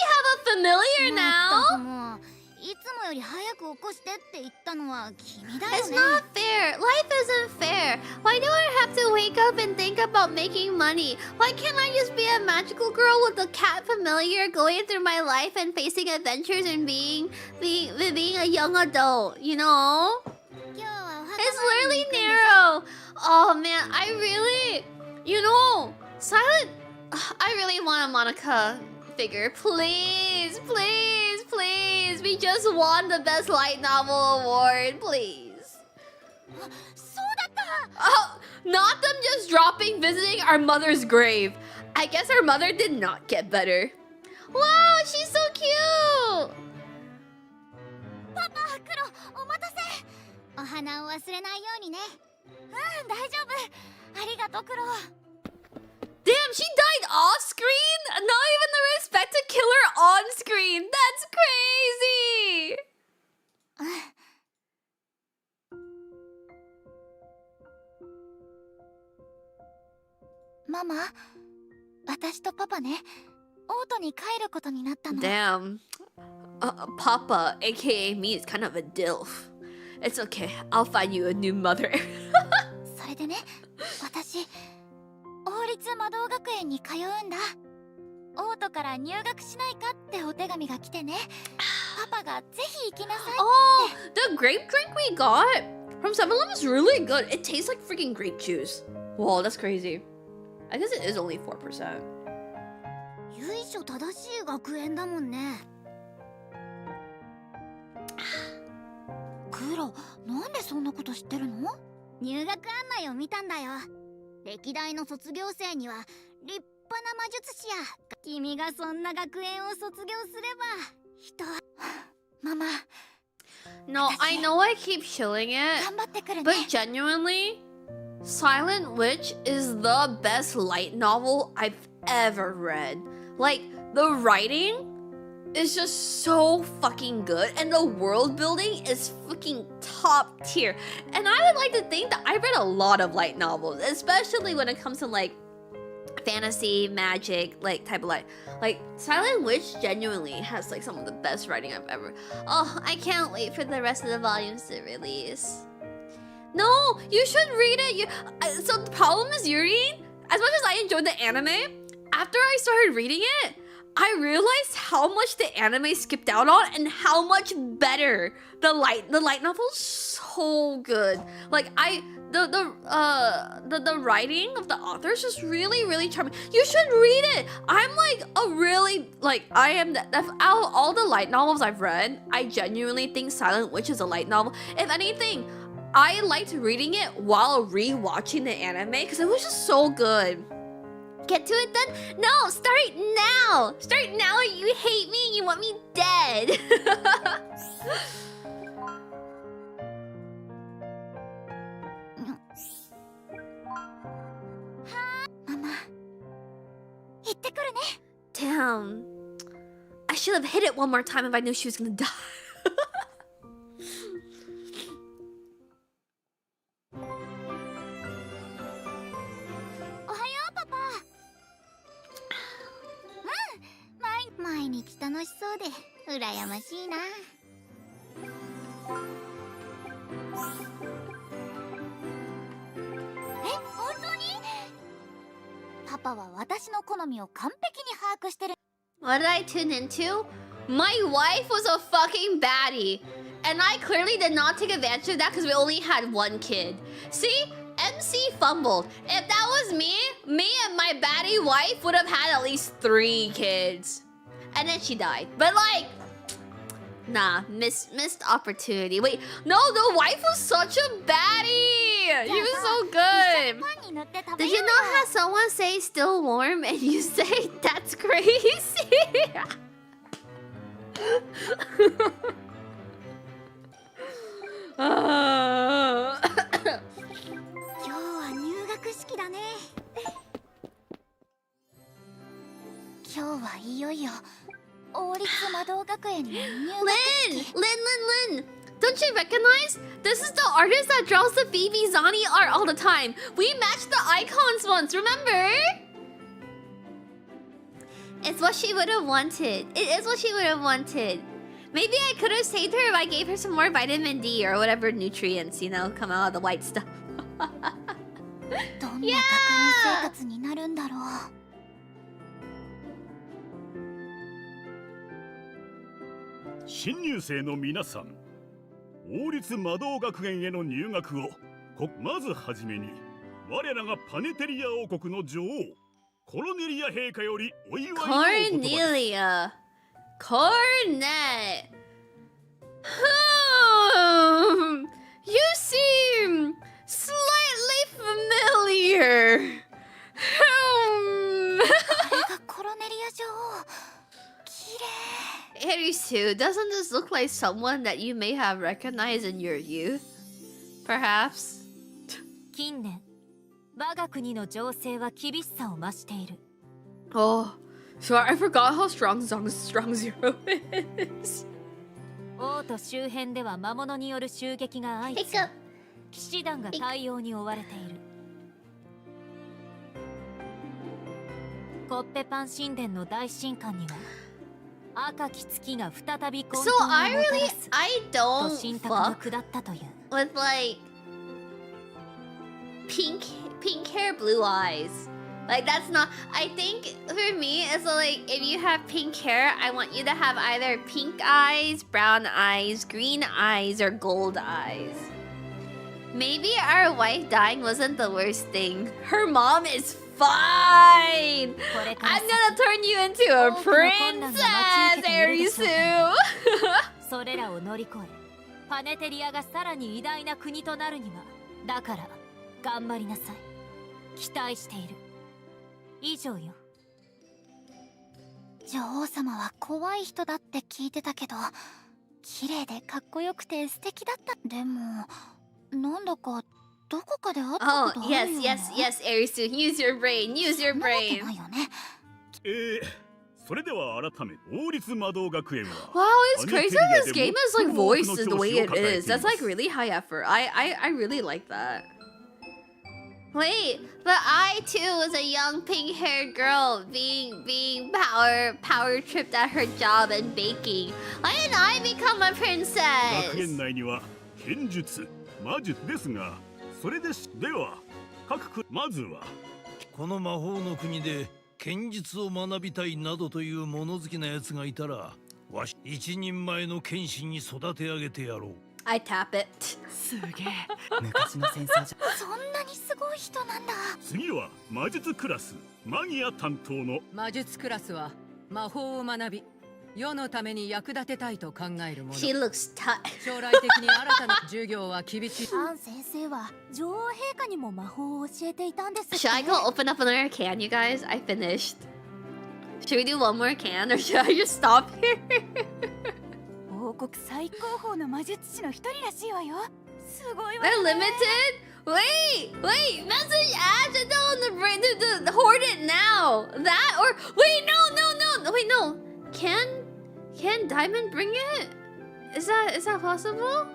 have a familiar まったく now! もういつもより早く起こしてって言ったのは君だよ It's ね。 not fair. Life isn't fair. Why do I have to wake up and think about making money? Why can't I just be a magical girl with a cat familiar going through my life and facing adventures and being a young adult, you know? 今日はお墓 It's 参り literally に行くんでしょ。 narrow. Oh man, I really, you know, Silent. I really want a Monica figure. Please, please, please. We just won the best light novel award. Please. そうだった。 Oh, not them just dropping visiting our mother's grave. I guess our mother did not get better. Wow, she's so cute. パパ、クロ、お待たせ。お花を忘れないようにね。大丈夫。ありがとう、クロ。 Damn, she died off screen? Not even the respect to kill her on screen. That's crazy. ママ、私とパパね、オートに帰ることになったの。 Damn. Papa, aka me, is kind of a DILF. It's okay. I'll find you a new mother. それでね、私王立魔導学園に通うんだ。オートから入学しないかってお手紙が来てね。パパがぜひ行きなさい。 Oh, the grape drink we got from 7-Eleven is really good. It tastes like freaking grape juice. Whoa, that's crazy. I guess it is only 4%. 由緒正しい学園だもんね。クロ、なんでそんなこと知ってるの？入学案内を見たんだよ。歴代の卒業生には立派な魔術師や。君がそんな学園を卒業すれば人はママ No, I know I keep chilling it, 頑張ってくるね。 but genuinely, Silent Witch is the best light novel I've ever read. Like, the writing is just so fucking good, and the world building is fucking top tier. And I would like to think that I've read a lot of light novels, especially when it comes to like fantasy, magic, like type of light. Like Silent Witch genuinely has like some of the best writing I've ever. Oh, I can't wait for the rest of the volumes to release. No, you should read it. So the problem is, Yuri, as much as I enjoyed the anime, after I started reading it, I realized how much the anime skipped out on and how much better the light novel is. So good. Like the writing of the author is just really charming. You should read it. I'm like a really I am out of all the light novels I've read, I genuinely think Silent Witch is a light novel. If anything, I liked reading it while rewatching the anime because it was just so good. Get to it then? No, start now! Start now or you hate me and you want me dead! ママ、行ってくるね。 Damn. I should should have hit it one more time if I knew she was gonna die. おはようパパ。毎日楽しそうで羨ましいな。本当に？パパは私の好みを完璧に把握してる。 What did I tune into? My wife was a fucking baddie. And I clearly did not take advantage of that because we only had one kid. See? MC fumbled. If that was me and my baddie wife would have had at least 3 kids. And then she died. But like, nah, missed opportunity. Wait, no, the wife was such a baddie. He was so good. パンに塗って食べ Did よ you う know よ。 how someone say still warm and you say that's crazy? Uh, 今日は入学式だね。今日はいよいよ王立魔導学園の入学 Lin! 式。 Lin! Don't you recognize? This is the artist that draws the Phoebe Zani art all the time. We matched the icons once, remember? It's what she would have wanted. It is what she would have wanted. Maybe I could have saved her if I gave her some more vitamin D or whatever nutrients, you know, come out of the white stuff. どんな学園生活になるんだろう。新入生の皆さん、王立魔導学園への入学をまずはじめに我らがパネテリア王国の女王コロネリア陛下よりお祝いのお言葉です。 Cornelia. Cornet. You seem slightly familiar. これがコロネリア女王。綺麗。 Erisu, doesn't this look like someone that you may have recognized in your youth? Perhaps? 近年我が国の情勢は厳しさを増している。 Oh, sorry, I forgot how strong Zero is. 王都周辺では魔物による襲撃が相次ぎ、騎士団が対応に追われている。コッペパン神殿の大神官には赤き月が再び混沌 So をも I たら really, す I と don't 神託が fuck 下ったという。 with like pink hair, blue eyes. Like that's not. I think for me, it's like if you have pink hair, I want you to have either pink eyes, brown eyes, green eyes, or gold eyes. Maybe our wife dying wasn't the worst thing. Her mom is fine. これから I'm 先 gonna turn you into a princess, Erisu. それらを乗り越えパネテリアがさらに偉大な国となるにはだから頑張りなさい。期待している。以上よ。女王様は怖い人だって聞いてたけど、綺麗でかっこよくて素敵だった。でもなんだかどこかで会った Oh ことあるよ yes, ね。 yes, yes, Erisu. Use your brain. Use your そんなわけ brain. ないよね。それでは改め王立魔導学園は Wow, it's crazy how this game is like voiced the way it is. That's like really high effort. I really like that. Wait, but I too was a young pink-haired girl being power tripped at her job and baking. Why didn't I become a 学 princess? 園内には剣術、魔術ですが、それですでは各区まずはこの魔法の国で剣術を学びたいなどという物好きな奴がいたら、わし一人前の剣士に育て上げてやろう。 I tap it. すげえ昔の戦争じゃそんなにすごい人なんだ。次は魔術クラスマギア担当の魔術クラスは魔法を学び世のために役立てたいと考えるもの She looks tired. 将来的に新たな授業は厳しいアン先生は女王陛下にも魔法を教えていたんですって。 Should I go open up another can, you guys? I finished. Should we do one more can or should I just stop here? 王国最高峰の魔術師の一人らしいわよ。すごいわ They're ね。 limited? Wait, message Ash and tell them to bring the hoard it now. That or wait, no. Wait, no. Can Diamond bring it? Is that possible?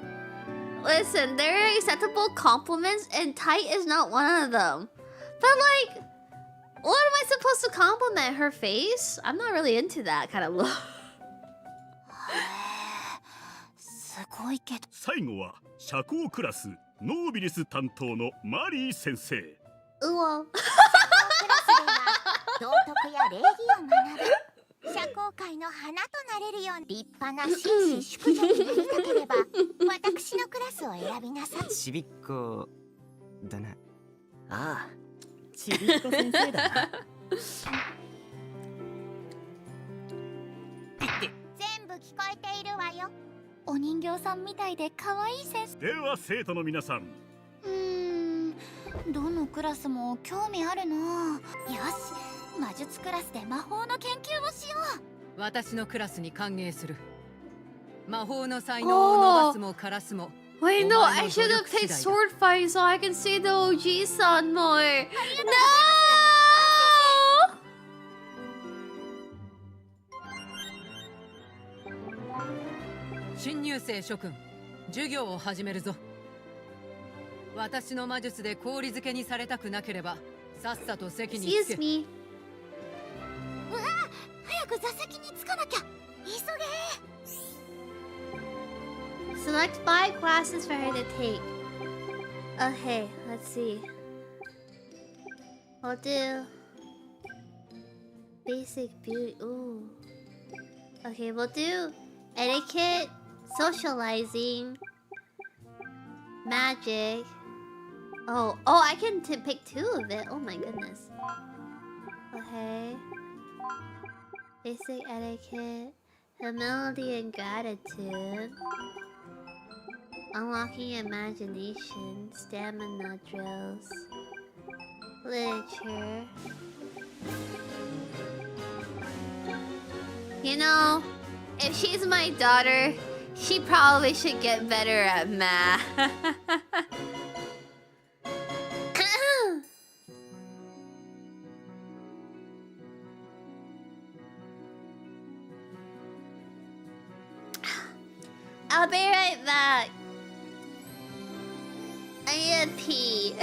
Listen, there are acceptable compliments, and tight is not one of them. But like, what am I supposed to compliment? Her face? I'm not really into that kind of look. すごいけど最後は社交クラスノービリス担当のマリー先生。Ooh. クラスでは道徳や礼儀を学ぶ社交界の花となれるように立派な紳士淑女になりたければ私のクラスを選びなさい。ちびっこだな。ああ、ちびっこ先生だな。全部聞こえているわよ。お人形さんみたいで可愛い先生。では生徒の皆さん、どのクラスも興味あるな。よし、魔術クラスで魔法の研究をしよう。私のクラスに歓迎する。魔法の才能を伸ばすも枯らすも。 Wait, no, I should have picked sword fighting so I can see the OG son more. No! 新入生諸君、授業を始めるぞ。私の魔術で氷漬けにされたくなければ、さっさと席に着け。 Excuse me. うわあ、早く座席に着かなきゃ。急げ。 Select 5 classes for her to take. Okay, let's see. We'll do basic beauty. Ooh. Okay, we'll do etiquette, socializing, magic. Oh, I can pick 2 of it. Oh my goodness. Okay. Basic etiquette, humility and gratitude. Unlocking imagination, stamina drills, literature. You know, if she's my daughter, she probably should get better at math. I'll be right back. I need to pee.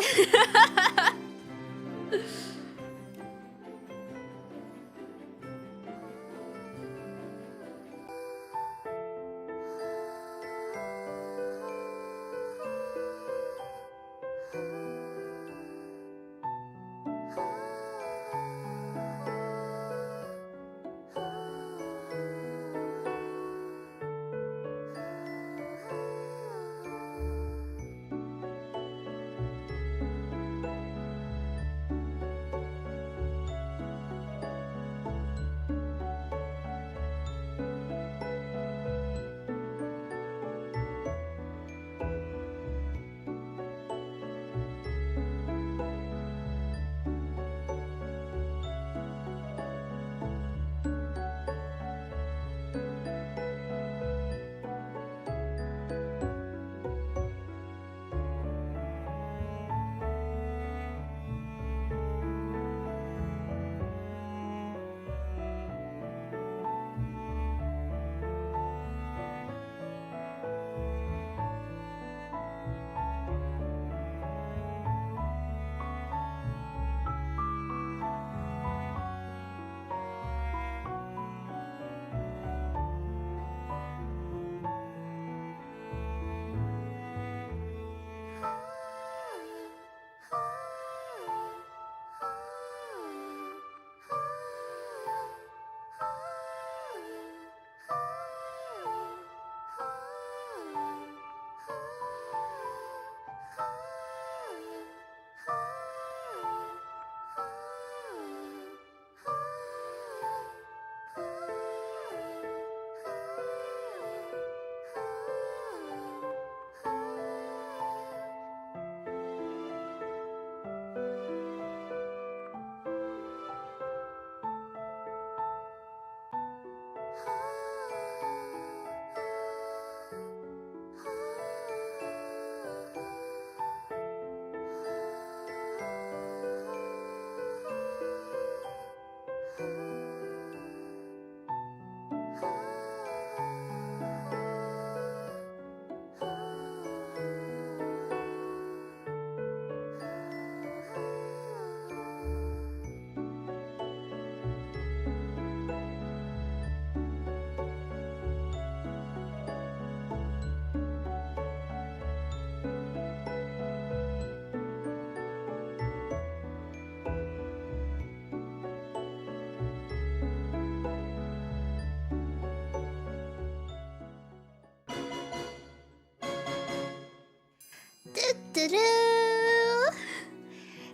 Do-do-do.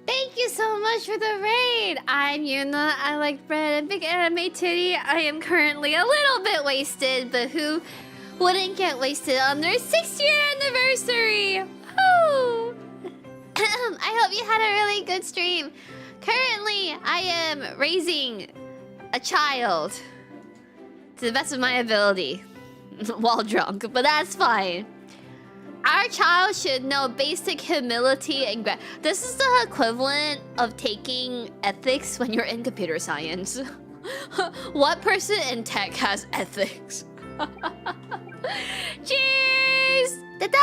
Thank you so much for the raid. I'm Yuna. I like bread and big anime titty. I am currently a little bit wasted, but who wouldn't get wasted on their 6th-year anniversary? Woo! I hope you had a really good stream. Currently, I am raising a child to the best of my ability while drunk, but that's fine. Our child should know basic humility and this is the equivalent of taking ethics when you're in computer science. What person in tech has ethics? Cheers! Ta-da!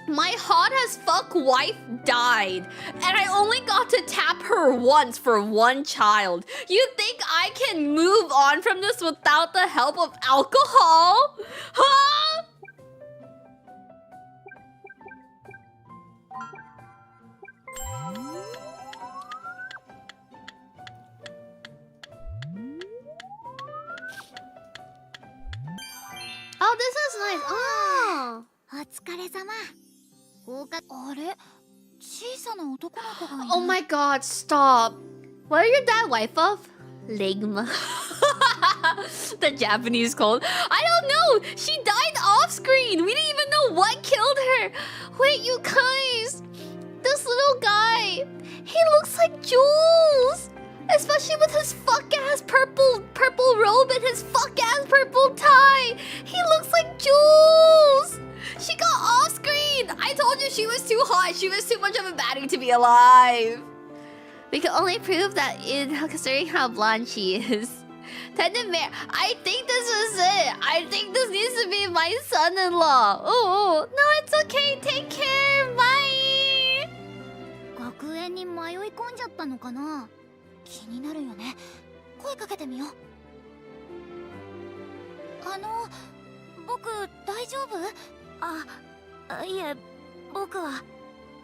My hot as fuck wife died, and I only got to tap her once for one child. You think I can move on from this without the help of alcohol? Huh? Oh, this is nice. Oh. お疲れ様。あれ、小さな男の子がいる。 Oh my god, stop. What are your dad wife of? Ligma. The Japanese code. I don't know. She died off screen. We didn't even know what killed her. Wait, you guys. This little guy. He looks like Jules. Especially with his fuck-ass purple robe and his fuck-ass purple tie. He looks like Jules. She got off screen. I told you she was too hot. She was too much of a baddie to be alive. We can only prove that in considering how blonde she is. Tendon Mare, I think this is it. I think this needs to be my son-in-law. Oh, no, it's okay. Take care. Bye. 学園に迷い込んじゃったのかな。気になるよね。声かけてみよう。僕大丈夫？いえ、僕は。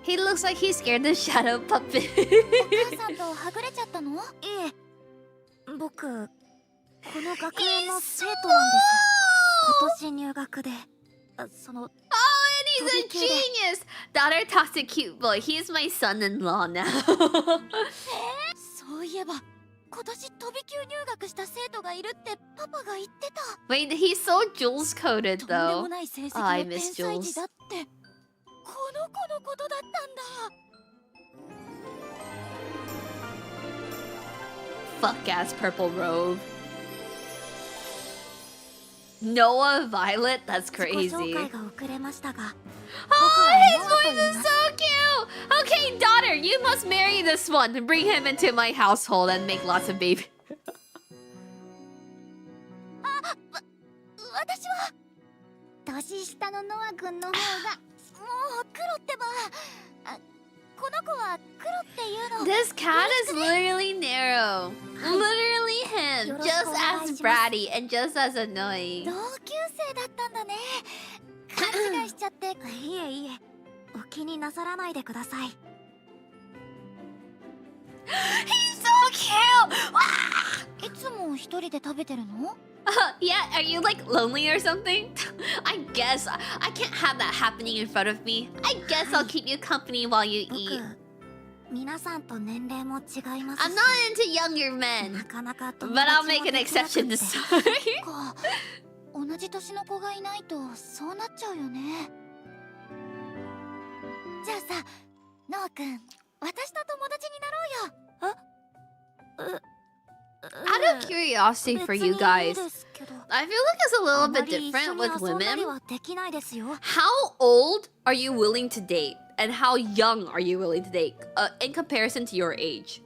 He looks like he's scared the shadow puppet. お母さんとはぐれちゃったの？いえ、僕この学園の生徒なんです。今年入学で、その。Oh, and he's a genius. Daughter toxic cute boy. He's my son-in-law now. そういえば、今年飛び級入学した生徒がいるってパパが言ってた。Wait, he's so Jules coded とんで though. もない成績 I の miss 天才 Jules. 児だって。この子のことだったんだ。 Fuck ass purple robe. Noah Violet? That's 自己 crazy. 紹介が遅れましたが。 Oh, his voice is so cute! Okay, daughter, you must marry this one and bring him into my household and make lots of babies. 私は年下のノア君の方がもう黒ってば。この子は黒っていうの。 This cat is literally narrow. Literally him. Just as bratty and just as annoying. 同級生だったんだね。勘違いしちゃって。いえいえ、お気になさらないでください。 He's so cute! いつも一人で食べてるの？ Yeah, are you like lonely or something? I guess I can't have that happening in front of me. I guess I'll keep you company while you 僕 eat. 皆さんと年齢も違いますし。 I'm not into younger な men, かなか友 but 達 I'll も make an できなくって exception this time. か同じ年の子がいないとそうなっちゃうよね。じゃあさ、ノア君、私と友達になろうよ。Out of curiosity for you guys, I feel like it's a little bit different with women. はできないですよ。 How old are you willing to date? And how young are you willing to date in comparison to your age?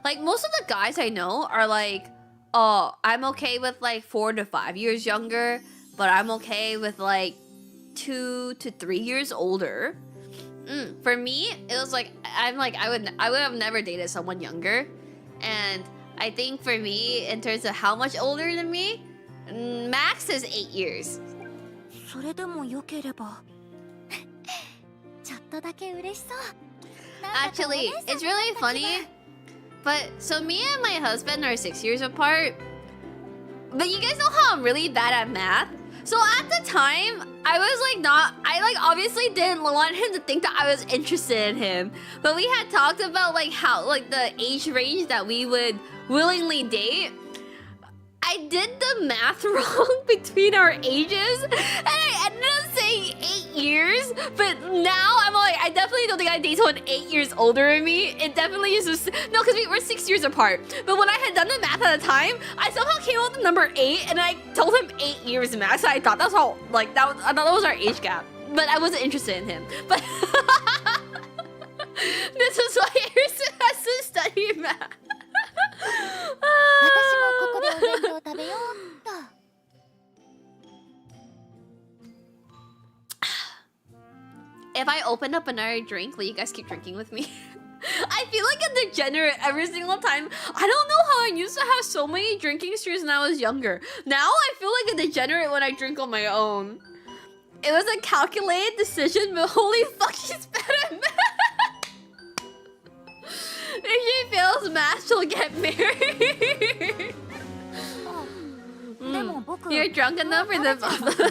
Like, most of the guys I know are like, oh, I'm okay with like 4 to 5 years younger, but I'm okay with like 2 to 3 years older. For me, it was like, I would have never dated someone younger. And I think for me, in terms of how much older than me, max is 8 years. それでも良ければ。ちょっとだけ嬉しそう。 Actually, it's really funny. But so me and my husband are 6 years apart. But you guys know how I'm really bad at math? So at the time, I was like I like obviously didn't want him to think that I was interested in him. But we had talked about like how like the age range that we would willingly date. I did the math wrong between our ages, and I ended up saying 8 years. But now I'm like, I definitely don't think I date someone 8 years older than me. It definitely is just no, because we were 6 years apart. But when I had done the math at the time, I somehow came up with the number 8, and I told him 8 years max. I thought that's how like that was. I thought that was our age gap, but I wasn't interested in him. But this is why Harrison has to study math. 私もここでお弁当食べようっと。 If I open up another drink, will you guys keep drinking with me? I feel like a degenerate every single time. I don't know how I used to have so many drinking streaks when I was younger. Now I feel like a degenerate when I drink on my own. It was a calculated decision, but holy fuck, she's bad at math. If she fails math, she'll get married. You're drunk enough for the both of us.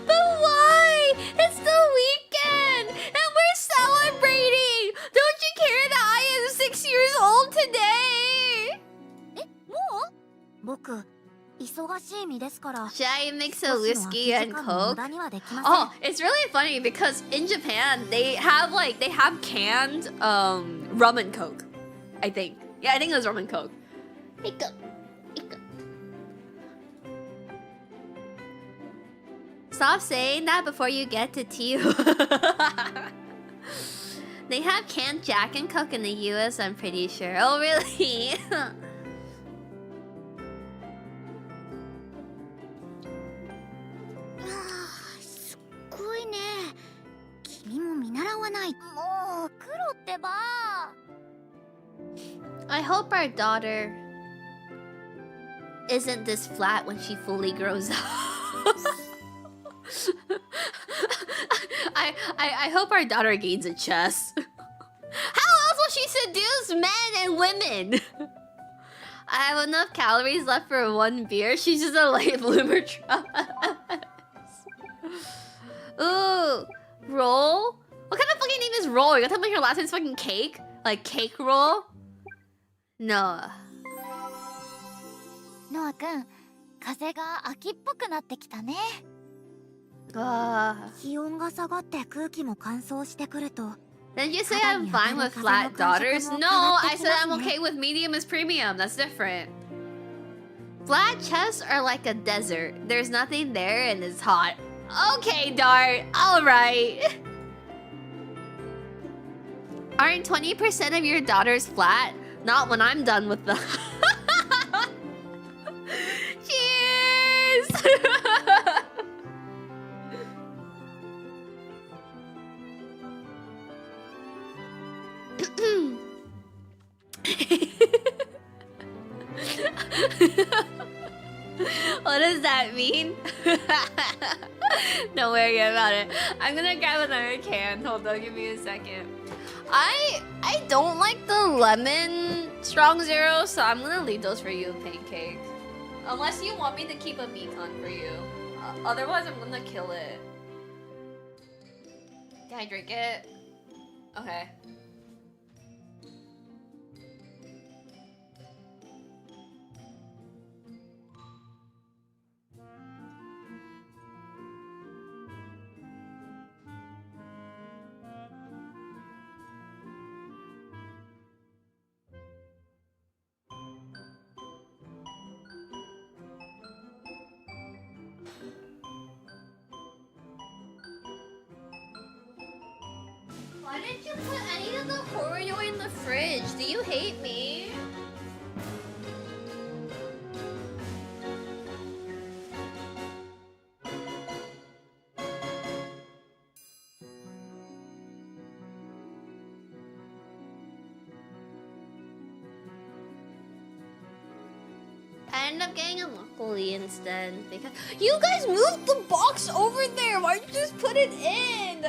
But why? It's the weekend and we're celebrating. Don't you care that I am 6 years old today? もう？僕忙しい身ですから。 Should I mix a whiskey and 無 coke? 駄にはできません。 Oh, it's really funny because in Japan they have canned rum and coke. I think. Yeah, I think it was rum and coke. Hiccup. Hiccup. Stop saying that before you get to tea. They have canned Jack and Coke in the US, I'm pretty sure. Oh, really? すっごいね。君も見習わない。もう黒ってば。 I hope our daughter isn't this flat when she fully grows up. I hope our daughter gains a chest. How else will she seduce men and women? I have enough calories left for one beer. She's just a late bloomer trust. Ooh, roll? What kind of fucking name is roll? You're gonna tell me your last name's fucking cake? Like cake roll? No. ノア君、風が秋っぽくなってきたね。気温が下がって空気も乾燥してくると。 Didn't you say I'm fine with flat daughters? No, I said I'm okay with medium as premium. That's different. Flat chests are like a desert. There's nothing there and it's hot. Okay, Dart. Alright. Aren't 20% of your daughters flat? Not when I'm done with them. Cheers! What does that mean? Don't worry about it. I'm gonna grab another can. Hold on, give me a second. I don't like the lemon strong zero, so I'm gonna leave those for you, Pancake. Unless you want me to keep a Mekon for you. Otherwise, I'm gonna kill it. Can I drink it? Okay. Why didn't you put any of the Horyo in the fridge? Do you hate me? I ended up getting a Makgeolli instead because you guys moved the box over there. Why didn't you just put it in?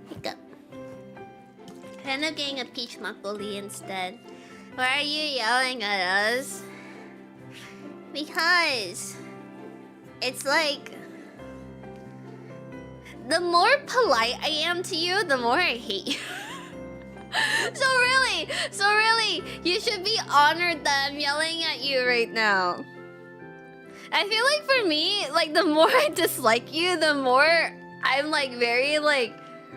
Hiccup. I ended up getting a peach Makgeolli instead Why are you yelling at us? Because it's like the more polite I am to you, the more I hate you. So really, you should be honored that I'm yelling at you right now. I feel like for me, like the more I dislike you, the more I'm like very like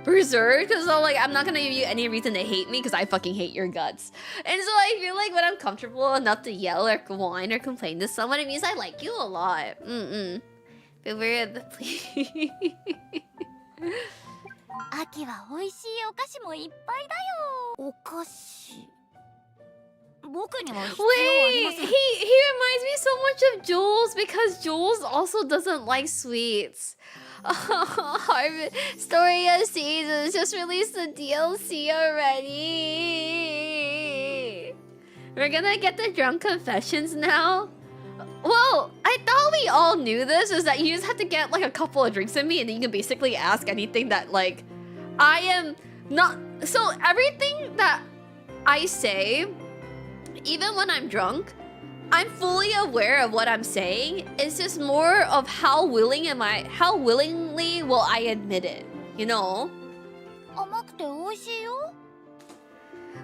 reserved, because I'm not gonna give you any reason to hate me because I fucking hate your guts. And so I feel like when I'm comfortable enough to yell or whine or complain to someone, it means I like you a lot. Feel weird, please. 秋は美味しいお菓子もいっぱいだよ。お菓子。僕には必要ありま Wait, せん。 he reminds me so much of Jules because Jules also doesn't like sweets. Harvest Story of Seasons just released the DLC already. We're gonna get the drunk confessions now. Well, I thought we all knew this, is that you just have to get like a couple of drinks in me and then you can basically ask anything that like I am not. So everything that I say, even when I'm drunk, I'm fully aware of what I'm saying. It's just more of how willingly will I admit it, you know? 甘くて美味しいよ。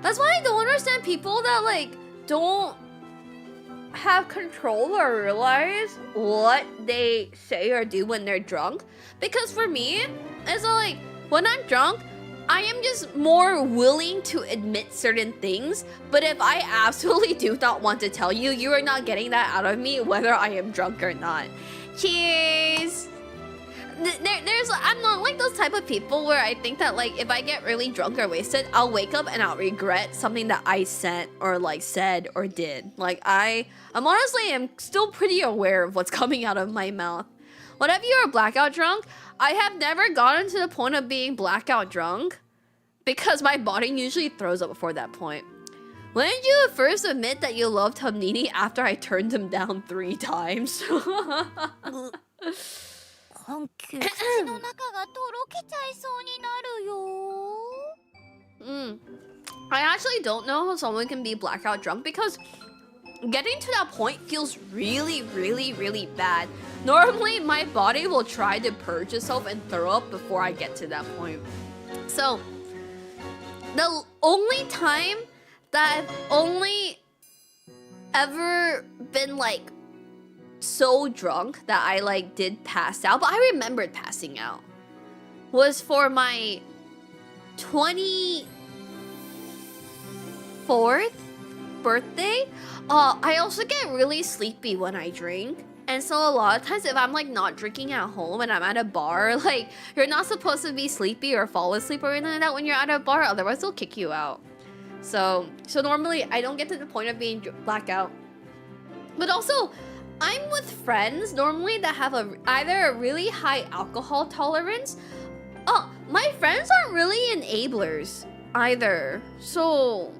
That's why I don't understand people that like don't have control or realize what they say or do when they're drunk. Because for me, it's like when I'm drunk, I am just more willing to admit certain things. But if I absolutely do not want to tell you, you are not getting that out of me whether I am drunk or not. Cheers! I'm not like those type of people where I think that like if I get really drunk or wasted, I'll wake up and I'll regret something that I sent or like said or did. Like I'm honestly am still pretty aware of what's coming out of my mouth. Whenever you're blackout drunk, I have never gotten to the point of being blackout drunk because my body usually throws up before that point. When did you first admit that you loved Hamnini after I turned him down 3 times? 口の中がとろけちゃいそうになるよ。 I actually don't know how someone can be blackout drunk because getting to that point feels really, really, really bad. Normally, my body will try to purge itself and throw up before I get to that point. So, the only time that I've only ever been like so drunk that I like did pass out, but I remembered passing out, was for my 24th birthday. I also get really sleepy when I drink. And so a lot of times if I'm like not drinking at home and I'm at a bar, like you're not supposed to be sleepy or fall asleep or anything like that when you're at a bar, otherwise they'll kick you out. So normally I don't get to the point of being blackout. But also, I'm with friends normally that have either a really high alcohol tolerance. My friends aren't really enablers either. So,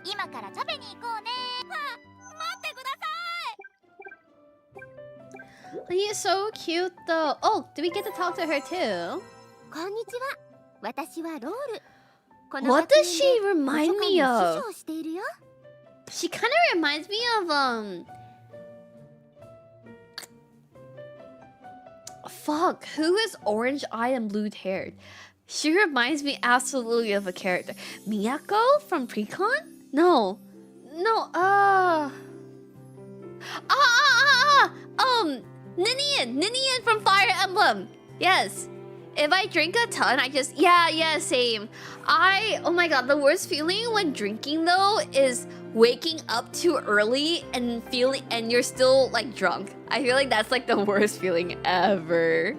今から食べに行こうね。待ってください。 He's so cute though. Oh, do we get to talk to her too? こんにちは。私はロール。こ What does she 図書 remind 館 me の of? 司書をしているよ。 She kind of reminds me of fuck, who is orange-eyed and blue-haired? She reminds me absolutely of a character. Miyako from Precon? No. Ninian from Fire Emblem. Yes. If I drink a ton, I just yeah, same. Oh my god, the worst feeling when drinking though is waking up too early and you're still like drunk. I feel like that's like the worst feeling ever.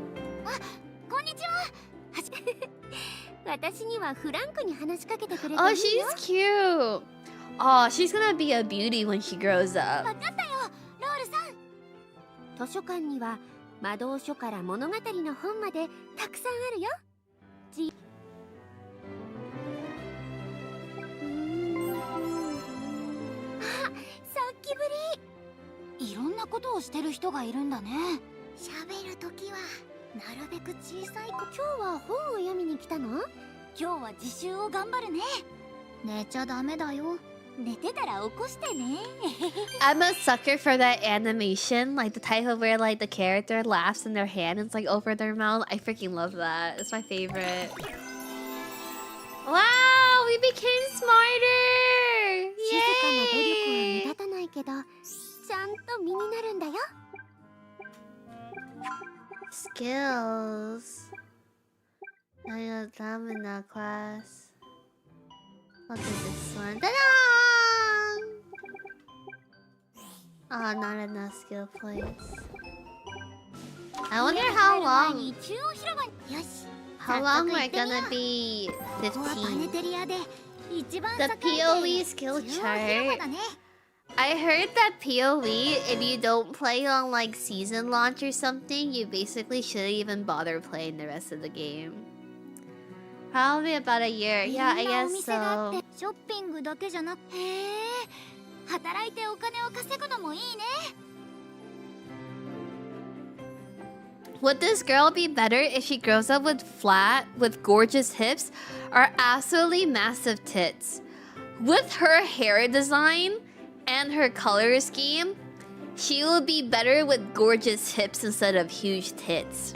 こんにちは。私にはフランクに話しかけてくれた Oh, いいよ。 she's cute. Oh, she's gonna be a beauty when she grows up. わかったよ、ロールさん。図書館には魔導書から物語の本までたくさんあるよ。さっきぶり。いろんなことをしてる人がいるんだね。喋るときはなるべく小さい子。今日は本を読みに来たの？今日は自習を頑張るね。寝ちゃダメだよ。寝てたら起こしてね。I'm a sucker for that animation, like the type of where like the character laughs and their hand is like over their mouth. I freaking love that. It's my favorite. Wow, we became smarter! 静かな努力は目 Yay! 立たないけど、ちゃんと身になるんだよ。Skills. I got them in that class. What is this one? Ta-da! Oh, not enough skill points. I wonder how long. 中央広場に。よし。 How long we're gonna be ここはパネ 15? テリアで一番 The 栄えている POE skill 中央広場 chart. だね。 I heard that POE, if you don't play on like season launch or something, you basically shouldn't even bother playing the rest of the game. Probably about a year. Yeah, I いろんなお guess 店があっ so. てショッピングだけじゃなく、へえ、働いてお金を稼ぐのもいいね。 Would this girl be better if she grows up with gorgeous hips or absolutely massive tits? With her hair design and her color scheme, she will be better with gorgeous hips instead of huge tits.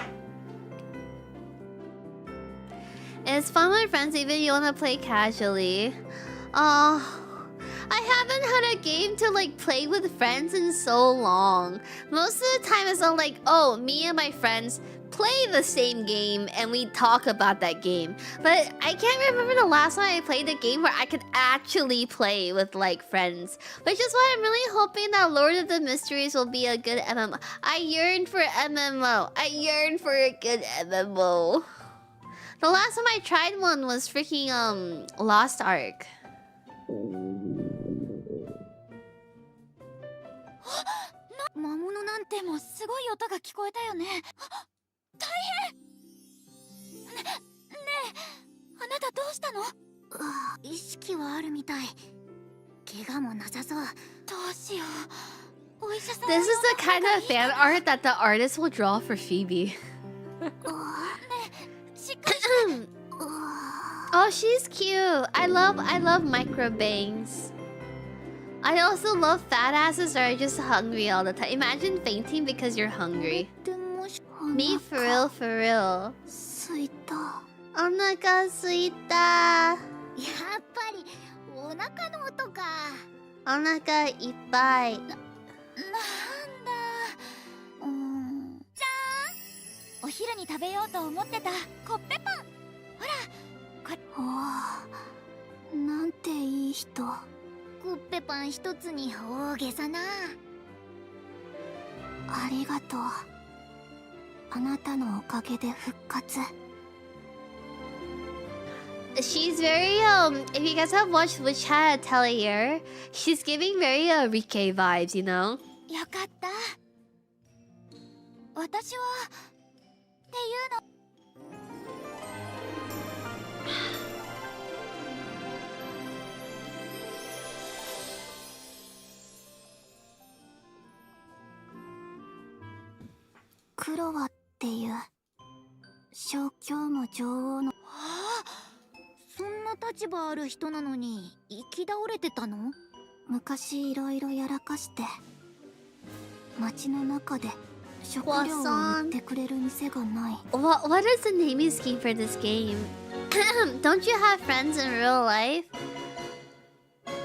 It's fun with friends even if you want to play casually. Oh, I haven't had a game to like play with friends in so long. Most of the time it's all like, oh, me and my friends play the same game and we talk about that game. But I can't remember the last time I played a game where I could actually play with like friends. Which is why I'm really hoping that Lord of the Mysteries will be a good MMO. I yearn for MMO. I yearn for a good MMO. The last time I tried one was freaking Lost Ark. 魔物なんてもすごい音が聞こえたよね。大変。ねえ、あなたどうしたの？意識はあるみたい。怪我もなさそう。どうしよう。お医者さん。 This is the kind of fan art that the artist will draw for Phoebe. ねえ、しっかりして。 Oh, she's cute. I love micro bangs. I also love fat asses that are just hungry all the time. Imagine fainting because you're hungry. でもし Me for real, for real. すいた。お腹すいた。やっぱりお腹の音か。お腹いっぱい。なんだ。じゃーん。お昼に食べようと思ってたコッペパン。ほら、これ。おお、なんていい人。コッペパン一つに大げさな。ありがとう。あなたのおかげで復活。 She's very if you guys have watched Witch Hat Atelier, she's giving very Rike vibes, you know? よかった。私はっていうの。クロワっていう小教の女王の。はあ、そんな立場ある人なのに行き倒れてたの？昔いろいろやらかして街の中で食料を売ってくれる店がない。 What is the naming scheme for this game? Don't you have friends in real life?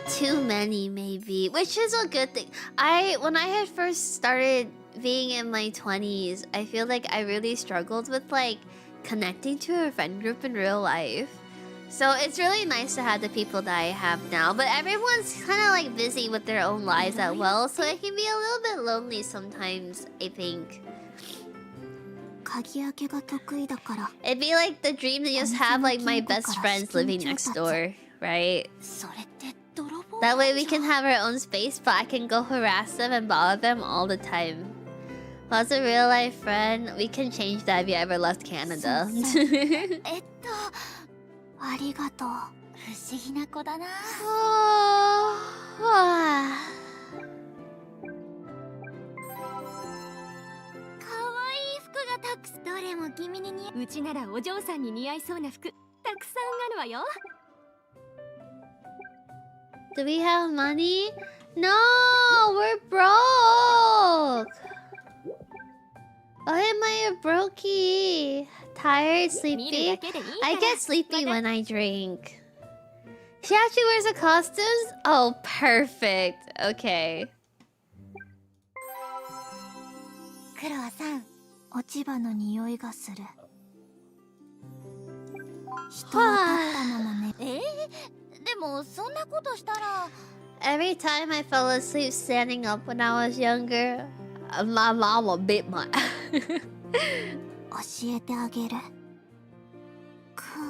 Too many, maybe. Which is a good thing. When I had first started being in my 20s, I feel like I really struggled with like connecting to a friend group in real life. So it's really nice to have the people that I have now. But everyone's kind of like busy with their own lives as well, so it can be a little bit lonely sometimes, I think. 鍵開けが得意だから。 It'd be like the dream to just have like my best friends living next door, right? それって泥棒。 That way we can have our own space, but I can go harass them and bother them all the time. Plus a real life friend, we can change that if you ever left Canada. ありがとう。不思議な子だな。 かわいがたくさん。どれも君に似合う。うちならお嬢さんに似合いそうな服たくさんあるわよ。 Do we have money? No, we're broke. Why am I a brokey? Tired, 見る sleepy? だけでいいから。 I get sleepy when I drink. She actually wears the costumes? Oh, perfect. Okay. クロワさん、落ち葉の匂いがする。人を取ったのもね。でもそんなことしたら。 Every time I fell asleep standing up when I was younger, my mom would beat my... 教えてあげる。くこ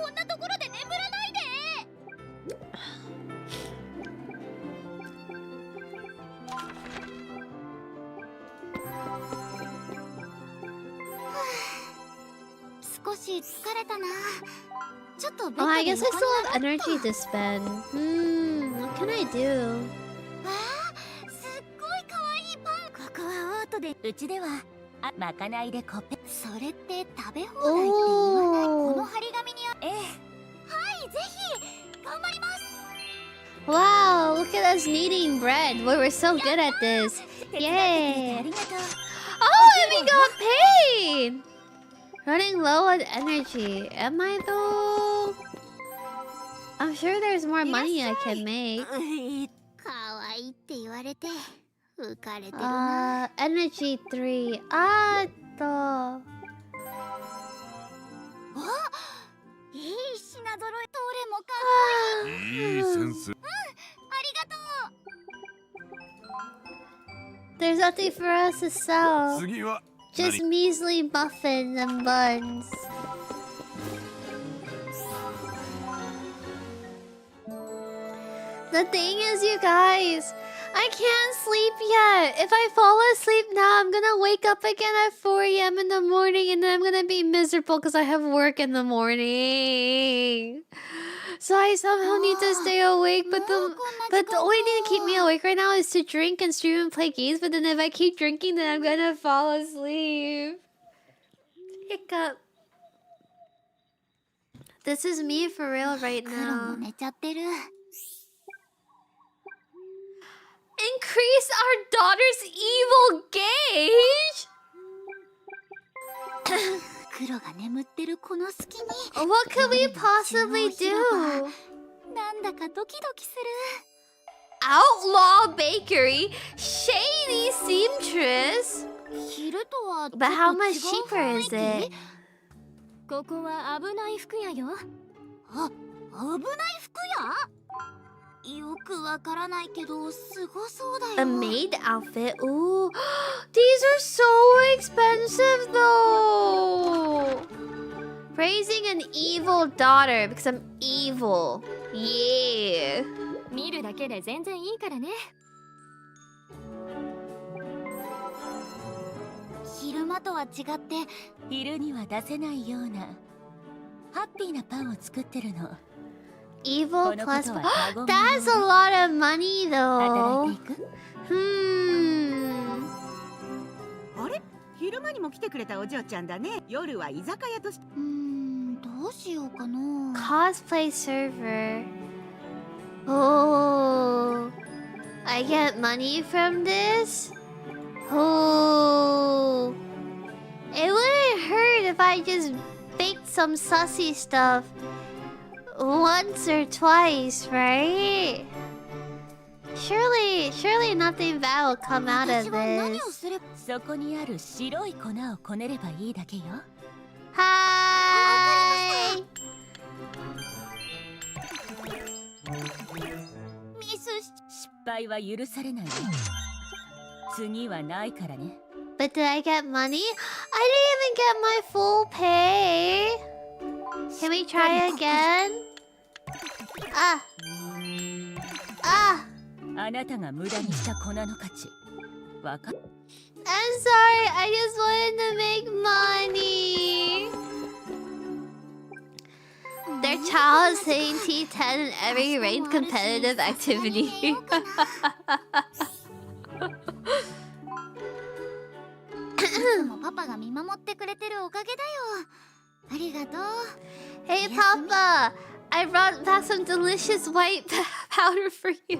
んなところで眠らないで。少し疲れたな。ちょっとベッ Oh, ド I で guess I 横 still に have なろうか。 energy to spend. What can I do? わあ、すっごい可愛いパン。ここはオートで、うちではまかないでコッペ。それって食べ放題って言わない。この張り紙にはい、ぜひ頑張ります。 Wow, look at us kneading bread. We were so good at this. 手伝ってくれて Yay. ありがとう。 Oh, and we got paid! Running low on energy. Am I though? I'm sure there's more money I can make. 可愛いって言われて浮かれてるな。 Energy 3. Ah, to. あ、いい品揃え。どれもかっこいい。いいセンス。ありがとう。 There's nothing for us to sell. 次は Just measly muffins and buns. The thing is, you guys, I can't sleep yet. If I fall asleep now, I'm gonna wake up again at 4 a.m. in the morning and then I'm gonna be miserable because I have work in the morning. So I somehow need to stay awake, but the only thing to keep me awake right now is to drink and stream and play games. But then if I keep drinking, then I'm gonna fall asleep. Hiccup. This is me for real right クロも now. 寝ちゃってる。 Increase our daughter's evil gauge? クロが眠ってるこの隙に What could we possibly do? なんだかドキドキする。 Outlaw bakery? Shady seamstress? 昼とはちょっと But how much 違う cheaper 雰囲 is 気。 it? ここは危ない服屋よ。あ、危ない服屋？よくわからないけどすごそうだよ。 A maid outfit? Ooh. These are so expensive though. Raising an evil daughter because I'm evil. Yeah. 見るだけで全然いいからね。昼間とは違って昼には出せないようなハッピーなパンを作ってるの。 Evil このこ plus とは他言無用 That's a lot of money 働 though. いていく。 あれ昼間にも来てくれたお嬢ちゃんだね。夜は居酒屋として。どうしようかな。 Cosplay server. Oh. I get money from this? Oh. It wouldn't hurt if I just baked some sussy stuff once or twice, right? Surely nothing bad will come out of 私は何 this. をすれば。そこにある白い粉をこねればいいだけよ。 Hi! ミスし。失敗は許されないよ。次はないからね。 But did I get money? I didn't even get my full pay. Can we try again? Ah. あなたが無駄にした粉の価値。わかっ I'm sorry. I just wanted to make money. They're child saying T10 in every ranked competitive activity. いつもパパが見守ってくれてるおかげだよ。ありがとう。 Hey Papa, I brought back some delicious white powder for you.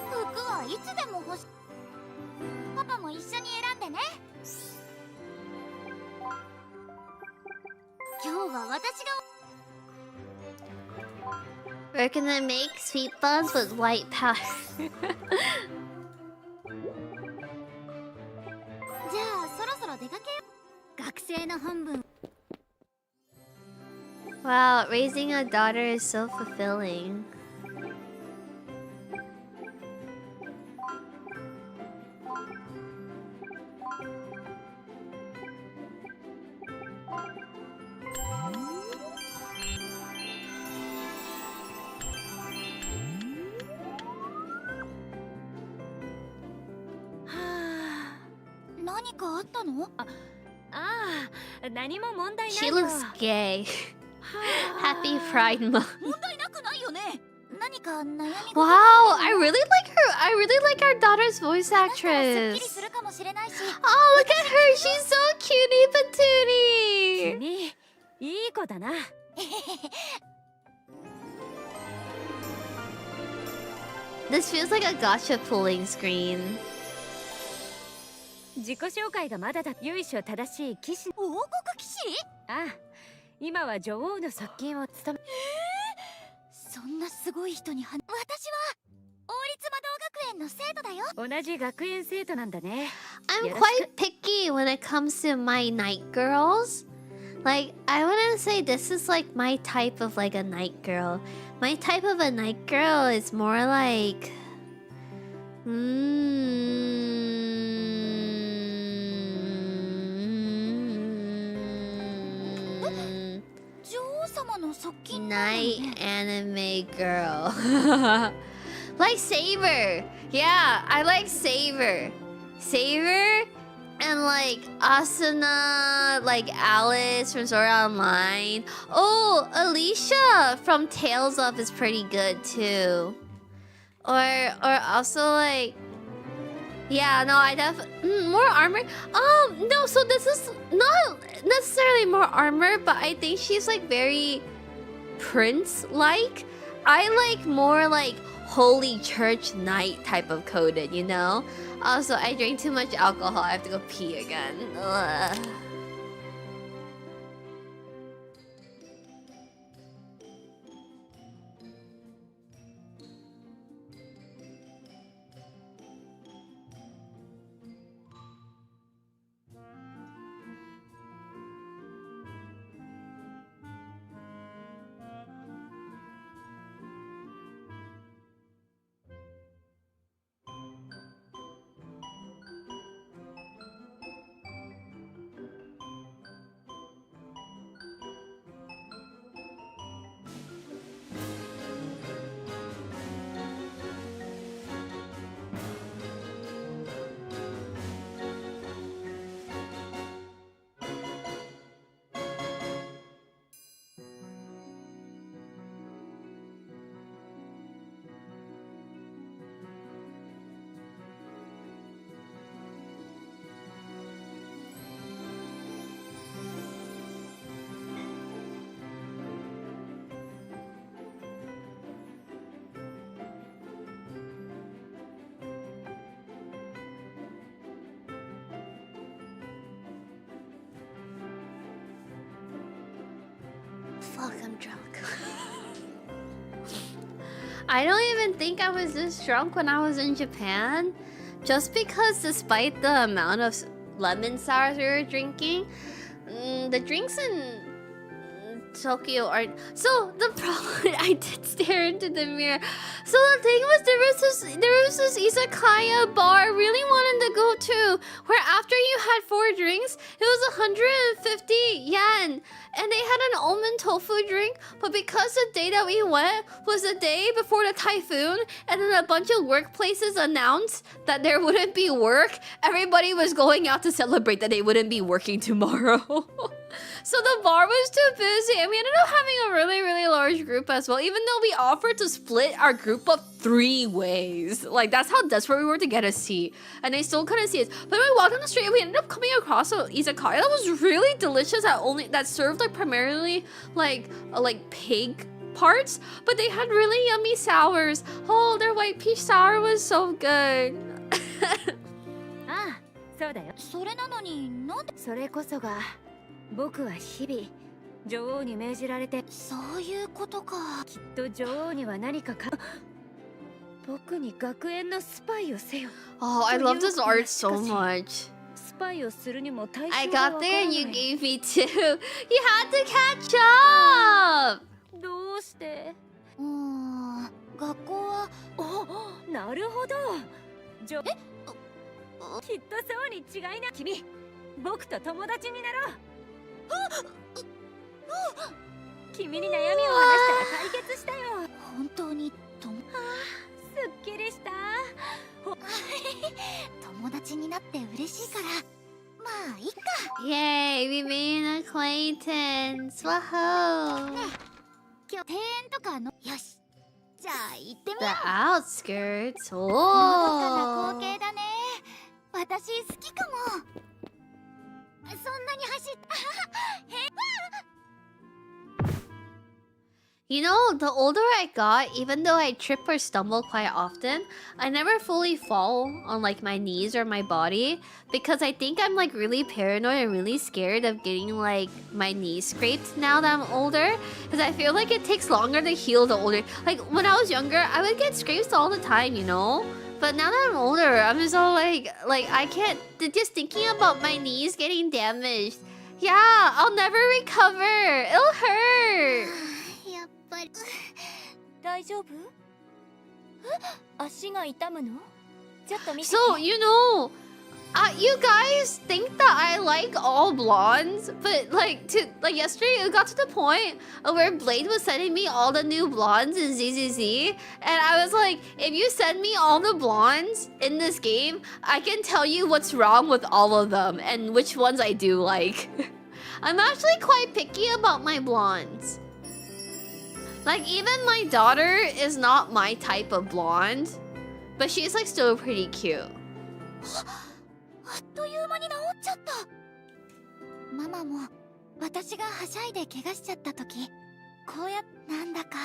服はいつでも欲しパパも一緒に選んでね。今日は私が We're gonna make sweet buns with white powder. じゃあそろそろ出かけよう。学生の本分 Wow, raising a daughter is so fulfilling. She looks gay. Happy Pride Month. 問題なくないよね。何か悩み事 Wow, I really like her. I really like our daughter's voice すっきり actress. するかもしれないし。 Oh, look at her. She's so cutie patootie. 君いい子だな。 This feels like a gacha pulling screen. 自己紹介がまだだ。由緒正しい騎士。王国騎士？ああ、今は女王の側近を務め。そんなすごい人に私は王立魔導学園の生徒だよ。同じ学園生徒なんだね。 I'm quite picky when it comes to my night girls. Like, I wouldn't say this is like my type of like a night girl. My type of a night girl is more like... Night anime girl. Like Saber. Yeah, I like Saber. Saber and like Asuna, like Alice from Sword Art Online. Oh, Alicia from Tales of is pretty good too. Or also like, yeah, no, I definitely more armor. No, so this is not necessarily more armor, but I think she's like very prince-like. I like more like holy church knight type of coded, you know? Also, I drank too much alcohol. I have to go pee again. Ugh. Fuck, I'm drunk. I don't even think I was this drunk when I was in Japan. Just because despite the amount of lemon sours we were drinking, the drinks in Tokyo art. So the problem, I did stare into the mirror. So the thing was, there was this izakaya bar I really wanted to go to, where after you had 4 drinks, it was 150 yen, and they had an almond tofu drink. But because the day that we went was the day before the typhoon, and then a bunch of workplaces announced that there wouldn't be work, everybody was going out to celebrate that they wouldn't be working tomorrow. So the bar was too busy, and we ended up having a really, really large group as well, even though we offered to split our group up 3 ways. Like, that's how desperate we were to get a seat, and they still couldn't see us. But when we walked on the street, we ended up coming across an izakaya that was really delicious, that served like primarily like pig parts, but they had really yummy sours. Oh, their white peach sour was so good. ああ、そうだよ。それなのになんでそれこそが僕は日々女王に命じられて、そういうことか。きっと女王には何か僕に学園のスパイをせよ。 Oh, I love this art so much. スパイをするにも対象 I が got わから there ない。 and you gave me 2. You had to catch up. どうして？学校は。お、なるほど。きっとそうに違いない。君、僕と友達になろう。君に悩みを話したら解決したよ。本当にすっきりした。友達になって嬉しいから、まあいいか。 Yay, we made an acquaintance. Woohoo. 今日庭園とかの。よし。じゃあ行ってみ The よう。 outskirts. のどかな Oh. 光景だね。私好きかも。そんなに走っYou know, the older I got, even though I trip or stumble quite often, I never fully fall on like my knees or my body because I think I'm like really paranoid and really scared of getting like my knees scraped now that I'm older, because I feel like it takes longer to heal the older. Like when I was younger, I would get scrapes all the time, you know? But now that I'm older, I'm just all like I can't, just thinking about my knees getting damaged. Yeah, I'll never recover. It'll hurt. やっぱり。大丈夫？足が痛むの？ちょっと見せて。 So, you know, you guys think that I like all blondes, but like yesterday it got to the point where Blade was sending me all the new blondes in ZZZ, and I was like, if you send me all the blondes in this game, I can tell you what's wrong with all of them and which ones I do like. I'm actually quite picky about my blondes. Like, even my daughter is not my type of blonde, but she's like still pretty cute. あっという間に治っちゃった。ママも私がはしゃいで怪我しちゃった時、こうやってなんだか。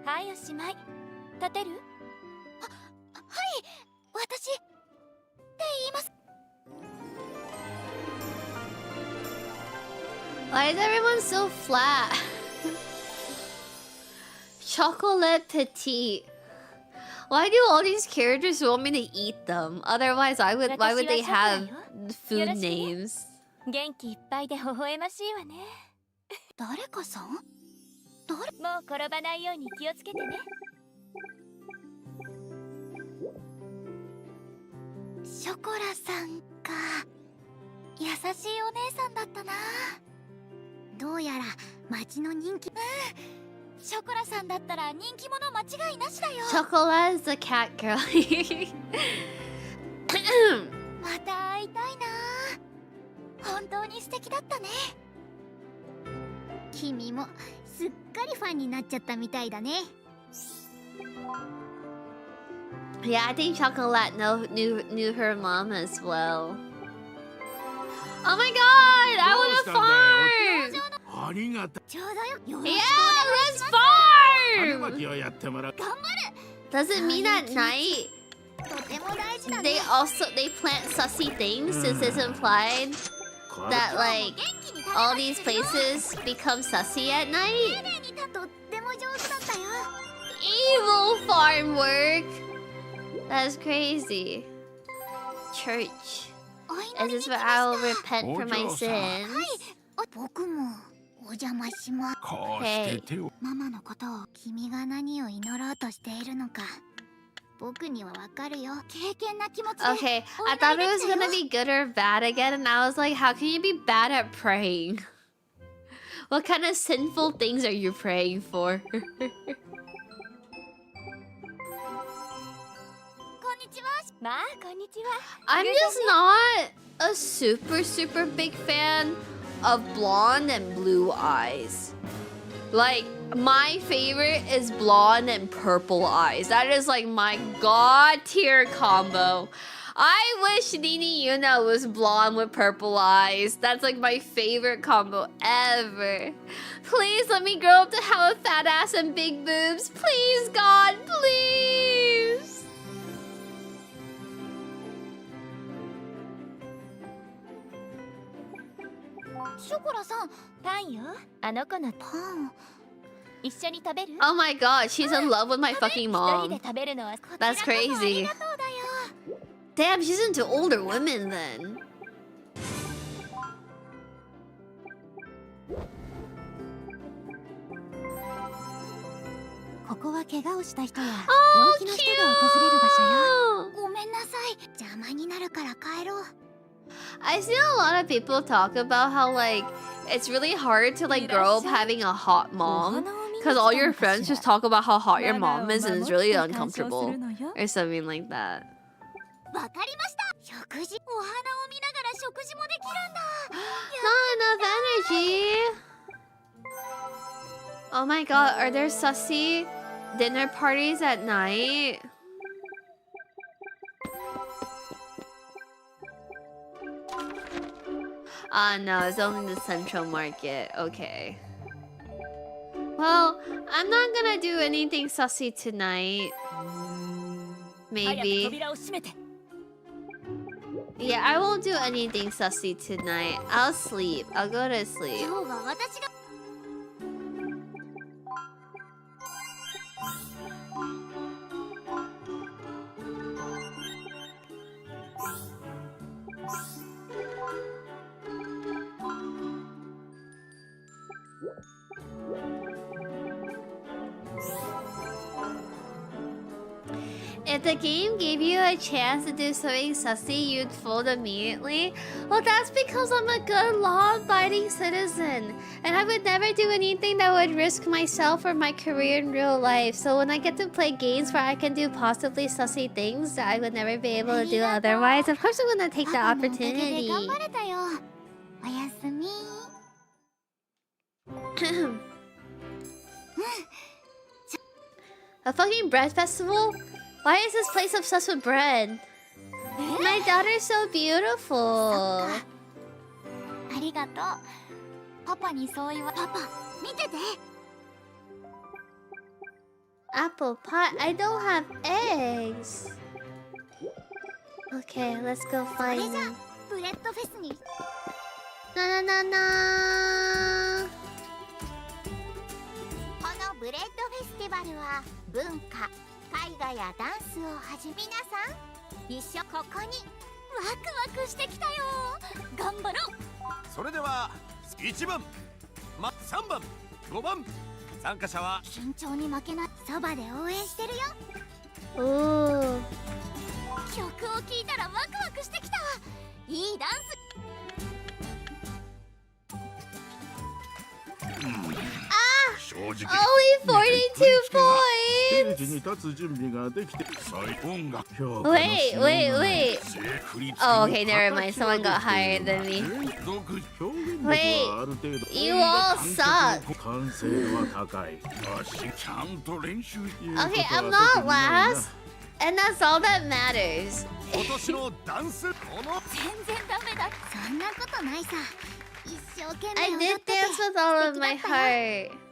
はい、おしまい。立てる？はい、私って言います。 Why is everyone so flat? Chocolate petite. Why do all these characters want me to eat them? Otherwise, why would they have food names? 元気いっぱいで微笑ましいわね。誰かさん？もう転ばないように気をつけてね。ショコラさんか。優しいお姉さんだったな。どうやら町の人気。ショコラさんだったら人気者間違いなしだよ。 Chocolate is the cat girl. また会いたいな。本当に素敵だったね。君もすっかりファンになっちゃったみたいだね。 Yeah, I think Chocolate knew her mom as well. Oh my god, I want to farm! ありがとちょうどよ。 Yeah, let's う。 farm! をやってもらう。 Does it mean at night とても大事だね。 they plant sussy things since it's implied that like all these places become sussy at night? とっても上手だったよ。 Evil farm work! That's crazy. Church. Is this where I will repent for my sins? 僕もお邪魔しまこうして手をママのことを君が何を祈ろうとしているのか僕にはわかるよ経験な気持ちで Okay, I thought it was gonna be good or bad again, and I was like, how can you be bad at praying? What kind of sinful things are you praying for? こんにちはまあこんにちは I'm just not a super big fan of blonde and blue eyes. Like, my favorite is blonde and purple eyes. That is like my god tier combo. I wish Nini Yuna was blonde with purple eyes. That's like my favorite combo ever. Please let me grow up to have a fat ass and big boobs. Please, God, please. ショコラさんパンよあの子のパン一緒に食べる Oh my god, she's in love with my fucking 一人 mom. で食べるのはこちら That's こそあり crazy. がとうだよ Damn, she's into older women then. ここは怪我をした人や Oh, 病気の人が訪れる場所よ cute! ごめんなさい邪魔になるから帰ろう I see a lot of people talk about how like it's really hard to like grow up having a hot mom because all your friends just talk about how hot your mom is and it's really uncomfortable or something like that. わかりました食事お花を見ながら食事もできるんだ Not enough energy. Oh my god, are there sussy dinner parties at night? Ah, no, it's only the Central Market. Okay. Well, I'm not gonna do anything sussy tonight. Maybe. Yeah, I won't do anything sussy tonight. I'll sleep. I'll go to sleep. 今日は私が If the game gave you a chance to do something sussy, you'd fold immediately? Well, that's because I'm a good law-abiding citizen. And I would never do anything that would risk myself or my career in real life. So when I get to play games where I can do possibly sussy things that I would never be able to do otherwise, of course I'm gonna take the パパのおかげで opportunity. 頑張れたよおやすみ A fucking bread festival? Why is this place obsessed with bread? My daughter's so beautiful. ありがとうパパにそう言わパパ見てて Apple pie? I don't have eggs. Okay, let's go それ find じゃ them. ブレッドフェスに Na na na na. このブレッドフェスティバルは文化絵画やダンスをはじめ皆さん一緒ここにワクワクしてきたよ頑張ろうそれでは1番、3番、5番参加者は緊張に負けないそばで応援してるよ Ooh. 曲を聴いたらワクワクしてきたいいダンス Only 42 points. に立つ準備ができて音楽 Wait, wait, wait. Oh, okay, never mind. Someone got higher than me. Wait, you all suck. 完成は高いちゃんと練習 Okay, I'm not last, and that's all that matters. 今年のダンスこの全然ダメだそんなことないさ一生懸 I 命踊 did ってて dance with all of my 素敵だったよ heart.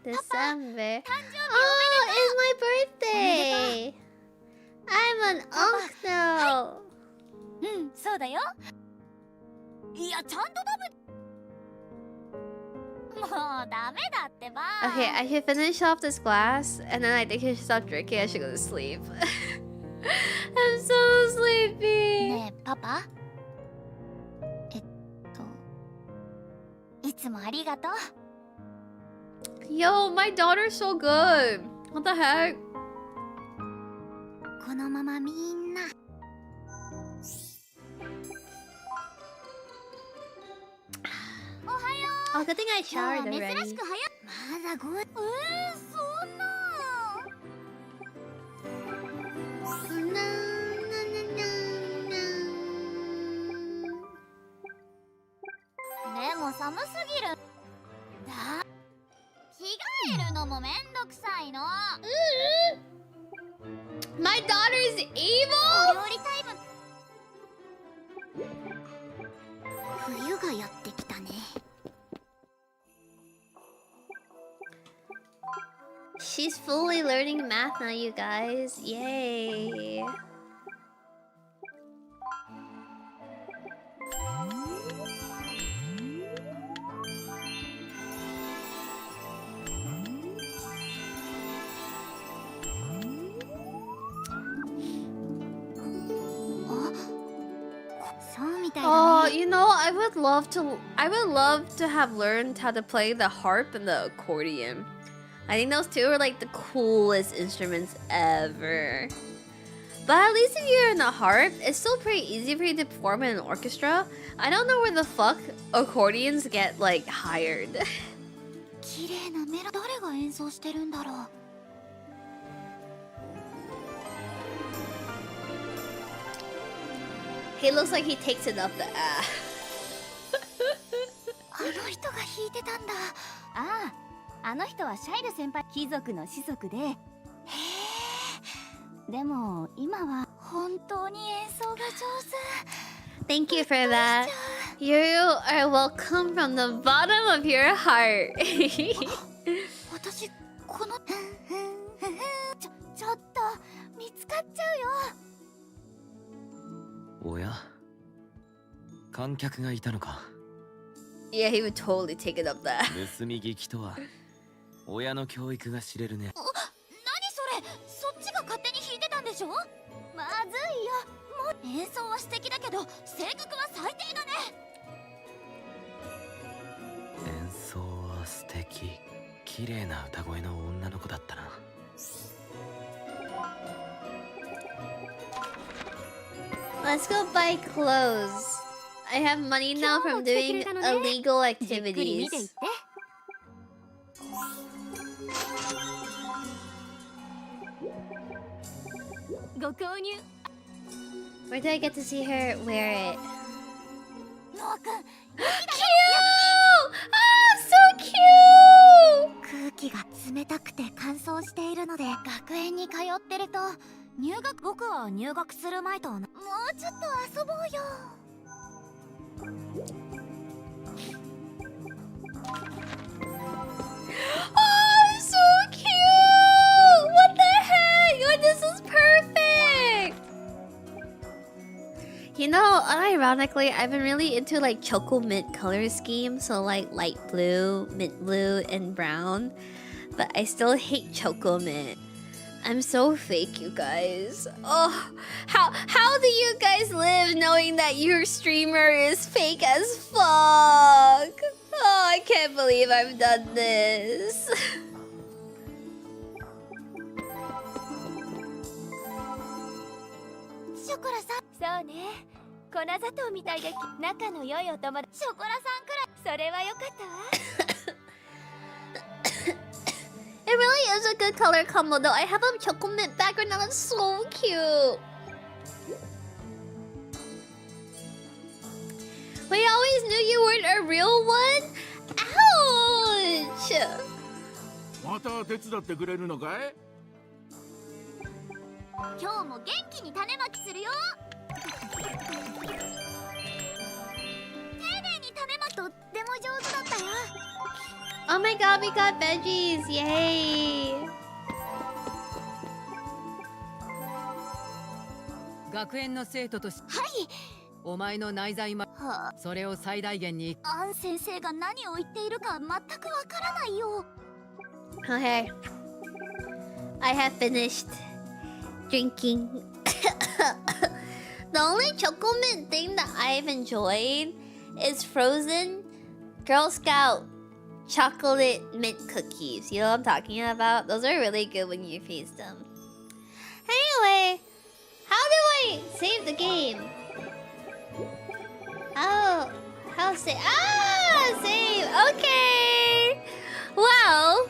December. Oh, it's my birthday. I'm an uncle. うんそうだよいやちゃんと食べもうダメだってば Okay, I should finish off this glass, and then I think I should stop drinking. I should go to sleep. I'm so sleepy. ねえパパいつもありがとう Yo, my daughter's so good. What the heck? このままみんな Oh, good thing I 今日は showered 珍 already. しく早まだ5そんなでも寒すぎるだ着替えるのもめんどくさいの My daughter's お evil? 料理タイム冬がやってきたね She's fully learning math now, you guys. Yay. Oh, you know, I would love to have learned how to play the harp and the accordion. I think those two are like the coolest instruments ever. But at least if you're in a harp, it's still pretty easy for you to perform in an orchestra. I don't know where the fuck accordions get like hired. 綺麗なメロ誰が演奏してるんだろう He looks like he takes it up the ass. あの人が弾いてたんだああ、あの人はシャイル先輩貴族の子息でへえでも今は本当に演奏が上手 Thank you for that. You are welcome from the bottom of your heart. 私このちょっと見つかっちゃうよおや観客がいたのか Yeah, he would totally take it up there. 盗み聞きとは親の教育が知れるね何それそっちが勝手に弾いてたんでしょまずいよもう演奏は素敵だけど性格は最低だね演奏は素敵綺麗な歌声の女の子だったな Let's go buy clothes. I have money now from doing illegal じっくり見ていっ activities. てご購入 Where do I get to see her wear it? ノア君 Cute! Oh, so cute! 空気が冷たくて乾燥しているので学園に通ってると入学僕は入学する前ともうちょっと遊ぼうよ Oh, so cute! What the heck? Oh, this is perfect! You know, unironically, I've been really into like choco mint color scheme, so like light blue, mint blue, and brown. But I still hate choco mint. I'm so fake, you guys. Oh, how do you guys live knowing that your streamer is fake as fuck? Oh, I can't believe I've done this. ショコラさんそうね粉砂糖みたいで仲の良いお友達ショコラさんくらいそれはよかったわ It really is a good color combo though. I have a chocolate mint background now. It's so cute. Wait, I always knew you weren't a real one? Ouch! また手伝ってくれるのかい今日も元気に種まきするよ丁寧に種まきとっても上手だったよ Oh my god, we got veggies! Yay! 学園の生徒としはいお前の内在まはそれを最大限にあアン先生が何を言っているか全くわからないよ Okay. I have finished drinking. The only chocolate thing that I've enjoyed is frozen Girl Scout chocolate mint cookies. You know what I'm talking about? Those are really good when you freeze them. Anyway, how do I save the game? How save? Save. Okay. Well,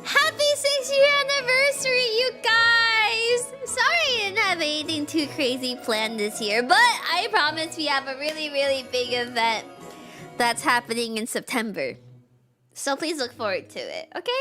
happy 6-year anniversary, you guys. Sorry I didn't have anything too crazy planned this year, but I promise we have a really, really big event that's happening in September. So please look forward to it, okay?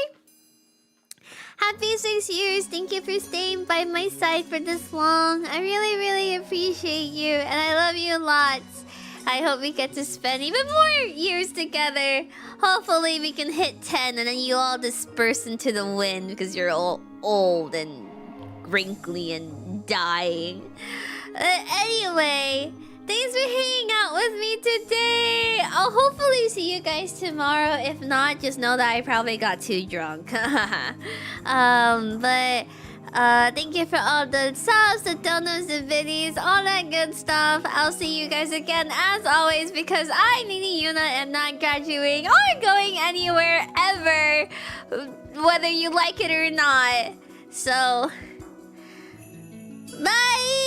Happy 6 years. Thank you for staying by my side for this long. I really, really appreciate you, and I love you lots. I hope we get to spend even more years together. Hopefully we can hit 10 and then you all disperse into the wind because you're all old and wrinkly and dying. Anyway, thanks for hanging out with me today. I'll hopefully see you guys tomorrow. If not, just know that I probably got too drunk. Thank you for all the subs, the donuts, the biddies, all that good stuff. I'll see you guys again as always because I, Nini Yuna, am not graduating or going anywhere ever, whether you like it or not. So, bye!